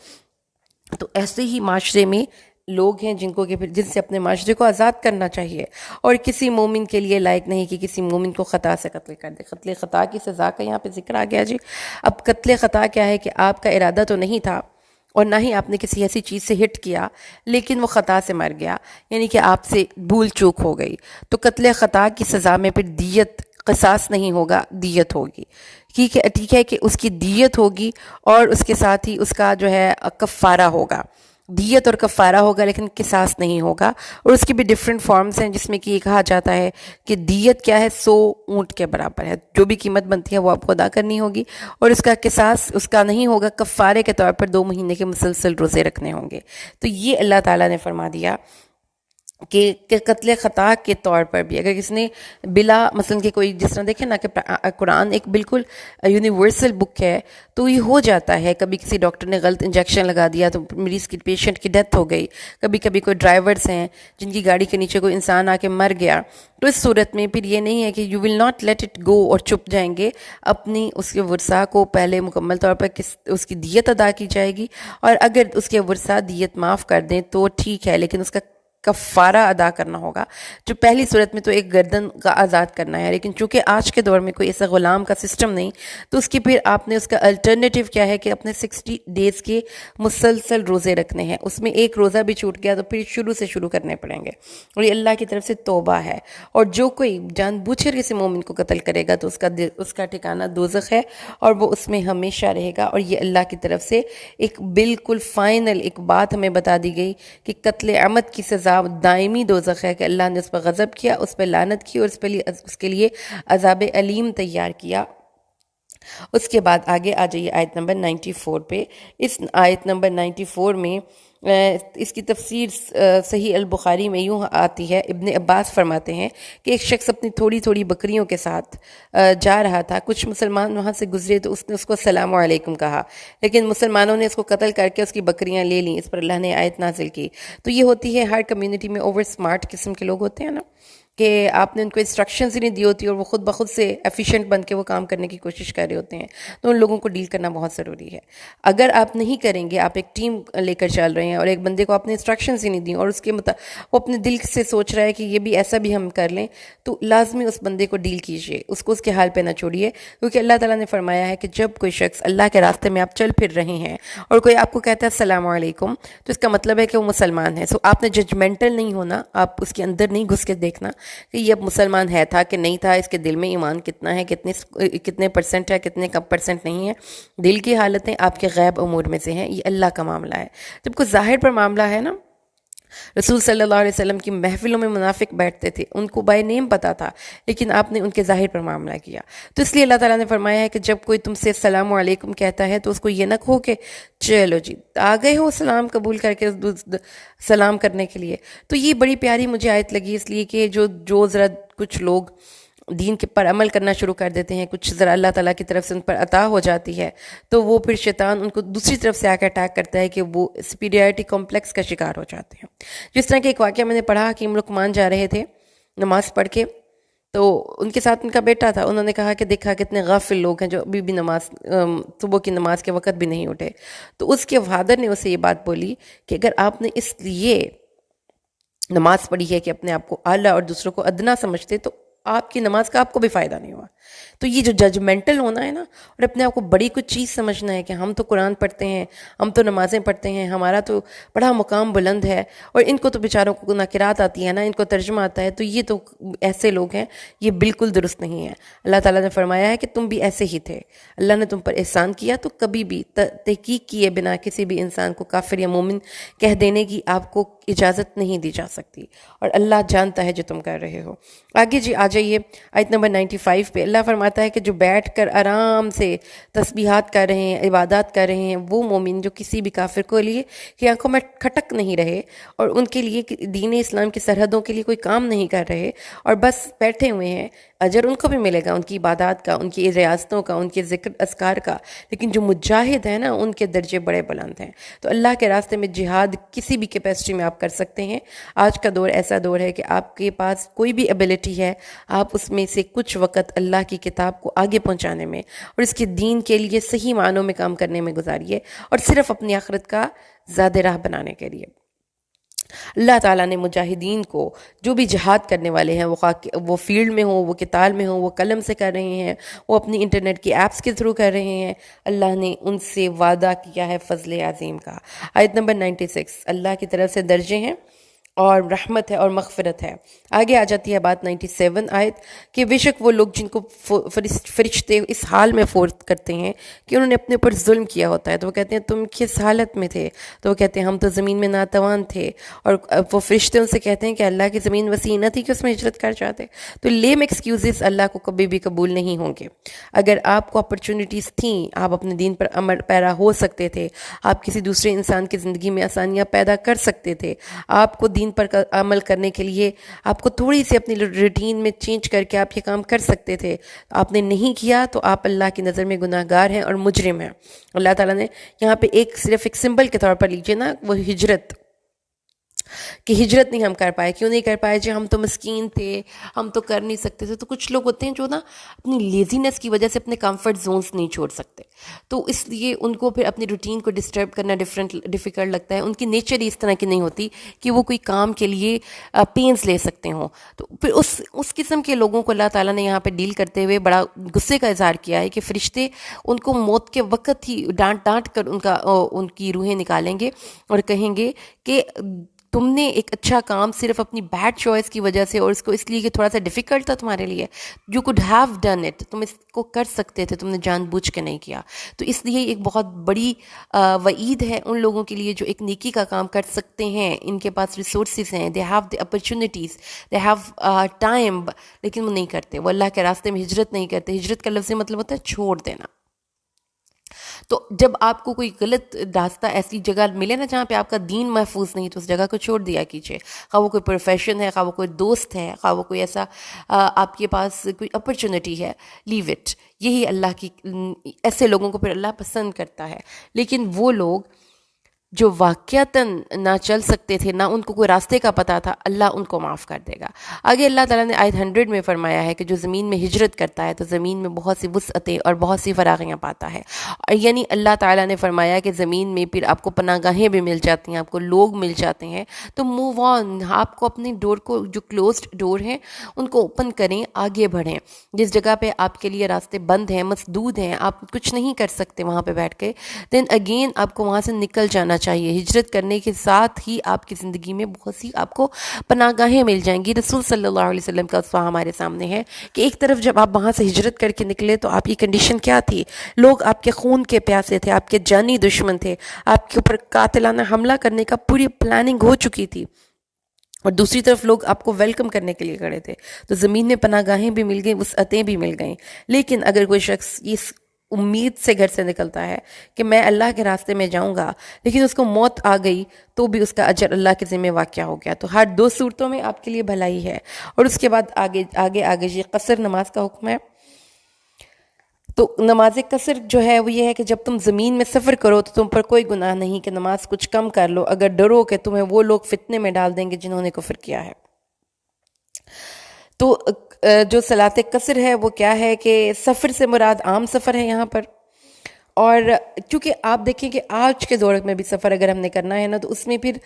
تو ایسے ہی معاشرے میں لوگ ہیں جن سے اپنے معاشرے کو آزاد کرنا چاہیے، اور کسی مومن کے لیے لائق نہیں کہ کسی مومن کو خطا سے قتل کر دے. قتل خطا کی سزا کا یہاں پہ ذکر آ گیا جی. اب قتل خطا کیا ہے کہ آپ کا ارادہ تو نہیں تھا اور نہ ہی آپ نے کسی ایسی چیز سے ہٹ کیا، لیکن وہ خطا سے مر گیا، یعنی کہ آپ سے بھول چوک ہو گئی. تو قتل خطا کی سزا میں پھر دیت، قصاص نہیں ہوگا، دیت ہوگی. ٹھیک ہے کہ اس کی دیت ہوگی اور اس کے ساتھ ہی اس کا جو ہے کفارہ ہوگا. دیت اور کفارہ ہوگا لیکن قصاص نہیں ہوگا. اور اس کی بھی ڈیفرنٹ فارمز ہیں، جس میں کہ یہ کہا جاتا ہے کہ دیت کیا ہے، 100 اونٹ کے برابر ہے. جو بھی قیمت بنتی ہے وہ آپ کو ادا کرنی ہوگی. اور اس کا قصاص اس کا نہیں ہوگا، کفارے کے طور پر 2 مہینے کے مسلسل روزے رکھنے ہوں گے. تو یہ اللہ تعالیٰ نے فرما دیا کہ قتل خطا کے طور پر بھی اگر کس نے بلا مثلا کہ کوئی جس طرح دیکھیں نا کہ قرآن ایک بالکل یونیورسل بک ہے، تو یہ ہو جاتا ہے کبھی کسی ڈاکٹر نے غلط انجیکشن لگا دیا تو مریض کی پیشنٹ کی ڈیتھ ہو گئی. کبھی کبھی کوئی ڈرائیورز ہیں جن کی گاڑی کے نیچے کوئی انسان آ کے مر گیا. تو اس صورت میں پھر یہ نہیں ہے کہ you will not let it go اور چپ جائیں گے. اپنی اس کے ورثاء کو پہلے مکمل طور پر اس کی دیت ادا کی جائے گی، اور اگر اس کے ورثاء دیت معاف کر دیں تو ٹھیک ہے، لیکن اس کا کفارہ ادا کرنا ہوگا. جو پہلی صورت میں تو ایک گردن کا آزاد کرنا ہے، لیکن چونکہ آج کے دور میں کوئی ایسا غلام کا سسٹم نہیں، تو اس کی پھر آپ نے اس کا الٹرنیٹیو کیا ہے کہ اپنے 60 ڈیز کے مسلسل روزے رکھنے ہیں. اس میں ایک روزہ بھی چھوٹ گیا تو پھر شروع سے شروع کرنے پڑیں گے، اور یہ اللہ کی طرف سے توبہ ہے. اور جو کوئی جان بوجھ کر کسی مومن کو قتل کرے گا تو اس کا ٹھکانہ دوزخ ہے، اور وہ اس میں ہمیشہ رہے گا. اور یہ اللہ کی طرف سے ایک بالکل فائنل ایک بات ہمیں بتا دی گئی کہ قتل عمد کی سزا دائمی دوزخ ہے، کہ اللہ نے اس پر غضب کیا، اس پر لعنت کی، اور اس کے لیے عذاب علیم تیار کیا. اس کے بعد آگے آ جائیے آیت نمبر 94 پہ. اس آیت نمبر 94 میں اس کی تفسیر صحیح البخاری میں یوں آتی ہے. ابن عباس فرماتے ہیں کہ ایک شخص اپنی تھوڑی تھوڑی بکریوں کے ساتھ جا رہا تھا. کچھ مسلمان وہاں سے گزرے تو اس نے اس کو السلام علیکم کہا، لیکن مسلمانوں نے اس کو قتل کر کے اس کی بکریاں لے لیں. اس پر اللہ نے آیت نازل کی. تو یہ ہوتی ہے ہر کمیونٹی میں اوور سمارٹ قسم کے لوگ ہوتے ہیں نا، کہ آپ نے ان کو انسٹرکشنز ہی نہیں دی ہوتی اور وہ خود بخود سے ایفیشینٹ بن کے وہ کام کرنے کی کوشش کر رہے ہوتے ہیں. تو ان لوگوں کو ڈیل کرنا بہت ضروری ہے. اگر آپ نہیں کریں گے، آپ ایک ٹیم لے کر چل رہے ہیں اور ایک بندے کو آپ نے انسٹرکشنز ہی نہیں دی اور اس کے وہ اپنے دل سے سوچ رہا ہے کہ یہ بھی ایسا بھی ہم کر لیں، تو لازمی اس بندے کو ڈیل کیجئے، اس کو اس کے حال پہ نہ چھوڑیے. کیونکہ اللہ تعالیٰ نے فرمایا ہے کہ جب کوئی شخص اللہ کے راستے میں آپ چل پھر رہے ہیں اور کوئی آپ کو کہتا ہے السلام علیکم، تو اس کا مطلب ہے کہ وہ مسلمان ہے. سو آپ نے ججمنٹل نہیں ہونا، آپ اس کے اندر نہیں گھس کے دیکھنا کہ یہ اب مسلمان ہے تھا کہ نہیں تھا، اس کے دل میں ایمان کتنا ہے، کتنے پرسنٹ ہے، کتنے کم پرسنٹ نہیں ہے. دل کی حالتیں آپ کے غیب امور میں سے ہیں، یہ اللہ کا معاملہ ہے. جب کوئی ظاہر پر معاملہ ہے نا، رسول صلی اللہ علیہ وسلم کی محفلوں میں منافق بیٹھتے تھے، ان کو بائی نیم پتا تھا، لیکن آپ نے ان کے ظاہر پر معاملہ کیا. تو اس لیے اللہ تعالیٰ نے فرمایا ہے کہ جب کوئی تم سے السلام علیکم کہتا ہے تو اس کو یہ نہ کہو کہ چلو جی آ گئے ہو سلام قبول کر کے سلام کرنے کے لیے. تو یہ بڑی پیاری مجھے آیت لگی، اس لیے کہ جو ذرا کچھ لوگ دین کے پر عمل کرنا شروع کر دیتے ہیں، کچھ ذرا اللہ تعالیٰ کی طرف سے ان پر عطا ہو جاتی ہے، تو وہ پھر شیطان ان کو دوسری طرف سے آ کے اٹیک کرتا ہے کہ وہ سپیریورٹی کمپلیکس کا شکار ہو جاتے ہیں. جس طرح کہ ایک واقعہ میں نے پڑھا، حکیم لقمان جا رہے تھے نماز پڑھ کے، تو ان کے ساتھ ان کا بیٹا تھا. انہوں نے کہا کہ دیکھا کتنے غافل لوگ ہیں جو ابھی بھی صبح کی نماز کے وقت بھی نہیں اٹھے. تو اس کے فادر نے اسے یہ بات بولی کہ اگر آپ نے اس لیے نماز پڑھی ہے کہ اپنے آپ کو اعلیٰ اور دوسروں کو ادنا سمجھتے، تو آپ کی نماز کا آپ کو بھی فائدہ نہیں ہوا. تو یہ جو ججمنٹل ہونا ہے نا اور اپنے آپ کو بڑی کچھ چیز سمجھنا ہے کہ ہم تو قرآن پڑھتے ہیں, ہم تو نمازیں پڑھتے ہیں, ہمارا تو بڑا مقام بلند ہے, اور ان کو تو بیچاروں کو ناقرات آتی ہے نا, ان کو ترجمہ آتا ہے, تو یہ تو ایسے لوگ ہیں, یہ بالکل درست نہیں ہے. اللہ تعالیٰ نے فرمایا ہے کہ تم بھی ایسے ہی تھے, اللہ نے تم پر احسان کیا تو کبھی بھی تحقیق کیے بنا کسی بھی انسان کو کافر یا مومن کہہ دینے کی آپ کو اجازت نہیں دی جا سکتی, اور اللہ جانتا ہے جو تم کر رہے ہو. آگے جی آ جائیے آیت نمبر 95 پہ. اللہ فرماتا ہے کہ جو بیٹھ کر آرام سے تسبیحات کر رہے ہیں, عبادات کر رہے ہیں, وہ مومن جو کسی بھی کافر کو لیے کہ آنکھوں میں کھٹک نہیں رہے, اور ان کے لیے دین اسلام کی سرحدوں کے لیے کوئی کام نہیں کر رہے, اور بس بیٹھے ہوئے ہیں, اجر ان کو بھی ملے گا ان کی عبادات کا, ان کی ریاستوں کا, ان کے ذکر اذکار کا. لیکن جو مجاہد ہیں نا, ان کے درجے بڑے بلند ہیں. تو اللہ کے راستے میں جہاد کسی بھی کیپیسٹی میں آپ کر سکتے ہیں. آج کا دور ایسا دور ہے کہ آپ کے پاس کوئی بھی ایبلٹی ہے, آپ اس میں سے کچھ وقت اللہ کی کتاب کو آگے پہنچانے میں اور اس کے دین کے لیے صحیح معنوں میں کام کرنے میں گزاریے, اور صرف اپنی آخرت کا زیادہ راہ بنانے کے لیے. اللہ تعالیٰ نے مجاہدین کو, جو بھی جہاد کرنے والے ہیں, وہ فیلڈ میں ہوں, وہ قتال میں ہوں, وہ قلم سے کر رہے ہیں, وہ اپنی انٹرنیٹ کی ایپس کے تھرو کر رہے ہیں, اللہ نے ان سے وعدہ کیا ہے فضل عظیم کا. آیت نمبر 96, اللہ کی طرف سے درجے ہیں اور رحمت ہے اور مغفرت ہے. آگے آ جاتی ہے بات 97 آیت کہ بے شک وہ لوگ جن کو فرشتے اس حال میں فورس کرتے ہیں کہ انہوں نے اپنے اوپر ظلم کیا ہوتا ہے, تو وہ کہتے ہیں تم کس حالت میں تھے, تو وہ کہتے ہیں ہم تو زمین میں ناتوان تھے, اور وہ فرشتے ان سے کہتے ہیں کہ اللہ کی زمین وسیع نہ تھی کہ اس میں ہجرت کر جاتے. تو لیم ایکسکیوزز اللہ کو کبھی بھی قبول نہیں ہوں گے. اگر آپ کو اپرچونیٹیز تھیں, آپ اپنے دین پر عمل پیرا ہو سکتے تھے, آپ کسی دوسرے انسان کی زندگی میں آسانیاں پیدا کر سکتے تھے, آپ کو دین پر عمل کرنے کے لیے آپ کو تھوڑی سی اپنی روٹین میں چینج کر کے آپ یہ کام کر سکتے تھے, آپ نے نہیں کیا, تو آپ اللہ کی نظر میں گناہ گار ہیں اور مجرم ہیں. اللہ تعالیٰ نے یہاں پہ صرف ایک سمبل کے طور پر لیجئے نا, وہ ہجرت, کہ ہجرت نہیں ہم کر پائے. کیوں نہیں کر پائے جی؟ ہم تو مسکین تھے, ہم تو کر نہیں سکتے تھے. تو کچھ لوگ ہوتے ہیں جو نا اپنی لیزینس کی وجہ سے اپنے کمفرٹ زونز نہیں چھوڑ سکتے, تو اس لیے ان کو پھر اپنی روٹین کو ڈسٹرب کرنا ڈیفیکلٹ لگتا ہے. ان کی نیچر ہی اس طرح کی نہیں ہوتی کہ وہ کوئی کام کے لیے پینز لے سکتے ہوں. تو پھر اس قسم کے لوگوں کو اللہ تعالیٰ نے یہاں پہ ڈیل کرتے ہوئے بڑا غصے کا اظہار کیا ہے کہ فرشتے ان کو موت کے وقت ہی ڈانٹ کر ان کی روحیں نکالیں گے اور کہیں گے کہ تم نے ایک اچھا کام صرف اپنی بیڈ چوائس کی وجہ سے, اور اس کو اس لیے کہ تھوڑا سا ڈیفیکلٹ تھا تمہارے لیے, you could have done it, تم اس کو کر سکتے تھے, تم نے جان بوجھ کے نہیں کیا. تو اس لیے ایک بہت بڑی وعید ہے ان لوگوں کے لیے جو ایک نیکی کا کام کر سکتے ہیں, ان کے پاس ریسورسز ہیں, they have the opportunities, they have time, لیکن وہ نہیں کرتے, وہ اللہ کے راستے میں ہجرت نہیں کرتے. ہجرت کا لفظ مطلب ہوتا ہے چھوڑ دینا. تو جب آپ کو کوئی غلط راستہ, ایسی جگہ ملے نا جہاں پہ آپ کا دین محفوظ نہیں, تو اس جگہ کو چھوڑ دیا کیجیے. خواہ وہ کوئی پروفیشن ہے, خواہ وہ کوئی دوست ہے, خواہ وہ کوئی ایسا آپ کے پاس کوئی اپرچونٹی ہے, لیو اٹ. یہی اللہ کی, ایسے لوگوں کو پھر اللہ پسند کرتا ہے. لیکن وہ لوگ جو واقعتاً نہ چل سکتے تھے, نہ ان کو کوئی راستے کا پتہ تھا, اللہ ان کو معاف کر دے گا. آگے اللہ تعالیٰ نے آیت 100 میں فرمایا ہے کہ جو زمین میں ہجرت کرتا ہے تو زمین میں بہت سی وسعتیں اور بہت سی فراغیاں پاتا ہے. اور یعنی اللہ تعالیٰ نے فرمایا کہ زمین میں پھر آپ کو پناہ گاہیں بھی مل جاتی ہیں, آپ کو لوگ مل جاتے ہیں, تو موو آن, آپ کو اپنے ڈور کو, جو کلوزڈ ڈور ہیں ان کو اوپن کریں, آگے بڑھیں. جس جگہ پہ آپ کے لیے راستے بند ہیں, مسدود ہیں, آپ کچھ نہیں کر سکتے وہاں پہ بیٹھ کے, دین اگین آپ کو وہاں سے نکل جانا چاہیے. ہجرت کرنے کے ساتھ ہی آپ کی زندگی میں بہت سی آپ کو پناہ گاہیں مل جائیں گی. رسول صلی اللہ علیہ وسلم کا وصف ہمارے سامنے ہے کہ ایک طرف جب آپ وہاں سے ہجرت کر کے نکلے تو آپ کی کنڈیشن کیا تھی؟ لوگ آپ کے خون کے پیاسے تھے, آپ کے جانی دشمن تھے, آپ کے اوپر قاتلانہ حملہ کرنے کا پوری پلاننگ ہو چکی تھی, اور دوسری طرف لوگ آپ کو ویلکم کرنے کے لیے کھڑے تھے. تو زمین میں پناہ گاہیں بھی مل گئیں, وسعتیں بھی مل گئیں. لیکن اگر کوئی شخص اس امید سے گھر سے نکلتا ہے کہ میں اللہ کے راستے میں جاؤں گا, لیکن اس کو موت آ گئی, تو بھی اس کا اجر اللہ کے ذمہ واقع ہو گیا. تو ہر دو صورتوں میں آپ کے لیے بھلائی ہے. اور اس کے بعد آگے یہ قصر نماز کا حکم ہے. تو نماز قصر جو ہے وہ یہ ہے کہ جب تم زمین میں سفر کرو تو تم پر کوئی گناہ نہیں کہ نماز کچھ کم کر لو, اگر ڈرو کہ تمہیں وہ لوگ فتنے میں ڈال دیں گے جنہوں نے کفر کیا ہے. تو جو صلاۃ قصر ہے وہ کیا ہے کہ سفر سے مراد عام سفر ہے یہاں پر, اور کیونکہ آپ دیکھیں کہ آج کے دور میں بھی سفر اگر ہم نے کرنا ہے نا تو اس میں پھر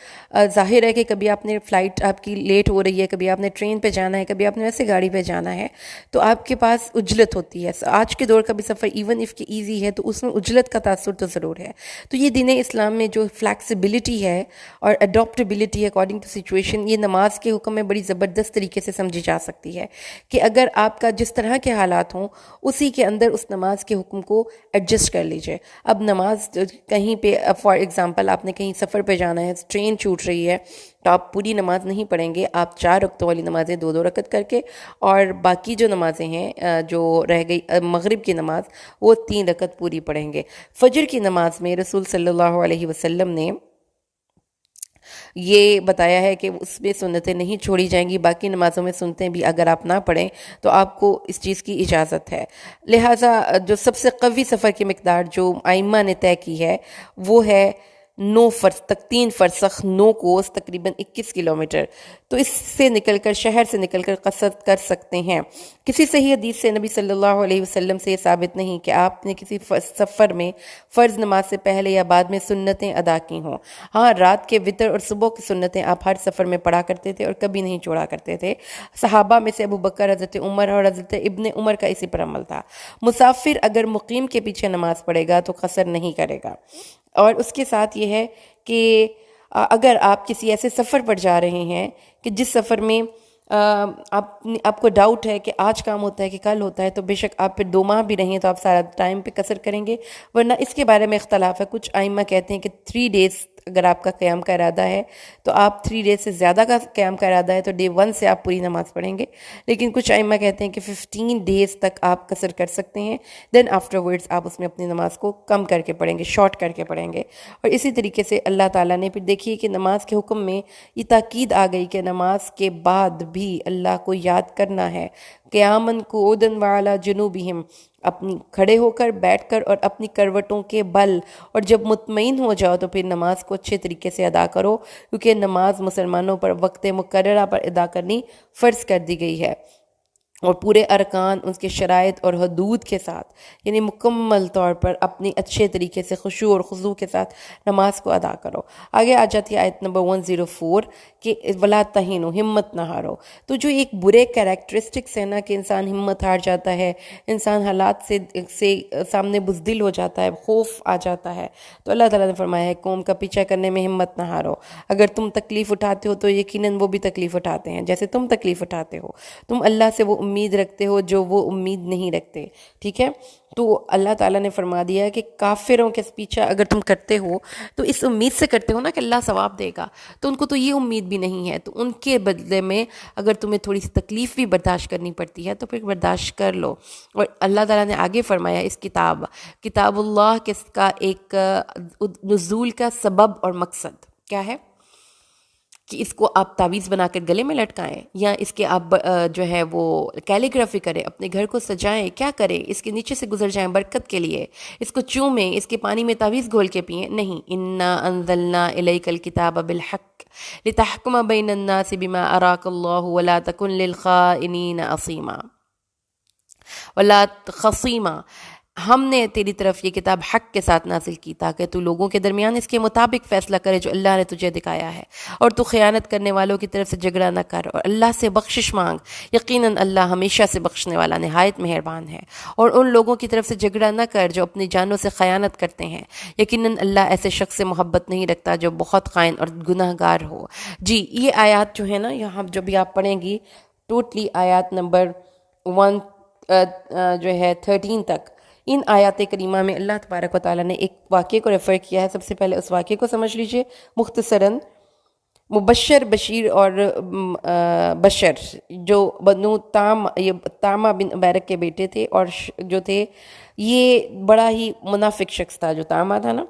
ظاہر ہے کہ کبھی آپ نے فلائٹ آپ کی لیٹ ہو رہی ہے، کبھی آپ نے ٹرین پہ جانا ہے، کبھی آپ نے ویسے گاڑی پہ جانا ہے، تو آپ کے پاس عجلت ہوتی ہے. آج کے دور کا بھی سفر ایون اف کہ ایزی ہے تو اس میں عجلت کا تاثر تو ضرور ہے. تو یہ دین اسلام میں جو فلیکسیبلٹی ہے اور اڈاپٹیبلٹی ہے اکارڈنگ ٹو سچویشن، یہ نماز کے حکم میں بڑی زبردست طریقے سے سمجھی جا سکتی ہے کہ اگر آپ کا جس طرح کے حالات ہوں اسی کے اندر اس نماز کے حکم کو ایڈجسٹ کر لیجئے. اب نماز کہیں پہ فار ایگزامپل آپ نے کہیں سفر پہ جانا ہے، ٹرین چھوٹ رہی ہے، تو آپ پوری نماز نہیں پڑھیں گے، آپ 4 رکعتوں والی نمازیں 2 2 رکعت کر کے، اور باقی جو نمازیں ہیں جو رہ گئی مغرب کی نماز وہ 3 رکعت پوری پڑھیں گے. فجر کی نماز میں رسول صلی اللہ علیہ وسلم نے یہ بتایا ہے کہ اس میں سنتیں نہیں چھوڑی جائیں گی، باقی نمازوں میں سنتیں بھی اگر آپ نہ پڑھیں تو آپ کو اس چیز کی اجازت ہے. لہٰذا جو سب سے قوی سفر کی مقدار جو ائمہ نے طے کی ہے وہ ہے 9 3 فرسخ 9 کوس تقریباً 21 کلومیٹر. تو اس سے نکل کر شہر سے نکل کر قصر کر سکتے ہیں. کسی صحیح حدیث سے نبی صلی اللہ علیہ وسلم سے یہ ثابت نہیں کہ آپ نے کسی سفر میں فرض نماز سے پہلے یا بعد میں سنتیں ادا کی ہوں. ہاں، رات کے وتر اور صبح کی سنتیں آپ ہر سفر میں پڑھا کرتے تھے اور کبھی نہیں چھوڑا کرتے تھے. صحابہ میں سے ابو بکر، حضرت عمر اور حضرت ابن عمر کا اسی پر عمل تھا. مسافر اگر مقیم کے پیچھے نماز پڑھے گا تو قصر نہیں کرے گا. اور اس کے ساتھ یہ ہے کہ اگر آپ کسی ایسے سفر پر جا رہے ہیں کہ جس سفر میں آپ کو ڈاؤٹ ہے کہ آج کام ہوتا ہے کہ کل ہوتا ہے، تو بے شک آپ پھر 2 ماہ بھی رہیں تو آپ سارا ٹائم پہ قصر کریں گے. ورنہ اس کے بارے میں اختلاف ہے. کچھ ائمہ کہتے ہیں کہ 3 ڈیز اگر آپ کا قیام کا ارادہ ہے تو آپ 3 ڈیز سے زیادہ کا قیام کا ارادہ ہے تو ڈے 1 سے آپ پوری نماز پڑھیں گے. لیکن کچھ ائمہ کہتے ہیں کہ 15 ڈیز تک آپ قصر کر سکتے ہیں، دین آفٹر ورڈز آپ اس میں اپنی نماز کو کم کر کے پڑھیں گے، شارٹ کر کے پڑھیں گے. اور اسی طریقے سے اللہ تعالیٰ نے پھر دیکھیے کہ نماز کے حکم میں یہ تاکید آ گئی کہ نماز کے بعد بھی اللہ کو یاد کرنا ہے. قیاماً قعوداً وعلی جنوبہم، اپنی کھڑے ہو کر، بیٹھ کر اور اپنی کروٹوں کے بل. اور جب مطمئن ہو جاؤ تو پھر نماز کو اچھے طریقے سے ادا کرو، کیونکہ نماز مسلمانوں پر وقت مقررہ پر ادا کرنی فرض کر دی گئی ہے، اور پورے ارکان اس کے شرائط اور حدود کے ساتھ، یعنی مکمل طور پر اپنی اچھے طریقے سے خشوع اور خضوع کے ساتھ نماز کو ادا کرو. آگے آ جاتی ہے آیت نمبر 104 کہ ولا تہینوا، ہمت نہ ہارو. تو جو ایک برے کریکٹرسٹکس ہے نا کہ انسان ہمت ہار جاتا ہے، انسان حالات سے سامنے بزدل ہو جاتا ہے، خوف آ جاتا ہے، تو اللہ تعالیٰ نے فرمایا ہے قوم کا پیچھا کرنے میں ہمت نہ ہارو. اگر تم تکلیف اٹھاتے ہو تو یقیناً وہ بھی تکلیف اٹھاتے ہیں جیسے تم تکلیف اٹھاتے ہو. تم اللہ سے وہ امید رکھتے ہو جو وہ امید نہیں رکھتے. ٹھیک ہے، تو اللہ تعالیٰ نے فرما دیا ہے کہ کافروں کے پیچھا اگر تم کرتے ہو تو اس امید سے کرتے ہو نا کہ اللہ ثواب دے گا، تو ان کو تو یہ امید بھی نہیں ہے. تو ان کے بدلے میں اگر تمہیں تھوڑی سی تکلیف بھی برداشت کرنی پڑتی ہے تو پھر برداشت کر لو. اور اللہ تعالیٰ نے آگے فرمایا اس کتاب اللہ کا ایک نزول کا سبب اور مقصد کیا ہے کہ اس کو آپ تعویذ بنا کر گلے میں لٹکائیں، یا اس کے آپ جو ہے وہ کیلیگرافی کریں، اپنے گھر کو سجائیں، کیا کریں، اس کے نیچے سے گزر جائیں برکت کے لیے، اس کو چومیں، اس کے پانی میں تعویذ گھول کے پئیں. نہیں، انا انزلنا الیک الکتاب بالحق لتحکم بین الناس بما اراک اللہ ولا تکن للخائنین عصیما ولا خصیما. ہم نے تیری طرف یہ کتاب حق کے ساتھ نازل کی تاکہ تو لوگوں کے درمیان اس کے مطابق فیصلہ کرے جو اللہ نے تجھے دکھایا ہے، اور تو خیانت کرنے والوں کی طرف سے جھگڑا نہ کر، اور اللہ سے بخشش مانگ، یقیناً اللہ ہمیشہ سے بخشنے والا نہایت مہربان ہے. اور ان لوگوں کی طرف سے جھگڑا نہ کر جو اپنی جانوں سے خیانت کرتے ہیں، یقیناً اللہ ایسے شخص سے محبت نہیں رکھتا جو بہت خائن اور گناہ گار ہو. جی، یہ آیات جو ہے نا یہاں جو بھی آپ پڑھیں گی ٹوٹلی آیات نمبر 1 جو ہے 13 تک، ان آیات کریمہ میں اللہ تبارک و تعالیٰ نے ایک واقعے کو ریفر کیا ہے. سب سے پہلے اس واقعے کو سمجھ لیجئے مختصراً. مبشر، بشیر اور بشر جو بنو تامہ بن عبیرک کے بیٹے تھے، اور جو تھے یہ بڑا ہی منافق شخص تھا جو تامہ تھا نا.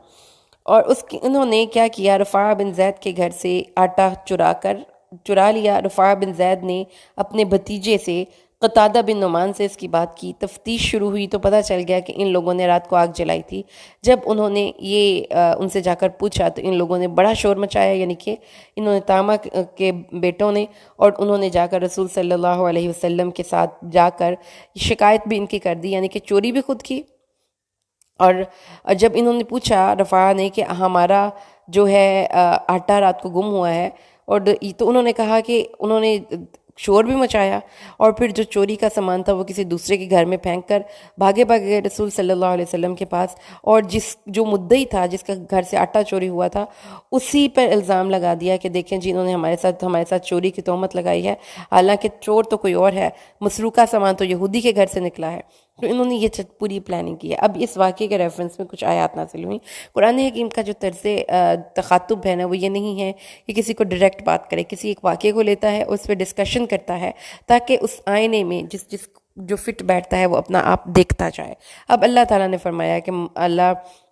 اور انہوں نے کیا کیا، رفاع بن زید کے گھر سے آٹا چرا لیا. رفاع بن زید نے اپنے بھتیجے سے قتادہ بن نعمان سے اس کی بات کی. تفتیش شروع ہوئی تو پتہ چل گیا کہ ان لوگوں نے رات کو آگ جلائی تھی. جب انہوں نے یہ ان سے جا کر پوچھا تو ان لوگوں نے بڑا شور مچایا، یعنی کہ انہوں نے تامہ کے بیٹوں نے، اور انہوں نے جا کر رسول صلی اللہ علیہ وسلم کے ساتھ جا کر شکایت بھی ان کی کر دی، یعنی کہ چوری بھی خود کی اور جب انہوں نے پوچھا رفاع نے کہ ہمارا جو ہے آٹا رات کو گم ہوا ہے، اور تو انہوں نے کہا کہ انہوں نے شور بھی مچایا، اور پھر جو چوری کا سامان تھا وہ کسی دوسرے کے گھر میں پھینک کر بھاگے بھاگے رسول صلی اللہ علیہ وسلم کے پاس، اور جو مدعی تھا جس کا گھر سے آٹا چوری ہوا تھا اسی پر الزام لگا دیا کہ دیکھیں جی انہوں نے ہمارے ساتھ چوری کی تہمت لگائی ہے، حالانکہ چور تو کوئی اور ہے، مسروقہ سامان تو یہودی کے گھر سے نکلا ہے۔ تو انہوں نے یہ پوری پلاننگ کی ہے۔ اب اس واقعے کے ریفرنس میں کچھ آیات نازل ہوئیں۔ قرآن حکیم کا جو طرز تخاطب ہے نا وہ یہ نہیں ہے کہ کسی کو ڈائریکٹ بات کرے، کسی ایک واقعے کو لیتا ہے، اس پہ ڈسکشن کرتا ہے تاکہ اس آئینے میں جس جو فٹ بیٹھتا ہے وہ اپنا آپ دیکھتا جائے۔ اب اللہ تعالیٰ نے فرمایا کہ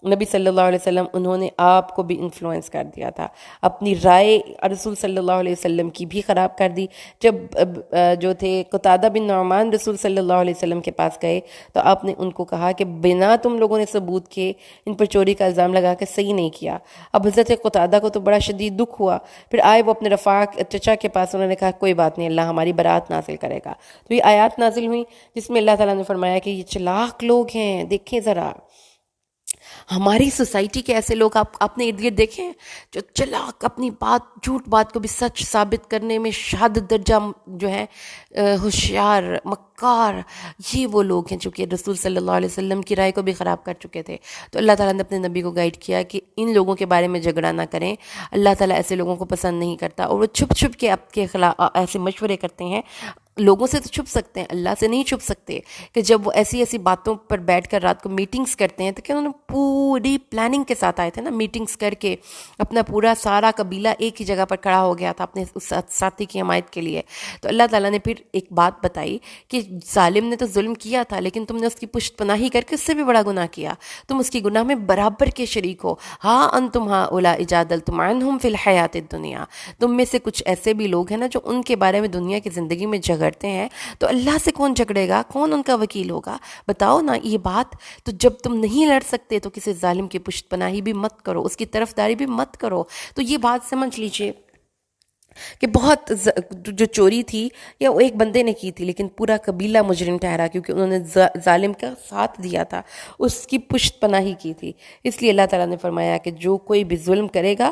نبی صلی اللہ علیہ وسلم انہوں نے آپ کو بھی انفلوئنس کر دیا تھا، اپنی رائے رسول صلی اللہ علیہ وسلم کی بھی خراب کر دی۔ جب جو تھے قتادہ بن نعمان رسول صلی اللہ علیہ وسلم کے پاس گئے تو آپ نے ان کو کہا کہ بنا تم لوگوں نے ثبوت کے ان پر چوری کا الزام لگا کے صحیح نہیں کیا۔ اب حضرت قتادہ کو تو بڑا شدید دکھ ہوا، پھر آئے وہ اپنے رفاع چچا کے پاس، انہوں نے کہا کوئی بات نہیں، اللہ ہماری برات نازل کرے گا۔ تو یہ آیات نازل ہوئیں جس میں اللہ تعالیٰ نے فرمایا کہ یہ چلاک لوگ ہیں، دیکھیں ذرا ہماری سوسائٹی کے ایسے لوگ آپ نے ارد گرد دیکھے ہیں جو چلاک، اپنی جھوٹ بات کو بھی سچ ثابت کرنے میں شہادت درجہ جو ہے ہوشیار، مکار، یہ وہ لوگ ہیں جو کہ رسول صلی اللہ علیہ وسلم کی رائے کو بھی خراب کر چکے تھے۔ تو اللہ تعالیٰ نے اپنے نبی کو گائیڈ کیا کہ ان لوگوں کے بارے میں جھگڑا نہ کریں، اللہ تعالیٰ ایسے لوگوں کو پسند نہیں کرتا، اور وہ چھپ چھپ کے آپ کے خلاف ایسے مشورے کرتے ہیں۔ لوگوں سے تو چھپ سکتے ہیں، اللہ سے نہیں چھپ سکتے، کہ جب وہ ایسی باتوں پر بیٹھ کر رات کو میٹنگز کرتے ہیں تو کہ انہوں نے پوری پلاننگ کے ساتھ آئے تھے نا، میٹنگز کر کے اپنا پورا سارا قبیلہ ایک ہی جگہ پر کھڑا ہو گیا تھا اپنے اس ساتھی کی حمایت کے لیے۔ تو اللہ تعالیٰ نے پھر ایک بات بتائی کہ ظالم نے تو ظلم کیا تھا لیکن تم نے اس کی پشت پناہی کر کے اس سے بھی بڑا گناہ کیا، تم اس کی گناہ میں برابر کے شریک ہو۔ ہاں انتم ہؤلاء جادلتم عنہم فی الحیات الدنیا، تم میں سے کچھ ایسے بھی لوگ ہیں نا جو ان کے بارے میں دنیا کی زندگی میں جھگڑتے ہیں، تو اللہ سے کون جھگڑے گا، کون ان کا وکیل ہوگا؟ بتاؤ نا یہ بات۔ تو جب تم نہیں لڑ سکتے تو کسی ظالم کی پشت پناہی بھی مت کرو، اس کی طرفداری بھی مت کرو۔ تو یہ بات سمجھ لیجئے کہ بہت جو چوری تھی یا وہ ایک بندے نے کی تھی لیکن پورا قبیلہ مجرم ٹھہرا کیونکہ انہوں نے ظالم کا ساتھ دیا تھا، اس کی پشت پناہی کی تھی۔ اس لیے اللہ تعالیٰ نے فرمایا کہ جو کوئی بھی ظلم کرے گا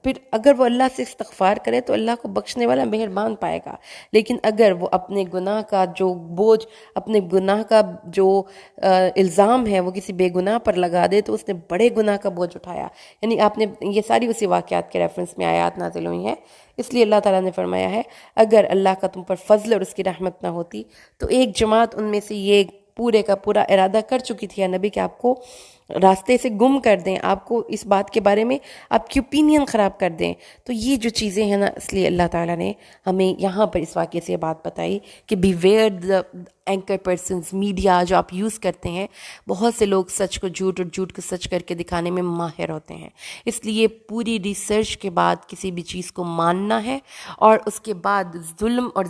پھر اگر وہ اللہ سے استغفار کرے تو اللہ کو بخشنے والا مہربان پائے گا، لیکن اگر وہ اپنے گناہ کا جو بوجھ، اپنے گناہ کا جو الزام ہے وہ کسی بے گناہ پر لگا دے تو اس نے بڑے گناہ کا بوجھ اٹھایا۔ یعنی آپ نے یہ ساری اسی واقعات کے ریفرنس میں آیات نازل ہوئی ہیں۔ اس لیے اللہ تعالیٰ نے فرمایا ہے اگر اللہ کا تم پر فضل اور اس کی رحمت نہ ہوتی تو ایک جماعت ان میں سے یہ پورے کا پورا ارادہ کر چکی تھی یا نبی کہ آپ کو راستے سے گم کر دیں، آپ کو اس بات کے بارے میں آپ کی اوپینین خراب کر دیں۔ تو یہ جو چیزیں ہیں نا، اس لیے اللہ تعالیٰ نے ہمیں یہاں پر اس واقعے سے بات بتائی کہ beware the anchor persons, media جو آپ یوز کرتے ہیں، بہت سے لوگ سچ کو جھوٹ اور جھوٹ کو سچ کر کے دکھانے میں ماہر ہوتے ہیں۔ اس لیے پوری ریسرچ کے بعد کسی بھی چیز کو ماننا ہے، اور اس کے بعد ظلم اور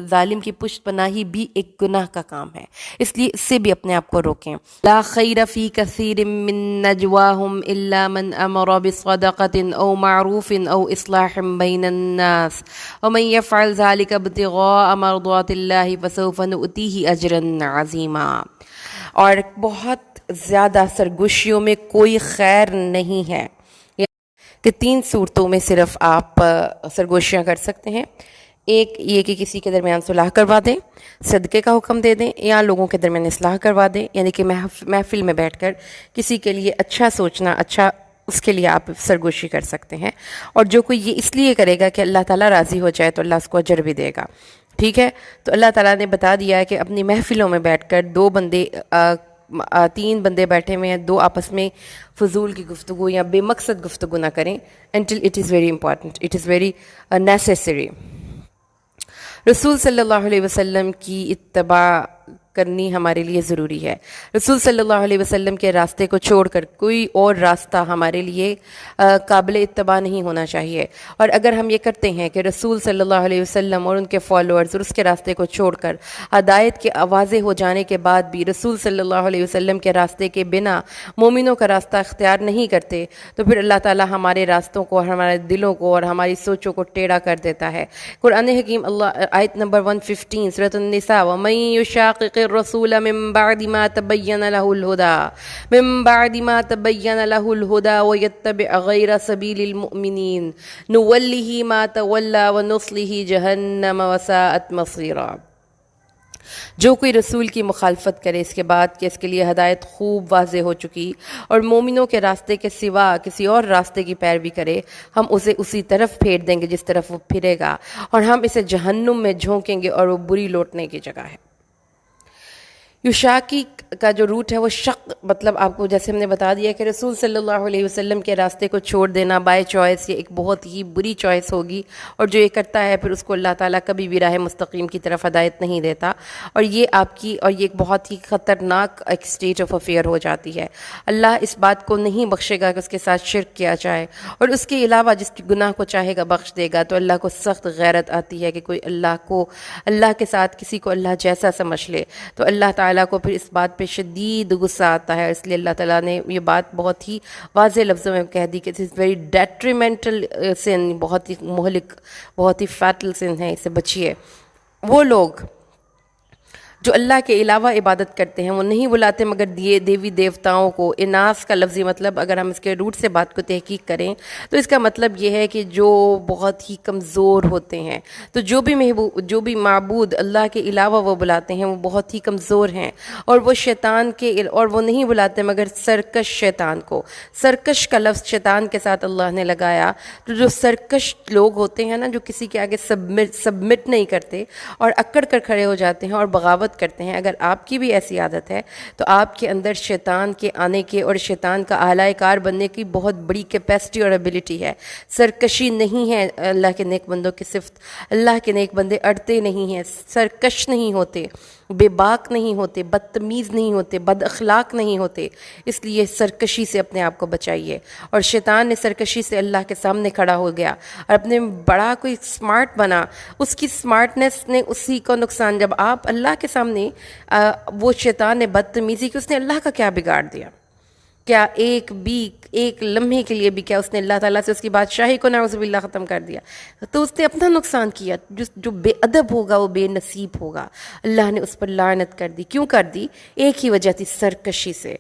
ظالم کی پشت پناہی بھی ایک گناہ کا کام ہے، اس لیے اس سے بھی اپنے آپ کو روکیں۔ لا خیر فی کثیر من نجواہم الا من امر بصدقۃ او معروف او اصلاح بین الناس ومن یفعل ذلک ابتغاء مرضات اللہ فسوف نؤتیہ اجرا عظیما۔ اور بہت زیادہ سرگوشیوں میں کوئی خیر نہیں ہے کہ 3 صورتوں میں صرف آپ سرگوشیاں کر سکتے ہیں۔ ایک یہ کہ کسی کے درمیان صلح کروا دیں، صدقے کا حکم دے دیں، یا لوگوں کے درمیان اصلاح کروا دیں، یعنی کہ محفل میں بیٹھ کر کسی کے لیے اچھا سوچنا، اچھا، اس کے لیے آپ سرگوشی کر سکتے ہیں۔ اور جو کوئی یہ اس لیے کرے گا کہ اللہ تعالیٰ راضی ہو جائے تو اللہ اس کو اجر بھی دے گا، ٹھیک ہے؟ تو اللہ تعالیٰ نے بتا دیا ہے کہ اپنی محفلوں میں بیٹھ کر 3 بندے بیٹھے ہوئے ہیں، 2 آپس میں فضول کی گفتگو یا بے مقصد گفتگو نہ کریں until it is very important, it is very necessary۔ رسول صلی اللہ علیہ وسلم کی اتباع کرنی ہمارے لیے ضروری ہے۔ رسول صلی اللہ علیہ وسلم کے راستے کو چھوڑ کر کوئی اور راستہ ہمارے لیے قابل اتباع نہیں ہونا چاہیے۔ اور اگر ہم یہ کرتے ہیں کہ رسول صلی اللہ علیہ وسلم اور ان کے فالوورز اور اس کے راستے کو چھوڑ کر ہدایت کے واضح ہو جانے کے بعد بھی رسول صلی اللہ علیہ وسلم کے راستے کے بنا مومنوں کا راستہ اختیار نہیں کرتے تو پھر اللہ تعالیٰ ہمارے راستوں کو، ہمارے دلوں کو اور ہماری سوچوں کو ٹیڑھا کر دیتا ہے۔ قرآن حکیم آیت نمبر 115 سورۃ النساء وَمَن يُشَاقِقِ الرسول من بعد ما تبين له الهدى ويتبع غير سبيل المؤمنين نوله ما تولى ونصله جهنم وساءت مصيرا. جو کوئی رسول کی مخالفت کرے اس کے بعد کہ اس کے لیے ہدایت خوب واضح ہو چکی اور مومنوں کے راستے کے سوا کسی اور راستے کی پیروی کرے، ہم اسے اسی طرف پھیر دیں گے جس طرف وہ پھرے گا، اور ہم اسے جہنم میں جھونکیں گے اور وہ بری لوٹنے کی جگہ ہے. یوشاکی کا جو روٹ ہے وہ شق، مطلب آپ کو جیسے ہم نے بتا دیا کہ رسول صلی اللہ علیہ وسلم کے راستے کو چھوڑ دینا بائی چوائس یہ ایک بہت ہی بری چوائس ہوگی، اور جو یہ کرتا ہے پھر اس کو اللہ تعالیٰ کبھی بھی راہ مستقیم کی طرف ہدایت نہیں دیتا، اور یہ ایک بہت ہی خطرناک ایک اسٹیٹ آف افیئر ہو جاتی ہے. اللہ اس بات کو نہیں بخشے گا کہ اس کے ساتھ شرک کیا جائے، اور اس کے علاوہ جس کی گناہ کو چاہے گا بخش دے گا. تو اللہ کو سخت غیرت آتی ہے کہ کوئی اللہ کے ساتھ کسی کو اللہ جیسا سمجھ لے، تو اللہ تعالیٰ کو پھر اس بات پہ شدید غصہ آتا ہے. اس لیے اللہ تعالیٰ نے یہ بات بہت ہی واضح لفظوں میں کہہ دی کہ اٹ از ویری ڈیٹریمنٹل سن، بہت ہی مہلک، بہت ہی فیٹل سن ہے، اس سے بچیے. وہ لوگ جو اللہ کے علاوہ عبادت کرتے ہیں وہ نہیں بلاتے مگر دیوی دیوتاؤں کو. اناس کا لفظی مطلب اگر ہم اس کے روٹ سے بات کو تحقیق کریں تو اس کا مطلب یہ ہے کہ جو بہت ہی کمزور ہوتے ہیں. تو جو بھی معبود اللہ کے علاوہ وہ بلاتے ہیں وہ بہت ہی کمزور ہیں، اور وہ وہ نہیں بلاتے مگر سرکش شیطان کو. سرکش کا لفظ شیطان کے ساتھ اللہ نے لگایا. تو جو سرکش لوگ ہوتے ہیں نا، جو کسی کے آگے سبمٹ نہیں کرتے اور اکڑ کر کھڑے ہو جاتے ہیں اور بغاوت کرتے ہیں، اگر آپ کی بھی ایسی عادت ہے تو آپ کے اندر شیطان کے آنے کے اور شیطان کا اعلی کار بننے کی بہت بڑی کیپیسٹی اور ایبلٹی ہے. سرکشی نہیں ہے اللہ کے نیک بندوں کی صفت. اللہ کے نیک بندے اڑتے نہیں ہیں، سرکش نہیں ہوتے، بے باک نہیں ہوتے، بدتمیز نہیں ہوتے، بد اخلاق نہیں ہوتے. اس لیے سرکشی سے اپنے آپ کو بچائیے. اور شیطان نے سرکشی سے اللہ کے سامنے کھڑا ہو گیا اور اپنے بڑا کوئی سمارٹ بنا. اس کی سمارٹنس نے اسی کو نقصان. جب آپ اللہ کے سامنے وہ شیطان نے بدتمیزی کی، اس نے اللہ کا کیا بگاڑ دیا؟ کیا ایک لمحے کے لیے بھی کیا اس نے اللہ تعالیٰ سے اس کی بادشاہی کو نعوذ باللہ ختم کر دیا؟ تو اس نے اپنا نقصان کیا. جو بے ادب ہوگا وہ بے نصیب ہوگا. اللہ نے اس پر لعنت کر دی. کیوں کر دی؟ ایک ہی وجہ تھی، سرکشی سے.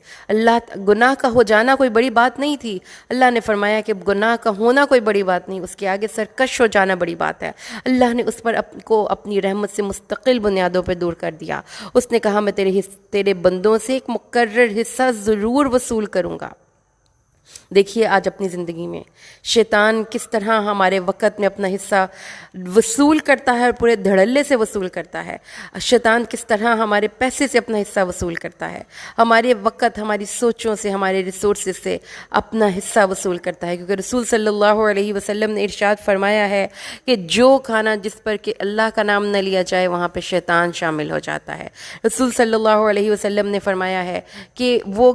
گناہ کا ہو جانا کوئی بڑی بات نہیں تھی. اللہ نے فرمایا کہ گناہ کا ہونا کوئی بڑی بات نہیں، اس کے آگے سرکش ہو جانا بڑی بات ہے. اللہ نے اس پر کو اپنی رحمت سے مستقل بنیادوں پہ دور کر دیا. اس نے کہا میں تیرے بندوں سے ایک مقرر حصہ ضرور وصول کروں گا. دیکھیے آج اپنی زندگی میں شیطان کس طرح ہمارے وقت میں اپنا حصہ وصول کرتا ہے اور پورے دھڑلے سے وصول کرتا ہے. شیطان کس طرح ہمارے پیسے سے اپنا حصہ وصول کرتا ہے، ہمارے وقت، ہماری سوچوں سے، ہمارے ریسورسز سے اپنا حصہ وصول کرتا ہے. کیونکہ رسول صلی اللہ علیہ وسلم نے ارشاد فرمایا ہے کہ جو کھانا جس پر کہ اللہ کا نام نہ لیا جائے وہاں پہ شیطان شامل ہو جاتا ہے. رسول صلی اللہ علیہ وسلم نے فرمایا ہے کہ وہ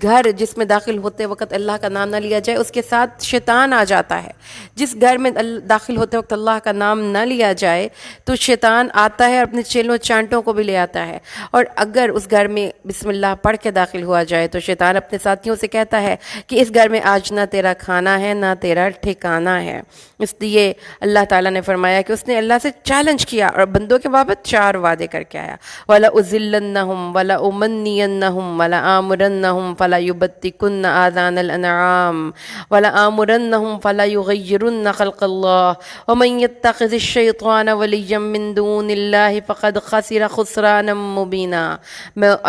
گھر جس میں داخل ہوتے وقت اللہ کا نام نہ لیا جائے اس کے ساتھ شیطان آ جاتا ہے. جس گھر میں داخل ہوتے وقت اللہ کا نام نہ لیا جائے تو شیطان آتا ہے اور اپنے چیلوں چانٹوں کو بھی لے آتا ہے. اور اگر اس گھر میں بسم اللہ پڑھ کے داخل ہوا جائے تو شیطان اپنے ساتھیوں سے کہتا ہے کہ اس گھر میں آج نہ تیرا کھانا ہے نہ تیرا ٹھکانہ ہے. اس لیے اللہ تعالیٰ نے فرمایا کہ اس نے اللہ سے چیلنج کیا اور بندوں کے بابت 4 وعدے کر کے آیا. وَلَأُذِلَّنَّهُمْ وَلَأُمَنِّيَنَّهُمْ وَلَآمُرَنَّهُمْ فَلَيُبَتِّكُنَّ آذَانَ الْأَنْعَامِ وَلَآمُرَنَّهُمْ فَلَيُغَيِّرُنَّ خَلْقَ اللَّهِ وَمَنْ يَتَّخِذِ الشَّيْطَانَ وَلِيًّا مِّن دُونِ اللَّهِ فَقَدْ خَسِرَ خُسْرَانًا مُّبِينًا.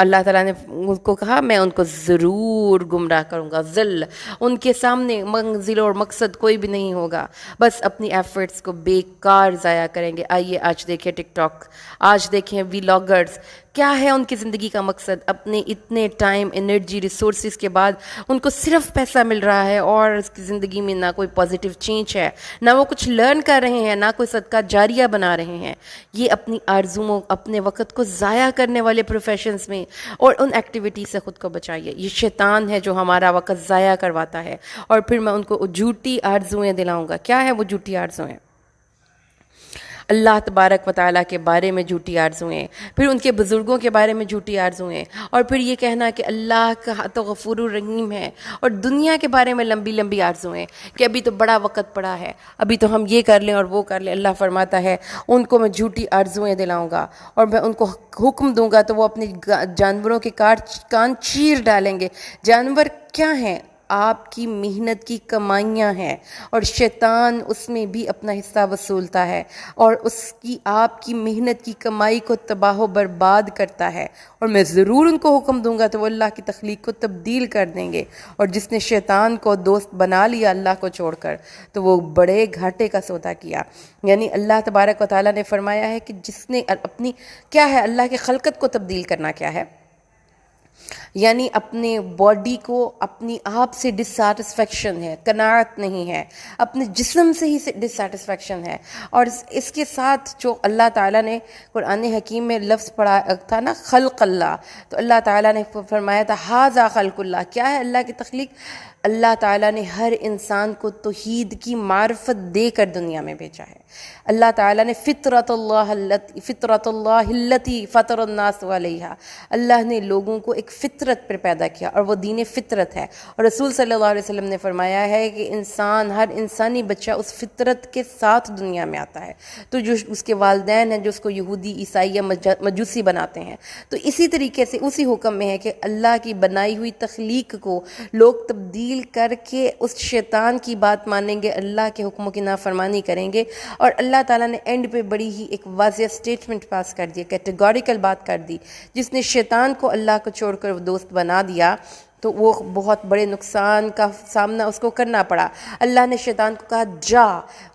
اللہ تعالیٰ نے ان کو کہا میں ان کو ضرور گمراہ کروں گا. ذل ان کے سامنے منزل اور مقصد کوئی بھی نہیں ہوگا، بس اپنی ایفرٹس کو بیکار ضائع کریں گے. آئیے آج دیکھیں ٹک ٹاک، آج دیکھیں ویلاگرز. کیا ہے ان کی زندگی کا مقصد؟ اپنے اتنے ٹائم، انرجی، ریسورسز کے بعد ان کو صرف پیسہ مل رہا ہے اور اس کی زندگی میں نہ کوئی پازیٹیو چینج ہے، نہ وہ کچھ لرن کر رہے ہیں، نہ کوئی صدقہ جاریہ بنا رہے ہیں. یہ اپنی آرزوؤں، اپنے وقت کو ضائع کرنے والے پروفیشنز میں اور ان ایکٹیویٹی سے خود کو بچائیے. یہ شیطان ہے جو ہمارا وقت ضائع کرواتا ہے اور پھر میں ان کو جھوٹی آرزوئیں دلاؤں گا. کیا ہے وہ جھوٹی آرزوئیں؟ اللہ تبارک و تعالیٰ کے بارے میں جھوٹی آرزوئیں، پھر ان کے بزرگوں کے بارے میں جھوٹی آرزوئیں، اور پھر یہ کہنا کہ اللہ کا تو غفور الرحیم ہے، اور دنیا کے بارے میں لمبی لمبی آرزوئیں کہ ابھی تو بڑا وقت پڑا ہے، ابھی تو ہم یہ کر لیں اور وہ کر لیں۔ اللہ فرماتا ہے ان کو میں جھوٹی آرزوئیں دلاؤں گا، اور میں ان کو حکم دوں گا تو وہ اپنے جانوروں کے کان چیر ڈالیں گے۔ جانور کیا ہیں؟ آپ کی محنت کی کمائیاں ہیں، اور شیطان اس میں بھی اپنا حصہ وصولتا ہے، اور اس کی آپ کی محنت کی کمائی کو تباہ و برباد کرتا ہے، اور میں ضرور ان کو حکم دوں گا تو وہ اللہ کی تخلیق کو تبدیل کر دیں گے۔ اور جس نے شیطان کو دوست بنا لیا اللہ کو چھوڑ کر، تو وہ بڑے گھاٹے کا سودا کیا۔ یعنی اللہ تبارک و تعالیٰ نے فرمایا ہے کہ جس نے اپنی کیا ہے، اللہ کی خلقت کو تبدیل کرنا کیا ہے، یعنی اپنے باڈی کو اپنی آپ سے ڈسسیٹسفیکشن ہے، قناعت نہیں ہے، اپنے جسم سے ہی ڈسسیٹسفیکشن ہے۔ اور اس کے ساتھ جو اللہ تعالیٰ نے قرآن حکیم میں لفظ پڑھا تھا نا، خلق اللہ، تو اللہ تعالیٰ نے فرمایا تھا ھذا خلق اللہ۔ کیا ہے اللہ کی تخلیق؟ اللہ تعالیٰ نے ہر انسان کو توحید کی معرفت دے کر دنیا میں بھیجا ہے۔ اللہ تعالیٰ نے فطرت اللہ التی فطر الناس علیہا، اللہ نے لوگوں کو ایک فطرت پر پیدا کیا، اور وہ دین فطرت ہے۔ اور رسول صلی اللہ علیہ وسلم نے فرمایا ہے کہ ہر انسانی بچہ اس فطرت کے ساتھ دنیا میں آتا ہے۔ تو جو اس کے والدین ہیں جو اس کو یہودی، عیسائی یا مجوسی بناتے ہیں، تو اسی طریقے سے اسی حکم میں ہے کہ اللہ کی بنائی ہوئی تخلیق کو لوگ تبدیل کر کے اس شیطان کی بات مانیں گے، اللہ کے حکموں کی نافرمانی کریں گے۔ اور اللہ تعالیٰ نے اینڈ پہ بڑی ہی ایک واضح سٹیٹمنٹ پاس کر دی، کیٹیگوریکل بات کر دی، جس نے شیطان کو اللہ کو چھوڑ کر دوست بنا دیا تو وہ بہت بڑے نقصان کا سامنا اس کو کرنا پڑا۔ اللہ نے شیطان کو کہا جا،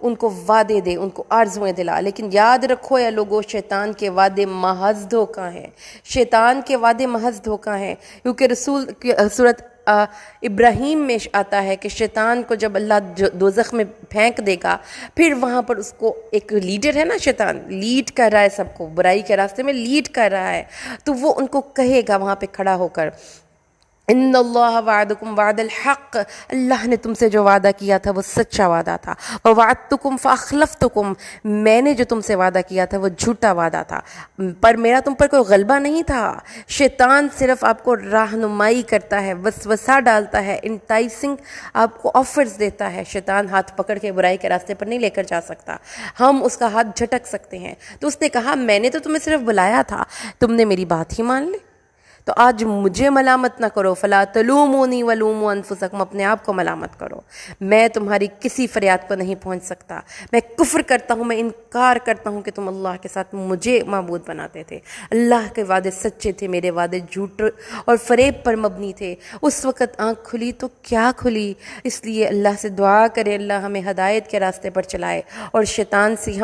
ان کو وعدے دے، ان کو آرزویں دلا، لیکن یاد رکھو اے لوگو، شیطان کے وعدے محض دھوکہ ہیں، شیطان کے وعدے محض دھوکہ ہیں۔ کیونکہ رسول سورۃ ابراہیم میں آتا ہے کہ شیطان کو جب اللہ دوزخ میں پھینک دے گا، پھر وہاں پر اس کو ایک لیڈر ہے نا، شیطان لیڈ کر رہا ہے سب کو، برائی کے راستے میں لیڈ کر رہا ہے، تو وہ ان کو کہے گا وہاں پہ کھڑا ہو کر، ان اللہ وعدکم وعد الحق، اللہ نے تم سے جو وعدہ کیا تھا وہ سچا وعدہ تھا، ووعدتکم فاخلفتکم، میں نے جو تم سے وعدہ کیا تھا وہ جھوٹا وعدہ تھا، پر میرا تم پر کوئی غلبہ نہیں تھا۔ شیطان صرف آپ کو رہنمائی کرتا ہے، وسوسہ ڈالتا ہے، انٹائسنگ آپ کو آفرز دیتا ہے۔ شیطان ہاتھ پکڑ کے برائی کے راستے پر نہیں لے کر جا سکتا، ہم اس کا ہاتھ جھٹک سکتے ہیں۔ تو اس نے کہا میں نے تو تمہیں صرف بلایا تھا، تم نے میری بات ہی مان لی، تو آج مجھے ملامت نہ کرو، فلا تلومونی ولوموا انفسکم، اپنے آپ کو ملامت کرو، میں تمہاری کسی فریاد پر نہیں پہنچ سکتا، میں کفر کرتا ہوں، میں انکار کرتا ہوں کہ تم اللہ کے ساتھ مجھے معبود بناتے تھے۔ اللہ کے وعدے سچے تھے، میرے وعدے جھوٹ اور فریب پر مبنی تھے۔ اس وقت آنکھ کھلی تو کیا کھلی، اس لیے اللہ سے دعا کرے اللہ ہمیں ہدایت کے راستے پر چلائے، اور شیطان سے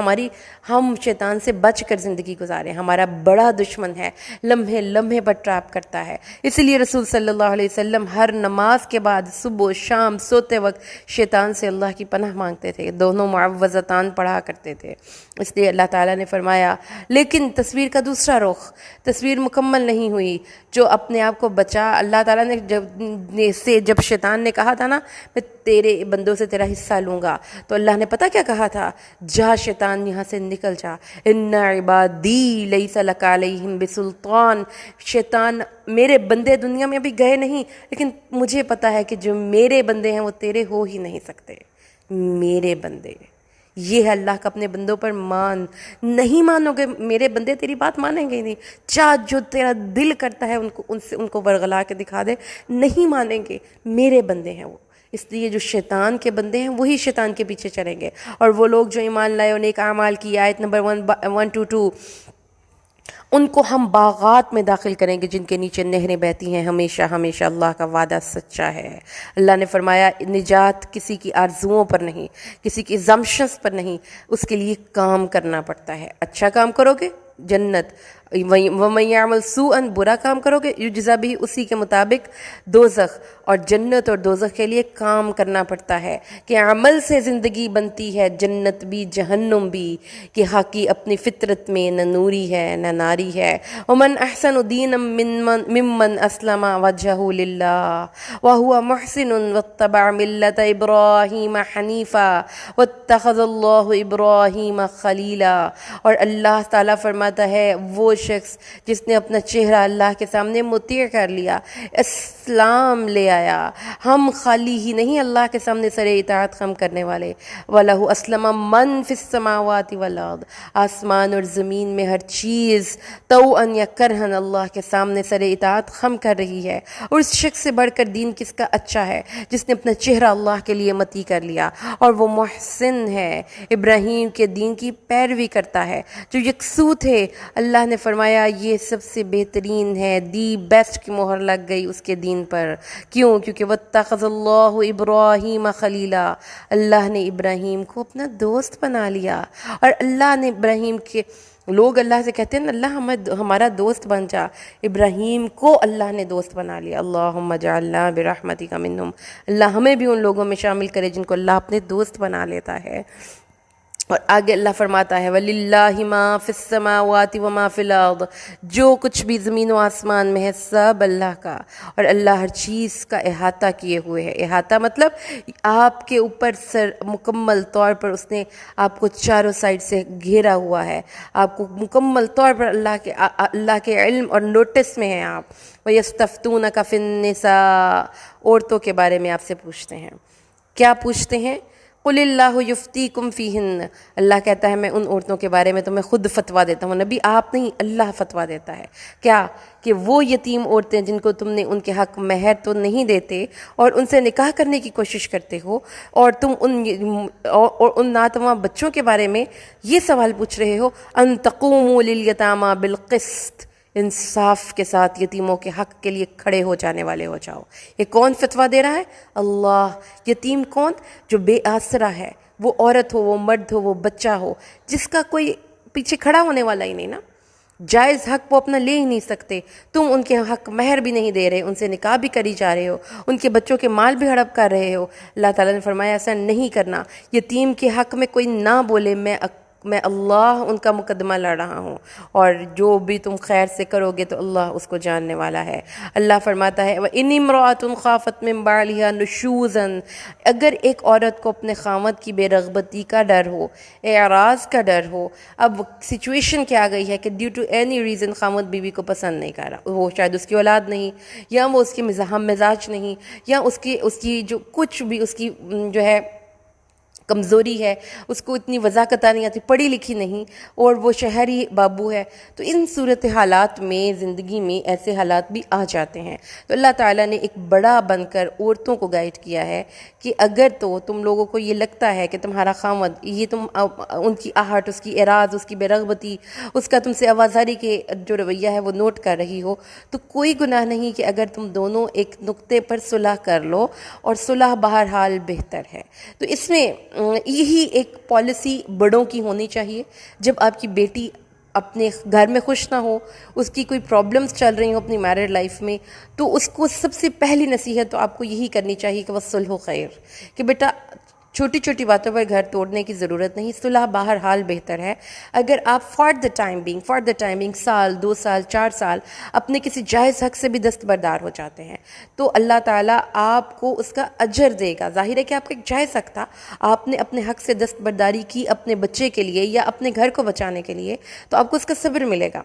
ہم شیطان سے بچ کر زندگی گزاریں۔ ہمارا بڑا دشمن ہے، لمحے لمحے پر ٹریپ کرتا ہے۔ اس لیے رسول صلی اللہ علیہ وسلم ہر نماز کے بعد صبح و شام سوتے وقت شیطان سے اللہ کی پناہ مانگتے تھے، دونوں معوذتان پڑھا کرتے تھے۔ اس لیے اللہ تعالیٰ نے فرمایا لیکن تصویر کا دوسرا رخ، تصویر مکمل نہیں ہوئی، جو اپنے آپ کو بچا، اللہ تعالیٰ نے جب شیطان نے کہا تھا نا میں تیرے بندوں سے تیرا حصہ لوں گا، تو اللہ نے پتہ کیا کہا تھا، جا شیطان یہاں سے نکل جا، ان عبادی لیس لک علیہم بسلطان، شیطان میرے بندے دنیا میں ابھی گئے نہیں، لیکن مجھے پتہ ہے کہ جو میرے بندے ہیں وہ تیرے ہو ہی نہیں سکتے، میرے بندے۔ یہ ہے اللہ کا اپنے بندوں پر نہیں مانو گے میرے بندے تیری بات مانیں گے ہی نہیں، چاہ جو تیرا دل کرتا ہے ان کو ورغلا کے دکھا دے، نہیں مانیں گے، میرے بندے ہیں وہ۔ اس لیے جو شیطان کے بندے ہیں وہی شیطان کے پیچھے چلیں گے، اور وہ لوگ جو ایمان لائے اور نیک اعمال کی، آیت نمبر 122، ان کو ہم باغات میں داخل کریں گے جن کے نیچے نہریں بہتی ہیں ہمیشہ ہمیشہ۔ اللہ کا وعدہ سچا ہے۔ اللہ نے فرمایا نجات کسی کی آرزوؤں پر نہیں، کسی کی زمشس پر نہیں، اس کے لیے کام کرنا پڑتا ہے۔ اچھا کام کرو گے جنت، وَمَن يَعْمَلْ سُوءًا برا کام کرو گے یجزا بھی اسی کے مطابق دوزخ، اور جنت اور دوزخ کے لیے کام کرنا پڑتا ہے کہ عمل سے زندگی بنتی ہے جنت بھی جہنم بھی، کہ حقی اپنی فطرت میں نہ نوری ہے نہ ناری ہے۔ وَمَنْ أَحْسَنُ دِينًا مِّمَّنْ أَسْلَمَ وَجْهَهُ لِلَّهِ وَهُوَ مُحْسِنٌ وَاتَّبَعَ مِلَّةَ إِبْرَاهِيمَ حَنِيفًا وَاتَّخَذَ اللَّهُ إِبْرَاهِيمَ خَلِيلًا، اور اللہ تعالیٰ فرماتا ہے وہ شخص جس نے اپنا چہرہ اللہ کے سامنے مطیع کر لیا، اسلام لے آیا، ہم خالی ہی نہیں اللہ کے سامنے سر اطاعت خم کرنے والے۔ وَلَهُ أَسْلَمَ مَن فِي السَّمَاوَاتِ وَالْأَرْضِ، آسمان اور زمین میں ہر چیز طوعاً یا کرہاً اللہ کے سامنے سر اطاعت خم کر رہی ہے۔ اور اس شخص سے بڑھ کر دین کس کا اچھا ہے جس نے اپنا چہرہ اللہ کے لیے مطیع کر لیا، اور وہ محسن ہے، ابراہیم کے دین کی پیروی کرتا ہے جو یکسو تھے۔ اللہ نے فرمایا یہ سب سے بہترین ہے، دی بیسٹ کی مہر لگ گئی اس کے دین پر۔ کیوں؟ کیونکہ وَاتَّخَذَ اللَّهُ إِبْرَاهِيمَ خَلِيلًا، اللہ نے ابراہیم کو اپنا دوست بنا لیا۔ اور اللہ نے ابراہیم کے لوگ اللہ سے کہتے ہیں اللہ ہمارا دوست بن جا، ابراہیم کو اللہ نے دوست بنا لیا۔ اللہم اجعلنا برحمتک منہم، اللہ ہمیں بھی ان لوگوں میں شامل کرے جن کو اللہ اپنے دوست بنا لیتا ہے۔ اور آگے اللہ فرماتا ہے وَلِلَّهِ مَا فِي السَّمَاوَاتِ وَمَا فِي الْأَرْضِ، جو کچھ بھی زمین و آسمان میں ہے سب اللہ کا، اور اللہ ہر چیز کا احاطہ کیے ہوئے ہے۔ احاطہ مطلب آپ کے اوپر مکمل طور پر اس نے آپ کو چاروں سائڈ سے گھیرا ہوا ہے، آپ کو مکمل طور پر اللہ کے علم اور نوٹس میں ہیں آپ۔ وَيَسْتَفْتُونَكَ فِي النِّسَاءِ، عورتوں کے بارے میں آپ سے پوچھتے ہیں، کیا پوچھتے ہیں؟ قُلِ اللَّهُ يُفْتِيكُمْ فِيهِنَّ، اللہ کہتا ہے میں ان عورتوں کے بارے میں تمہیں خود فتویٰ دیتا ہوں، نبی آپ نہیں، اللہ فتویٰ دیتا ہے۔ کیا؟ کہ وہ یتیم عورتیں جن کو تم نے ان کے حق مہر تو نہیں دیتے اور ان سے نکاح کرنے کی کوشش کرتے ہو، اور تم ان ناتواں بچوں کے بارے میں یہ سوال پوچھ رہے ہو، ان تقوموا للیتامی بالقسط، انصاف کے ساتھ یتیموں کے حق کے لیے کھڑے ہو جانے والے ہو جاؤ۔ یہ کون فتویٰ دے رہا ہے؟ اللہ۔ یتیم کون؟ جو بے آسرا ہے، وہ عورت ہو، وہ مرد ہو، وہ بچہ ہو، جس کا کوئی پیچھے کھڑا ہونے والا ہی نہیں نا، جائز حق وہ اپنا لے ہی نہیں سکتے، تم ان کے حق مہر بھی نہیں دے رہے، ان سے نکاح بھی کری جا رہے ہو، ان کے بچوں کے مال بھی ہڑپ کر رہے ہو۔ اللہ تعالیٰ نے فرمایا ایسا نہیں کرنا، یتیم کے حق میں کوئی نہ بولے میں اللہ ان کا مقدمہ لڑ رہا ہوں، اور جو بھی تم خیر سے کرو گے تو اللہ اس کو جاننے والا ہے۔ اللہ فرماتا ہے وَإِنِ امْرَأَةٌ خَافَتْ مِن بَعْلِهَا نُشُوزًا، اگر ایک عورت کو اپنے خاوند کی بے رغبتی کا ڈر ہو، اعراض کا ڈر ہو، اب سچویشن کیا گئی ہے کہ ڈیو ٹو اینی ریزن خاوند بیوی کو پسند نہیں کر رہا، وہ شاید اس کی اولاد نہیں، یا وہ اس کے ہم مزاج نہیں، یا اس کی جو کچھ بھی اس کی جو ہے کمزوری ہے، اس کو اتنی وضاحت نہیں آتی، پڑھی لکھی نہیں، اور وہ شہری بابو ہے، تو ان صورت حالات میں زندگی میں ایسے حالات بھی آ جاتے ہیں۔ تو اللہ تعالیٰ نے ایک بڑا بن کر عورتوں کو گائیڈ کیا ہے کہ اگر تو تم لوگوں کو یہ لگتا ہے کہ تمہارا خاوند یہ تم ان کی آہٹ، اس کی اعراض، اس کی بے رغبتی، اس کا تم سے آوازاری کے جو رویہ ہے وہ نوٹ کر رہی ہو، تو کوئی گناہ نہیں کہ اگر تم دونوں ایک نقطے پر صلح کر لو، اور صلح بہرحال بہتر ہے۔ تو اس میں یہی ایک پالیسی بڑوں کی ہونی چاہیے۔ جب آپ کی بیٹی اپنے گھر میں خوش نہ ہو، اس کی کوئی پرابلمز چل رہی ہوں اپنی میرڈ لائف میں، تو اس کو سب سے پہلی نصیحت تو آپ کو یہی کرنی چاہیے کہ وَالصُّلْحُ خیر، کہ بیٹا چھوٹی چھوٹی باتوں پر گھر توڑنے کی ضرورت نہیں، صلح بہرحال بہتر ہے۔ اگر آپ فار دا ٹائمنگ سال 2 سال 4 سال اپنے کسی جائز حق سے بھی دستبردار ہو جاتے ہیں، تو اللہ تعالیٰ آپ کو اس کا اجر دے گا۔ ظاہر ہے کہ آپ کا ایک جائز حق تھا، آپ نے اپنے حق سے دستبرداری کی اپنے بچے کے لیے یا اپنے گھر کو بچانے کے لیے، تو آپ کو اس کا صبر ملے گا،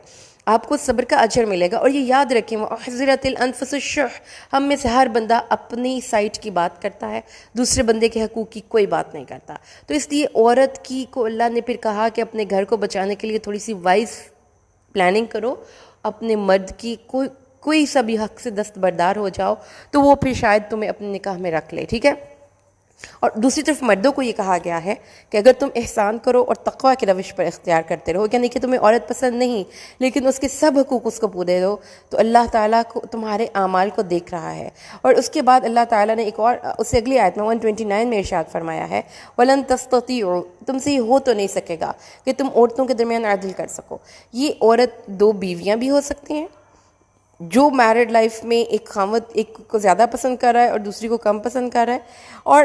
آپ کو صبر کا اجر ملے گا۔ اور یہ یاد رکھیں وَأُحْضِرَتِ الْأَنفُسُ الشُّحَّ، ہم میں سے ہر بندہ اپنی سائٹ کی بات کرتا ہے، دوسرے بندے کے حقوق کی کوئی بات نہیں کرتا۔ تو اس لیے عورت کی کو اللہ نے پھر کہا کہ اپنے گھر کو بچانے کے لیے تھوڑی سی وائز پلاننگ کرو، اپنے مرد کی کوئی سا بھی حق سے دستبردار ہو جاؤ، تو وہ پھر شاید تمہیں اپنے نکاح میں رکھ لے، ٹھیک ہے۔ اور دوسری طرف مردوں کو یہ کہا گیا ہے کہ اگر تم احسان کرو اور تقوی کی روش پر اختیار کرتے رہو، یعنی کہ تمہیں عورت پسند نہیں لیکن اس کے سب حقوق اس کو پورے دو، تو اللہ تعالیٰ کو تمہارے اعمال کو دیکھ رہا ہے۔ اور اس کے بعد اللہ تعالیٰ نے ایک اور اس سے اگلی آیت میں 129 میں ارشاد فرمایا ہے وَلَن تَسْتَطِيعُوا، تم سے یہ ہو تو نہیں سکے گا کہ تم عورتوں کے درمیان عدل کر سکو۔ یہ عورت دو بیویاں بھی ہو سکتی ہیں، جو میرڈ لائف میں ایک خاوند ایک کو زیادہ پسند کر رہا ہے اور دوسری کو کم پسند کر رہا ہے، اور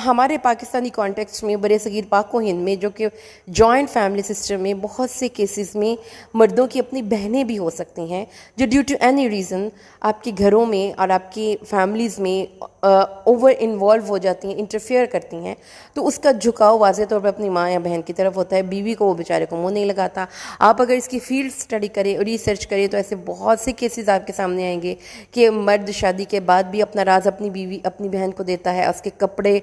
ہمارے پاکستانی کانٹیکسٹ میں برِ صغیر پاک و ہند میں جو کہ جوائنٹ فیملی سسٹم میں بہت سے کیسز میں مردوں کی اپنی بہنیں بھی ہو سکتی ہیں جو ڈیو ٹو اینی ریزن آپ کے گھروں میں اور آپ کی فیملیز میں اوور انوالو ہو جاتی ہیں، انٹرفیئر کرتی ہیں، تو اس کا جھکاؤ واضح طور پر اپنی ماں یا بہن کی طرف ہوتا ہے، بیوی کو وہ بیچارے کو منہ نہیں لگاتا۔ آپ اگر اس کی فیلڈ اسٹڈی کریں اور ریسرچ کریں تو ایسے بہت سے کیسز آپ کے سامنے آئیں گے کہ مرد شادی کے بعد بھی اپنا راز اپنی بیوی اپنی بہن کو دیتا ہے، اس کے کپڑے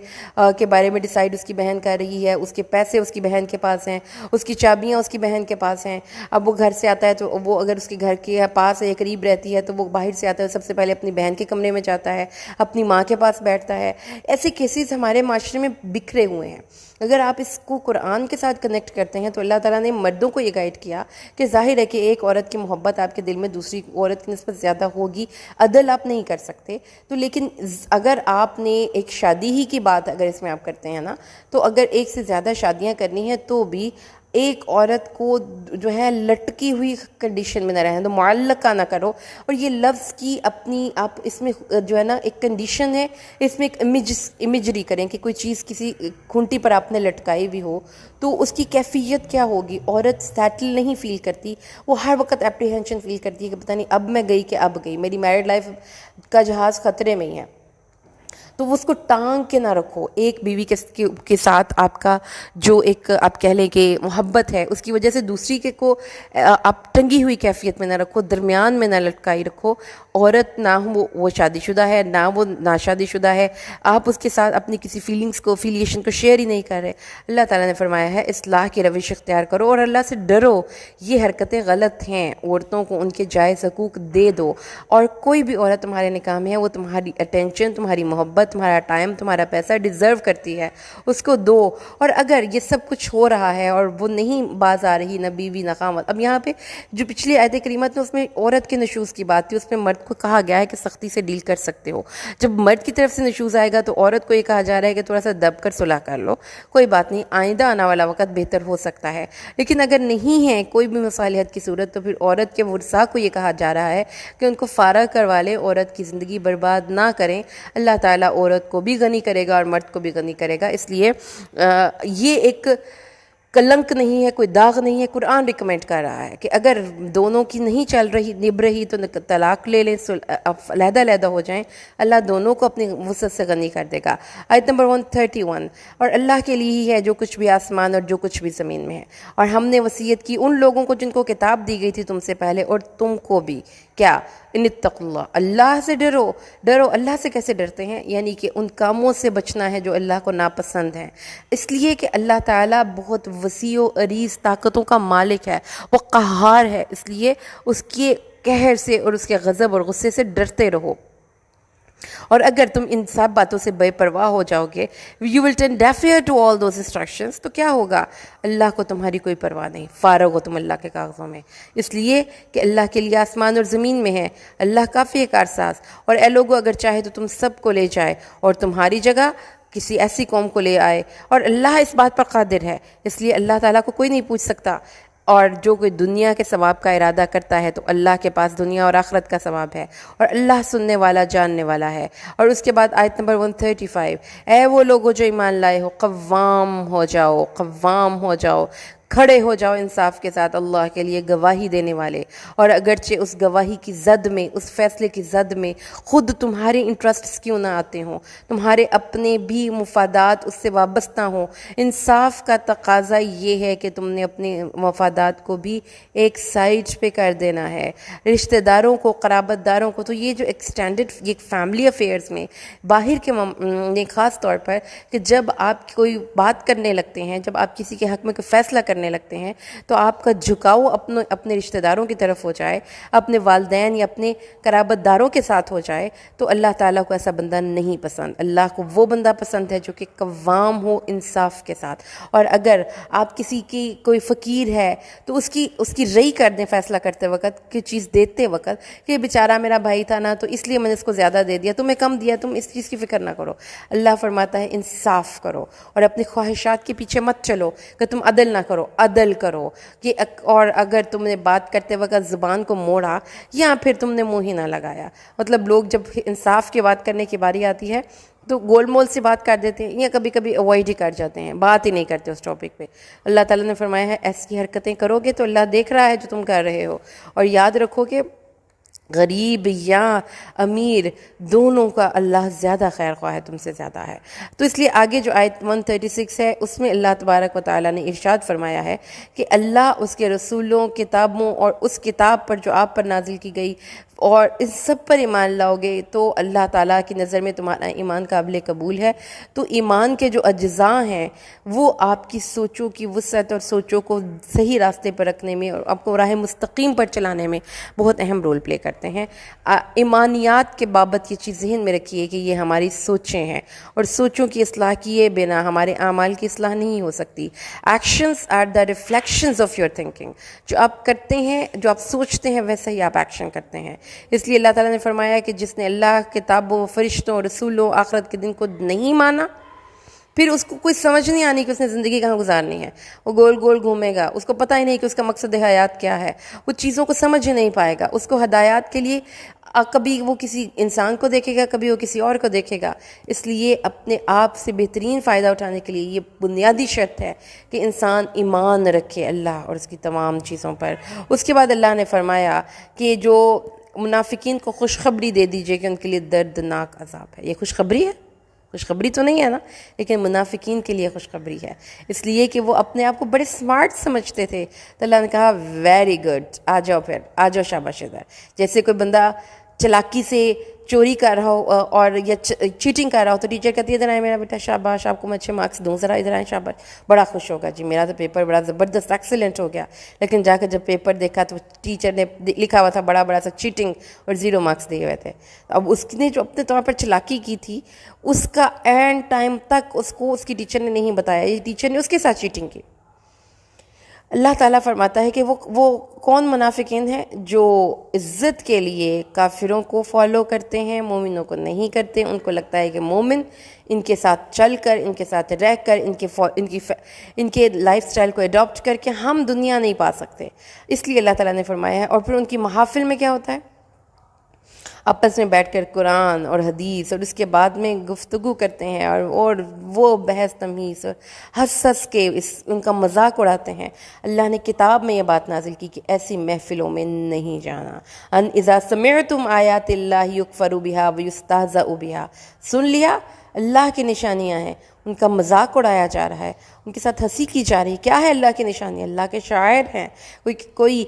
کے بارے میں ڈیسائیڈ اس کی بہن کر رہی ہے، اس کے پیسے اس کی بہن کے پاس ہیں، اس کی چابیاں اس کی بہن کے پاس ہیں۔ اب وہ گھر سے آتا ہے تو وہ اگر اس کے گھر کے پاس یا قریب رہتی ہے تو وہ باہر سے آتا ہے سب سے پہلے اپنی بہن کے کمرے میں جاتا ہے، اپنی ماں کے پاس بیٹھتا ہے۔ ایسے کیسز ہمارے معاشرے میں بکھرے ہوئے ہیں۔ اگر آپ اس کو قرآن کے ساتھ کنیکٹ کرتے ہیں تو اللہ تعالیٰ نے مردوں کو یہ گائیڈ کیا کہ ظاہر ہے کہ ایک عورت کی محبت آپ کے دل میں دوسری عورت کی نسبت زیادہ ہوگی، عدل آپ نہیں کر سکتے، تو لیکن اگر آپ نے ایک شادی ہی کی بات اگر اس میں آپ کرتے ہیں نا، تو اگر ایک سے زیادہ شادیاں کرنی ہیں تو بھی ایک عورت کو جو ہے لٹکی ہوئی کنڈیشن میں نہ رہنے دو، معلقہ نہ کرو۔ اور یہ لفظ کی اپنی آپ اس میں جو ہے نا ایک کنڈیشن ہے، اس میں ایک امیجری کریں کہ کوئی چیز کسی کھونٹی پر آپ نے لٹکائی ہوئی ہو تو اس کی کیفیت کیا ہوگی۔ عورت سیٹل نہیں فیل کرتی، وہ ہر وقت اپریہنشن فیل کرتی ہے کہ پتہ نہیں اب میں گئی کہ اب گئی، میری میرڈ لائف کا جہاز خطرے میں ہی ہے۔ تو اس کو ٹانگ کے نہ رکھو۔ ایک بیوی کے ساتھ آپ کا جو ایک آپ کہہ لیں کہ محبت ہے، اس کی وجہ سے دوسری کے کو آپ ٹنگی ہوئی کیفیت میں نہ رکھو، درمیان میں نہ لٹکائی رکھو۔ عورت نہ وہ شادی شدہ ہے نہ وہ ناشادی شدہ ہے، آپ اس کے ساتھ اپنی کسی فیلنگز کو افیلیشن کو شیئر ہی نہیں کر رہے۔ اللہ تعالیٰ نے فرمایا ہے اصلاح کی روش اختیار کرو اور اللہ سے ڈرو، یہ حرکتیں غلط ہیں، عورتوں کو ان کے جائز حقوق دے دو۔ اور کوئی بھی عورت تمہارے نکاح میں ہے وہ تمہاری اٹینشن، تمہاری محبت، تمہارا ٹائم، تمہارا پیسہ ڈیزرو کرتی ہے، اس کو دو۔ اور اگر یہ سب کچھ ہو رہا ہے اور وہ نہیں باز آ رہی، نہ بیوی نہ خاوند، اب یہاں پہ جو پچھلی آیت کریمہ تھی اس میں عورت کے نشوز کی بات تھی، اس میں مرد کو کہا گیا ہے کہ سختی سے ڈیل کر سکتے ہو۔ جب مرد کی طرف سے نشوز آئے گا تو عورت کو یہ کہا جا رہا ہے کہ تھوڑا سا دب کر صلح کر لو، کوئی بات نہیں، آئندہ آنے والا وقت بہتر ہو سکتا ہے۔ لیکن اگر نہیں ہے کوئی بھی مصالحت کی صورت تو پھر عورت کے ورثاء کو یہ کہا جا رہا ہے کہ ان کو فارغ کروا لیں، عورت کی زندگی برباد نہ کریں۔ اللہ تعالیٰ عورت کو بھی غنی کرے گا اور مرد کو بھی غنی کرے گا، اس لیے یہ ایک کلنک نہیں ہے، کوئی داغ نہیں ہے۔ قرآن ریکمینڈ کر رہا ہے کہ اگر دونوں کی نہیں چل رہی نبھ رہی تو طلاق لے لیں، علیحدہ علیحدہ ہو جائیں، اللہ دونوں کو اپنی وسعت سے غنی کر دے گا۔ آیت نمبر 131، اور اللہ کے لیے ہی ہے جو کچھ بھی آسمان اور جو کچھ بھی زمین میں ہے، اور ہم نے وصیت کی ان لوگوں کو جن کو کتاب دی گئی تھی تم سے پہلے اور تم کو بھی، کیا؟ ان اتقوا اللہ، اللہ سے ڈرو۔ ڈرو اللہ سے کیسے ڈرتے ہیں؟ یعنی کہ ان کاموں سے بچنا ہے جو اللہ کو ناپسند ہیں، اس لیے کہ اللہ تعالیٰ بہت وسیع و عریض طاقتوں کا مالک ہے، وہ قہار ہے، اس لیے اس کے قہر سے اور اس کے غضب اور غصے سے ڈرتے رہو۔ اور اگر تم ان سب باتوں سے بے پرواہ ہو جاؤ گے، you will turn deaf ear to all those instructions، تو کیا ہوگا؟ اللہ کو تمہاری کوئی پرواہ نہیں، فارغ ہو تم اللہ کے کاغذوں میں، اس لیے کہ اللہ کے لیے آسمان اور زمین میں ہے، اللہ کافی ہے کارساز۔ اور اے لوگو اگر چاہے تو تم سب کو لے جائے اور تمہاری جگہ کسی ایسی قوم کو لے آئے، اور اللہ اس بات پر قادر ہے، اس لیے اللہ تعالیٰ کو کوئی نہیں پوچھ سکتا۔ اور جو کوئی دنیا کے ثواب کا ارادہ کرتا ہے تو اللہ کے پاس دنیا اور آخرت کا ثواب ہے، اور اللہ سننے والا جاننے والا ہے۔ اور اس کے بعد آیت نمبر 135، اے وہ لوگو جو ایمان لائے ہو، قوام ہو جاؤ، قوام ہو جاؤ، کھڑے ہو جاؤ انصاف کے ساتھ اللہ کے لیے گواہی دینے والے۔ اور اگرچہ اس گواہی کی زد میں، اس فیصلے کی زد میں خود تمہارے انٹرسٹس کیوں نہ آتے ہوں، تمہارے اپنے بھی مفادات اس سے وابستہ ہوں، انصاف کا تقاضا یہ ہے کہ تم نے اپنے مفادات کو بھی ایک سائڈ پہ کر دینا ہے، رشتہ داروں کو، قرابت داروں کو۔ تو یہ جو ایکسٹینڈڈ یہ فیملی افیئرز میں باہر کے خاص طور پر کہ جب آپ کوئی بات کرنے لگتے ہیں، جب آپ کسی کے حق میں کوئی فیصلہ کرنے کرنے لگتے ہیں تو آپ کا جھکاؤ اپنے رشتہ داروں کی طرف ہو جائے، اپنے والدین یا اپنے قرابت داروں کے ساتھ ہو جائے، تو اللہ تعالیٰ کو ایسا بندہ نہیں پسند. اللہ کو وہ بندہ پسند ہے جو کہ قوام ہو انصاف کے ساتھ. اور اگر آپ کسی کی کوئی فقیر ہے تو اس کی رئی کر دیں فیصلہ کرتے وقت، کہ چیز دیتے وقت، کہ بیچارہ میرا بھائی تھا نا تو اس لیے میں نے اس کو زیادہ دے دیا، تمہیں کم دیا، تم اس چیز کی فکر نہ کرو. اللہ فرماتا ہے انصاف کرو اور اپنی خواہشات کے پیچھے مت چلو کہ تم عدل نہ کرو، عدل کرو. کہ اور اگر تم نے بات کرتے وقت زبان کو موڑا یا پھر تم نے منہ ہی نہ لگایا. مطلب لوگ جب انصاف کی بات کرنے کی باری آتی ہے تو گول مول سے بات کر دیتے ہیں یا کبھی کبھی اوائڈ ہی کر جاتے ہیں، بات ہی نہیں کرتے اس ٹاپک پہ. اللہ تعالیٰ نے فرمایا ہے ایسی حرکتیں کرو گے تو اللہ دیکھ رہا ہے جو تم کر رہے ہو. اور یاد رکھو کہ غریب یا امیر دونوں کا اللہ زیادہ خیر خواہ ہے، تم سے زیادہ ہے. تو اس لیے آگے جو آیت 136 ہے اس میں اللہ تبارک و تعالیٰ نے ارشاد فرمایا ہے کہ اللہ، اس کے رسولوں، کتابوں اور اس کتاب پر جو آپ پر نازل کی گئی اور اس سب پر ایمان لاؤ گے تو اللہ تعالیٰ کی نظر میں تمہارا ایمان قابل قبول ہے. تو ایمان کے جو اجزاء ہیں وہ آپ کی سوچوں کی وسعت اور سوچوں کو صحیح راستے پر رکھنے میں اور آپ کو راہ مستقیم پر چلانے میں بہت اہم رول پلے کرتے ہیں. ایمانیات کے بابت یہ چیز ذہن میں رکھیے کہ یہ ہماری سوچیں ہیں اور سوچوں کی اصلاح کیے بنا ہمارے اعمال کی اصلاح نہیں ہو سکتی. Actions are the reflections of your thinking. جو آپ کرتے ہیں، جو آپ سوچتے ہیں، ویسا ہی آپ ایکشن کرتے ہیں. اس لیے اللہ تعالیٰ نے فرمایا کہ جس نے اللہ، کتابوں، فرشتوں، رسولوں، آخرت کے دن کو نہیں مانا، پھر اس کو کوئی سمجھ نہیں آنی کہ اس نے زندگی کہاں گزارنی ہے. وہ گول گول گھومے گا، اس کو پتہ ہی نہیں کہ اس کا مقصد حیات کیا ہے، وہ چیزوں کو سمجھ ہی نہیں پائے گا. اس کو ہدایات کے لیے کبھی وہ کسی انسان کو دیکھے گا، کبھی وہ کسی اور کو دیکھے گا. اس لیے اپنے آپ سے بہترین فائدہ اٹھانے کے لیے یہ بنیادی شرط ہے کہ انسان ایمان رکھے اللہ اور اس کی تمام چیزوں پر. اس کے بعد اللہ نے فرمایا کہ جو منافقین کو خوشخبری دے دیجئے کہ ان کے لیے دردناک عذاب ہے. یہ خوشخبری ہے؟ خوشخبری تو نہیں ہے نا، لیکن منافقین کے لیے خوشخبری ہے. اس لیے کہ وہ اپنے آپ کو بڑے سمارٹ سمجھتے تھے. تو اللہ نے کہا ویری گڈ، آ جاؤ، پھر آ جاؤ شاباش ادھر. جیسے کوئی بندہ چلاکی سے چوری کر رہا ہو اور یا چیٹنگ کر رہا ہو تو ٹیچر کہتی ہے ادھر آئے میرا بیٹا، شاباش، آپ کو میں اچھے مارکس دوں، ذرا ادھر آئیں، شاباش. بڑا خوش ہوگا، جی میرا تو پیپر بڑا زبردست ایکسیلنٹ ہو گیا. لیکن جا کر جب پیپر دیکھا تو ٹیچر نے لکھا ہوا تھا بڑا بڑا سا چیٹنگ اور 0 مارکس دیے ہوئے تھے. اب اس نے جو اپنے طور پر چلاکی کی تھی اس کا اینڈ ٹائم تک اس کو اس کی ٹیچر نے نہیں بتایا، یہ ٹیچر نے اس کے ساتھ چیٹنگ کی. اللہ تعالیٰ فرماتا ہے کہ وہ کون منافقین ہیں جو عزت کے لیے کافروں کو فالو کرتے ہیں، مومنوں کو نہیں کرتے. ان کو لگتا ہے کہ مومن ان کے ساتھ چل کر، ان کے ساتھ رہ کر، ان کے لائف سٹائل کو اڈاپٹ کر کے ہم دنیا نہیں پا سکتے. اس لیے اللہ تعالیٰ نے فرمایا ہے. اور پھر ان کی محافل میں کیا ہوتا ہے؟ آپس میں بیٹھ کر قرآن اور حدیث اور اس کے بعد میں گفتگو کرتے ہیں اور وہ بحث تمیز اور ہنس کے ان کا مذاق اڑاتے ہیں. اللہ نے کتاب میں یہ بات نازل کی کہ ایسی محفلوں میں نہیں جانا. ان اذا سمعتم آیات اللہ یکفر بہا ویستہزأ بہا. سن لیا، اللہ کی نشانیاں ہیں، ان کا مذاق اڑایا جا رہا ہے، ان کے ساتھ ہنسی کی جا رہی. کیا ہے اللہ کی نشانی؟ اللہ کے شاعر ہیں. کوئی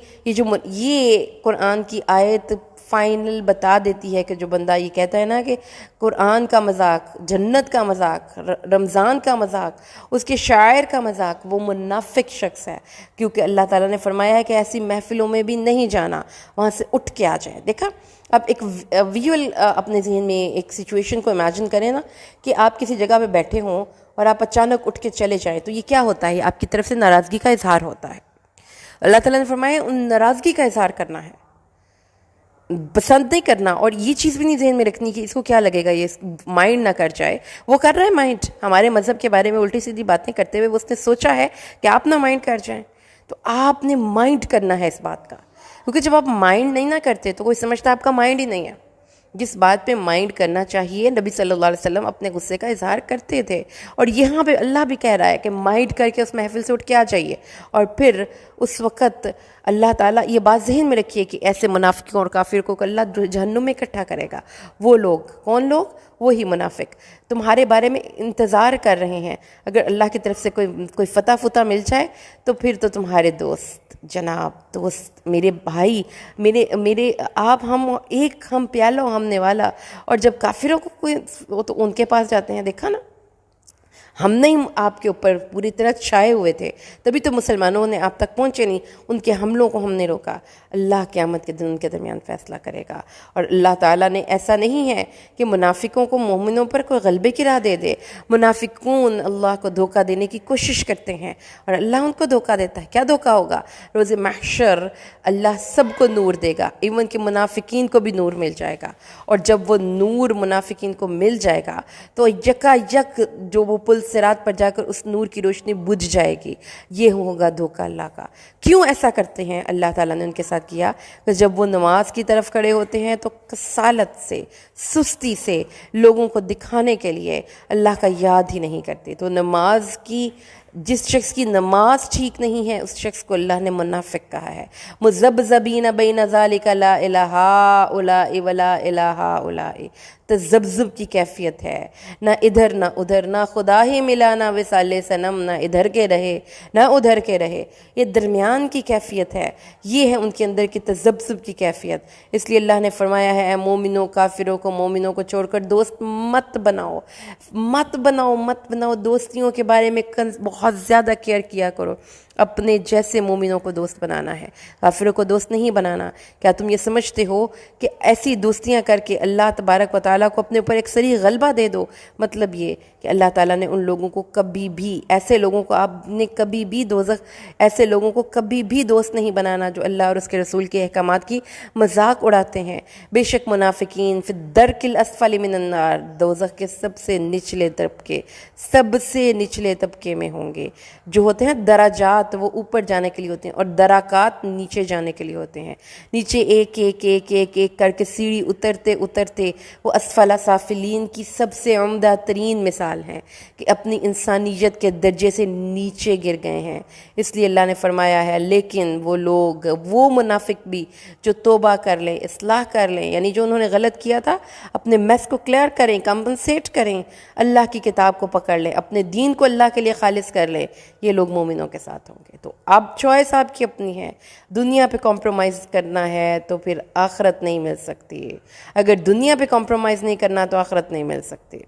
یہ قرآن کی آیت فائنل بتا دیتی ہے کہ جو بندہ یہ کہتا ہے نا کہ قرآن کا مذاق، جنت کا مذاق، رمضان کا مذاق، اس کے شاعر کا مذاق، وہ منافق شخص ہے. کیونکہ اللہ تعالیٰ نے فرمایا ہے کہ ایسی محفلوں میں بھی نہیں جانا، وہاں سے اٹھ کے آ جائے. دیکھا، اب ایک ویژول اپنے ذہن میں ایک سچویشن کو امیجن کریں نا کہ آپ کسی جگہ پہ بیٹھے ہوں اور آپ اچانک اٹھ کے چلے جائیں تو یہ کیا ہوتا ہے؟ آپ کی طرف سے ناراضگی کا اظہار ہوتا ہے. اللہ تعالیٰ نے فرمایا ان ناراضگی کا اظہار کرنا ہے، پسند نہیں کرنا. اور یہ چیز بھی نہیں ذہن میں رکھنی کہ اس کو کیا لگے گا، یہ مائنڈ نہ کر جائے. وہ کر رہا ہے مائنڈ، ہمارے مذہب کے بارے میں الٹی سیدھی باتیں کرتے ہوئے اس نے سوچا ہے کہ آپ نہ مائنڈ کر جائیں. تو آپ نے مائنڈ کرنا ہے اس بات کا، کیونکہ جب آپ مائنڈ نہیں نہ کرتے تو کوئی سمجھتا آپ کا مائنڈ ہی نہیں ہے. جس بات پہ مائنڈ کرنا چاہیے، نبی صلی اللہ علیہ وسلم اپنے غصے کا اظہار کرتے تھے. اور یہاں پہ اللہ بھی کہہ رہا ہے کہ مائنڈ کر کے اس محفل سے اٹھ کے آ جائیے. اور پھر اس وقت اللہ تعالیٰ، یہ بات ذہن میں رکھیے کہ ایسے منافقوں اور کافر کو اللہ جہنم میں اکٹھا کرے گا. وہ لوگ کون لوگ؟ وہی منافق تمہارے بارے میں انتظار کر رہے ہیں. اگر اللہ کی طرف سے کوئی فتح مل جائے تو پھر تو تمہارے دوست، جناب، دوست، میرے بھائی، میرے آپ، ہم پیالو ہم نے والا. اور جب کافروں کو کوئی، وہ تو ان کے پاس جاتے ہیں. دیکھا نا، ہم نہیں آپ کے اوپر پوری طرح چھائے ہوئے تھے، تبھی تو مسلمانوں نے آپ تک پہنچے نہیں، ان کے حملوں کو ہم نے روکا۔ اللہ قیامت کے دن ان کے درمیان فیصلہ کرے گا۔ اور اللہ تعالیٰ نے ایسا نہیں ہے کہ منافقوں کو مومنوں پر کوئی غلبے کی راہ دے دے۔ منافقون اللہ کو دھوکہ دینے کی کوشش کرتے ہیں اور اللہ ان کو دھوکہ دیتا ہے۔ کیا دھوکہ ہوگا؟ روز محشر اللہ سب کو نور دے گا، ایون کہ منافقین کو بھی نور مل جائے گا، اور جب وہ نور منافقین کو مل جائے گا تو یکا یک جو وہ پل صراط پر جا کر اس نور کی روشنی بجھ جائے گی۔ یہ ہوگا دھوکہ اللہ کا۔ کیوں ایسا کرتے ہیں؟ اللہ تعالیٰ نے ان کے ساتھ کیا کہ جب وہ نماز کی طرف کھڑے ہوتے ہیں تو کسالت سے، سستی سے، لوگوں کو دکھانے کے لیے اللہ کا یاد ہی نہیں کرتے۔ تو نماز کی، جس شخص کی نماز ٹھیک نہیں ہے اس شخص کو اللہ نے منافق کہا ہے۔ مذبذبین بین ذالک لا الہ ہؤلاء ولا الہ ہؤلاء، تذبذب کی کیفیت ہے، نہ ادھر نہ ادھر، نہ خدا ہی ملا نہ وصال صنم، نہ ادھر کے رہے نہ ادھر کے رہے، یہ درمیان کی کیفیت ہے، یہ ہے ان کے اندر کی تذبذب کی کیفیت۔ اس لیے اللہ نے فرمایا ہے اے مومنوں، کافروں کو، مومنوں کو چھوڑ کر دوست مت بناؤ، مت بناؤ، مت بناؤ۔ دوستیوں کے بارے میں بہت زیادہ کیئر کیا کرو۔ اپنے جیسے مومنوں کو دوست بنانا ہے، کافروں کو دوست نہیں بنانا۔ کیا تم یہ سمجھتے ہو کہ ایسی دوستیاں کر کے اللہ تبارک و تعالیٰ کو اپنے اوپر ایک سری غلبہ دے دو؟ مطلب یہ کہ اللہ تعالیٰ نے ان لوگوں کو کبھی بھی، ایسے لوگوں کو آپ نے کبھی بھی ایسے لوگوں کو کبھی بھی دوست نہیں بنانا جو اللہ اور اس کے رسول کے احکامات کی مذاق اڑاتے ہیں۔ بے شک منافقین فی الدرک الاسفل من النار، دوزخ کے سب سے نچلے طبقے، سب سے نچلے طبقے میں ہوں گے۔ جو ہوتے ہیں درجات، وہ اوپر جانے کے لیے ہوتے ہیں، اور دراکات نیچے جانے کے لیے ہوتے ہیں۔ نیچے ایک ایک ایک ایک ایک کر کے سیڑھی اترتے اترتے وہ اسفل سافلین کی سب سے عمدہ ترین مثال ہیں کہ اپنی انسانیت کے درجے سے نیچے گر گئے ہیں۔ اس لیے اللہ نے فرمایا ہے لیکن وہ لوگ، وہ منافق بھی جو توبہ کر لیں، اصلاح کر لیں، یعنی جو انہوں نے غلط کیا تھا اپنے میس کو کلیئر کریں، کمپنسیٹ کریں، اللہ کی کتاب کو پکڑ لیں، اپنے دین کو اللہ کے لیے خالص کر لیں، یہ لوگ مومنوں کے ساتھ ہوں گے۔ تو اب چوائس آپ کی اپنی ہے۔ دنیا پہ کمپرومائز کرنا ہے تو پھر آخرت نہیں مل سکتی، اگر دنیا پہ کمپرومائز نہیں کرنا تو آخرت نہیں مل سکتی۔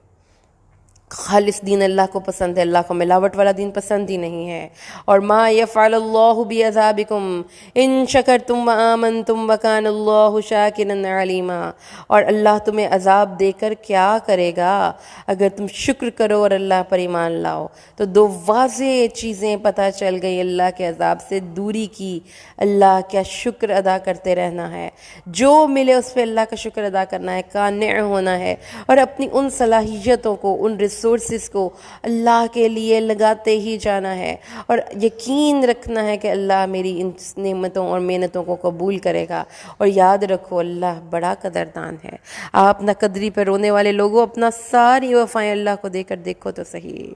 خالص دین اللہ کو پسند ہے، اللہ کو ملاوٹ والا دین پسند ہی نہیں ہے۔ اور ما یفعل اللہ بعذابکم ان شکرتم وآمنتم وکان اللہ شاکرا علیما، اور اللہ تمہیں عذاب دے کر کیا کرے گا اگر تم شکر کرو اور اللہ پر ایمان لاؤ۔ تو دو واضح چیزیں پتہ چل گئی اللہ کے عذاب سے دوری کی، اللہ کا شکر ادا کرتے رہنا ہے، جو ملے اس پہ اللہ کا شکر ادا کرنا ہے، قانع ہونا ہے، اور اپنی ان صلاحیتوں کو، ان ریسورسز کو اللہ کے لیے لگاتے ہی جانا ہے، اور یقین رکھنا ہے کہ اللہ میری ان نعمتوں اور محنتوں کو قبول کرے گا۔ اور یاد رکھو اللہ بڑا قدردان ہے۔ آپ نہ قدری پہ رونے والے لوگوں، اپنا ساری وفائیں اللہ کو دے کر دیکھو تو صحیح،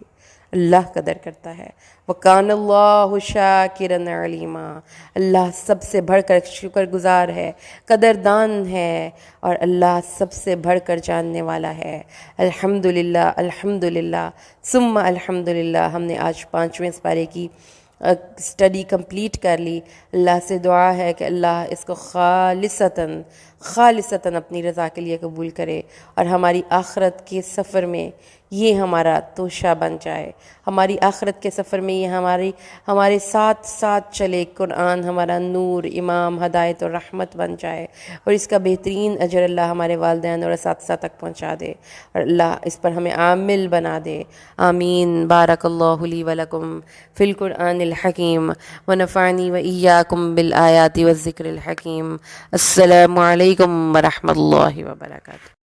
اللہ قدر کرتا ہے۔ وَقَانَ اللَّهُ شَاكِرًا عَلِيمًا، اللہ سب سے بڑھ کر شکر گزار ہے، قدردان ہے، اور اللہ سب سے بڑھ کر جاننے والا ہے۔ الحمدللہ، الحمدللہ، ثم الحمدللہ۔ ہم نے آج 5ویں سپارے کی اسٹڈی کمپلیٹ کر لی۔ اللہ سے دعا ہے کہ اللہ اس کو خالصتاً اپنی رضا کے لیے قبول کرے، اور ہماری آخرت کے سفر میں یہ ہمارا توشہ بن جائے، ہماری آخرت کے سفر میں یہ ہمارے ساتھ ساتھ چلے، قرآن ہمارا نور، امام، ہدایت اور رحمت بن جائے، اور اس کا بہترین اجر اللہ ہمارے والدین اور اساتذہ تک پہنچا دے، اور اللہ اس پر ہمیں عامل بنا دے۔ آمین۔ بارک اللہ لی ولکم فی القرآن الحکیم ونفعنی وإیاکم بالآیات والذکر الحکیم۔ السلام علیکم ورحمۃ اللہ وبرکاتہ۔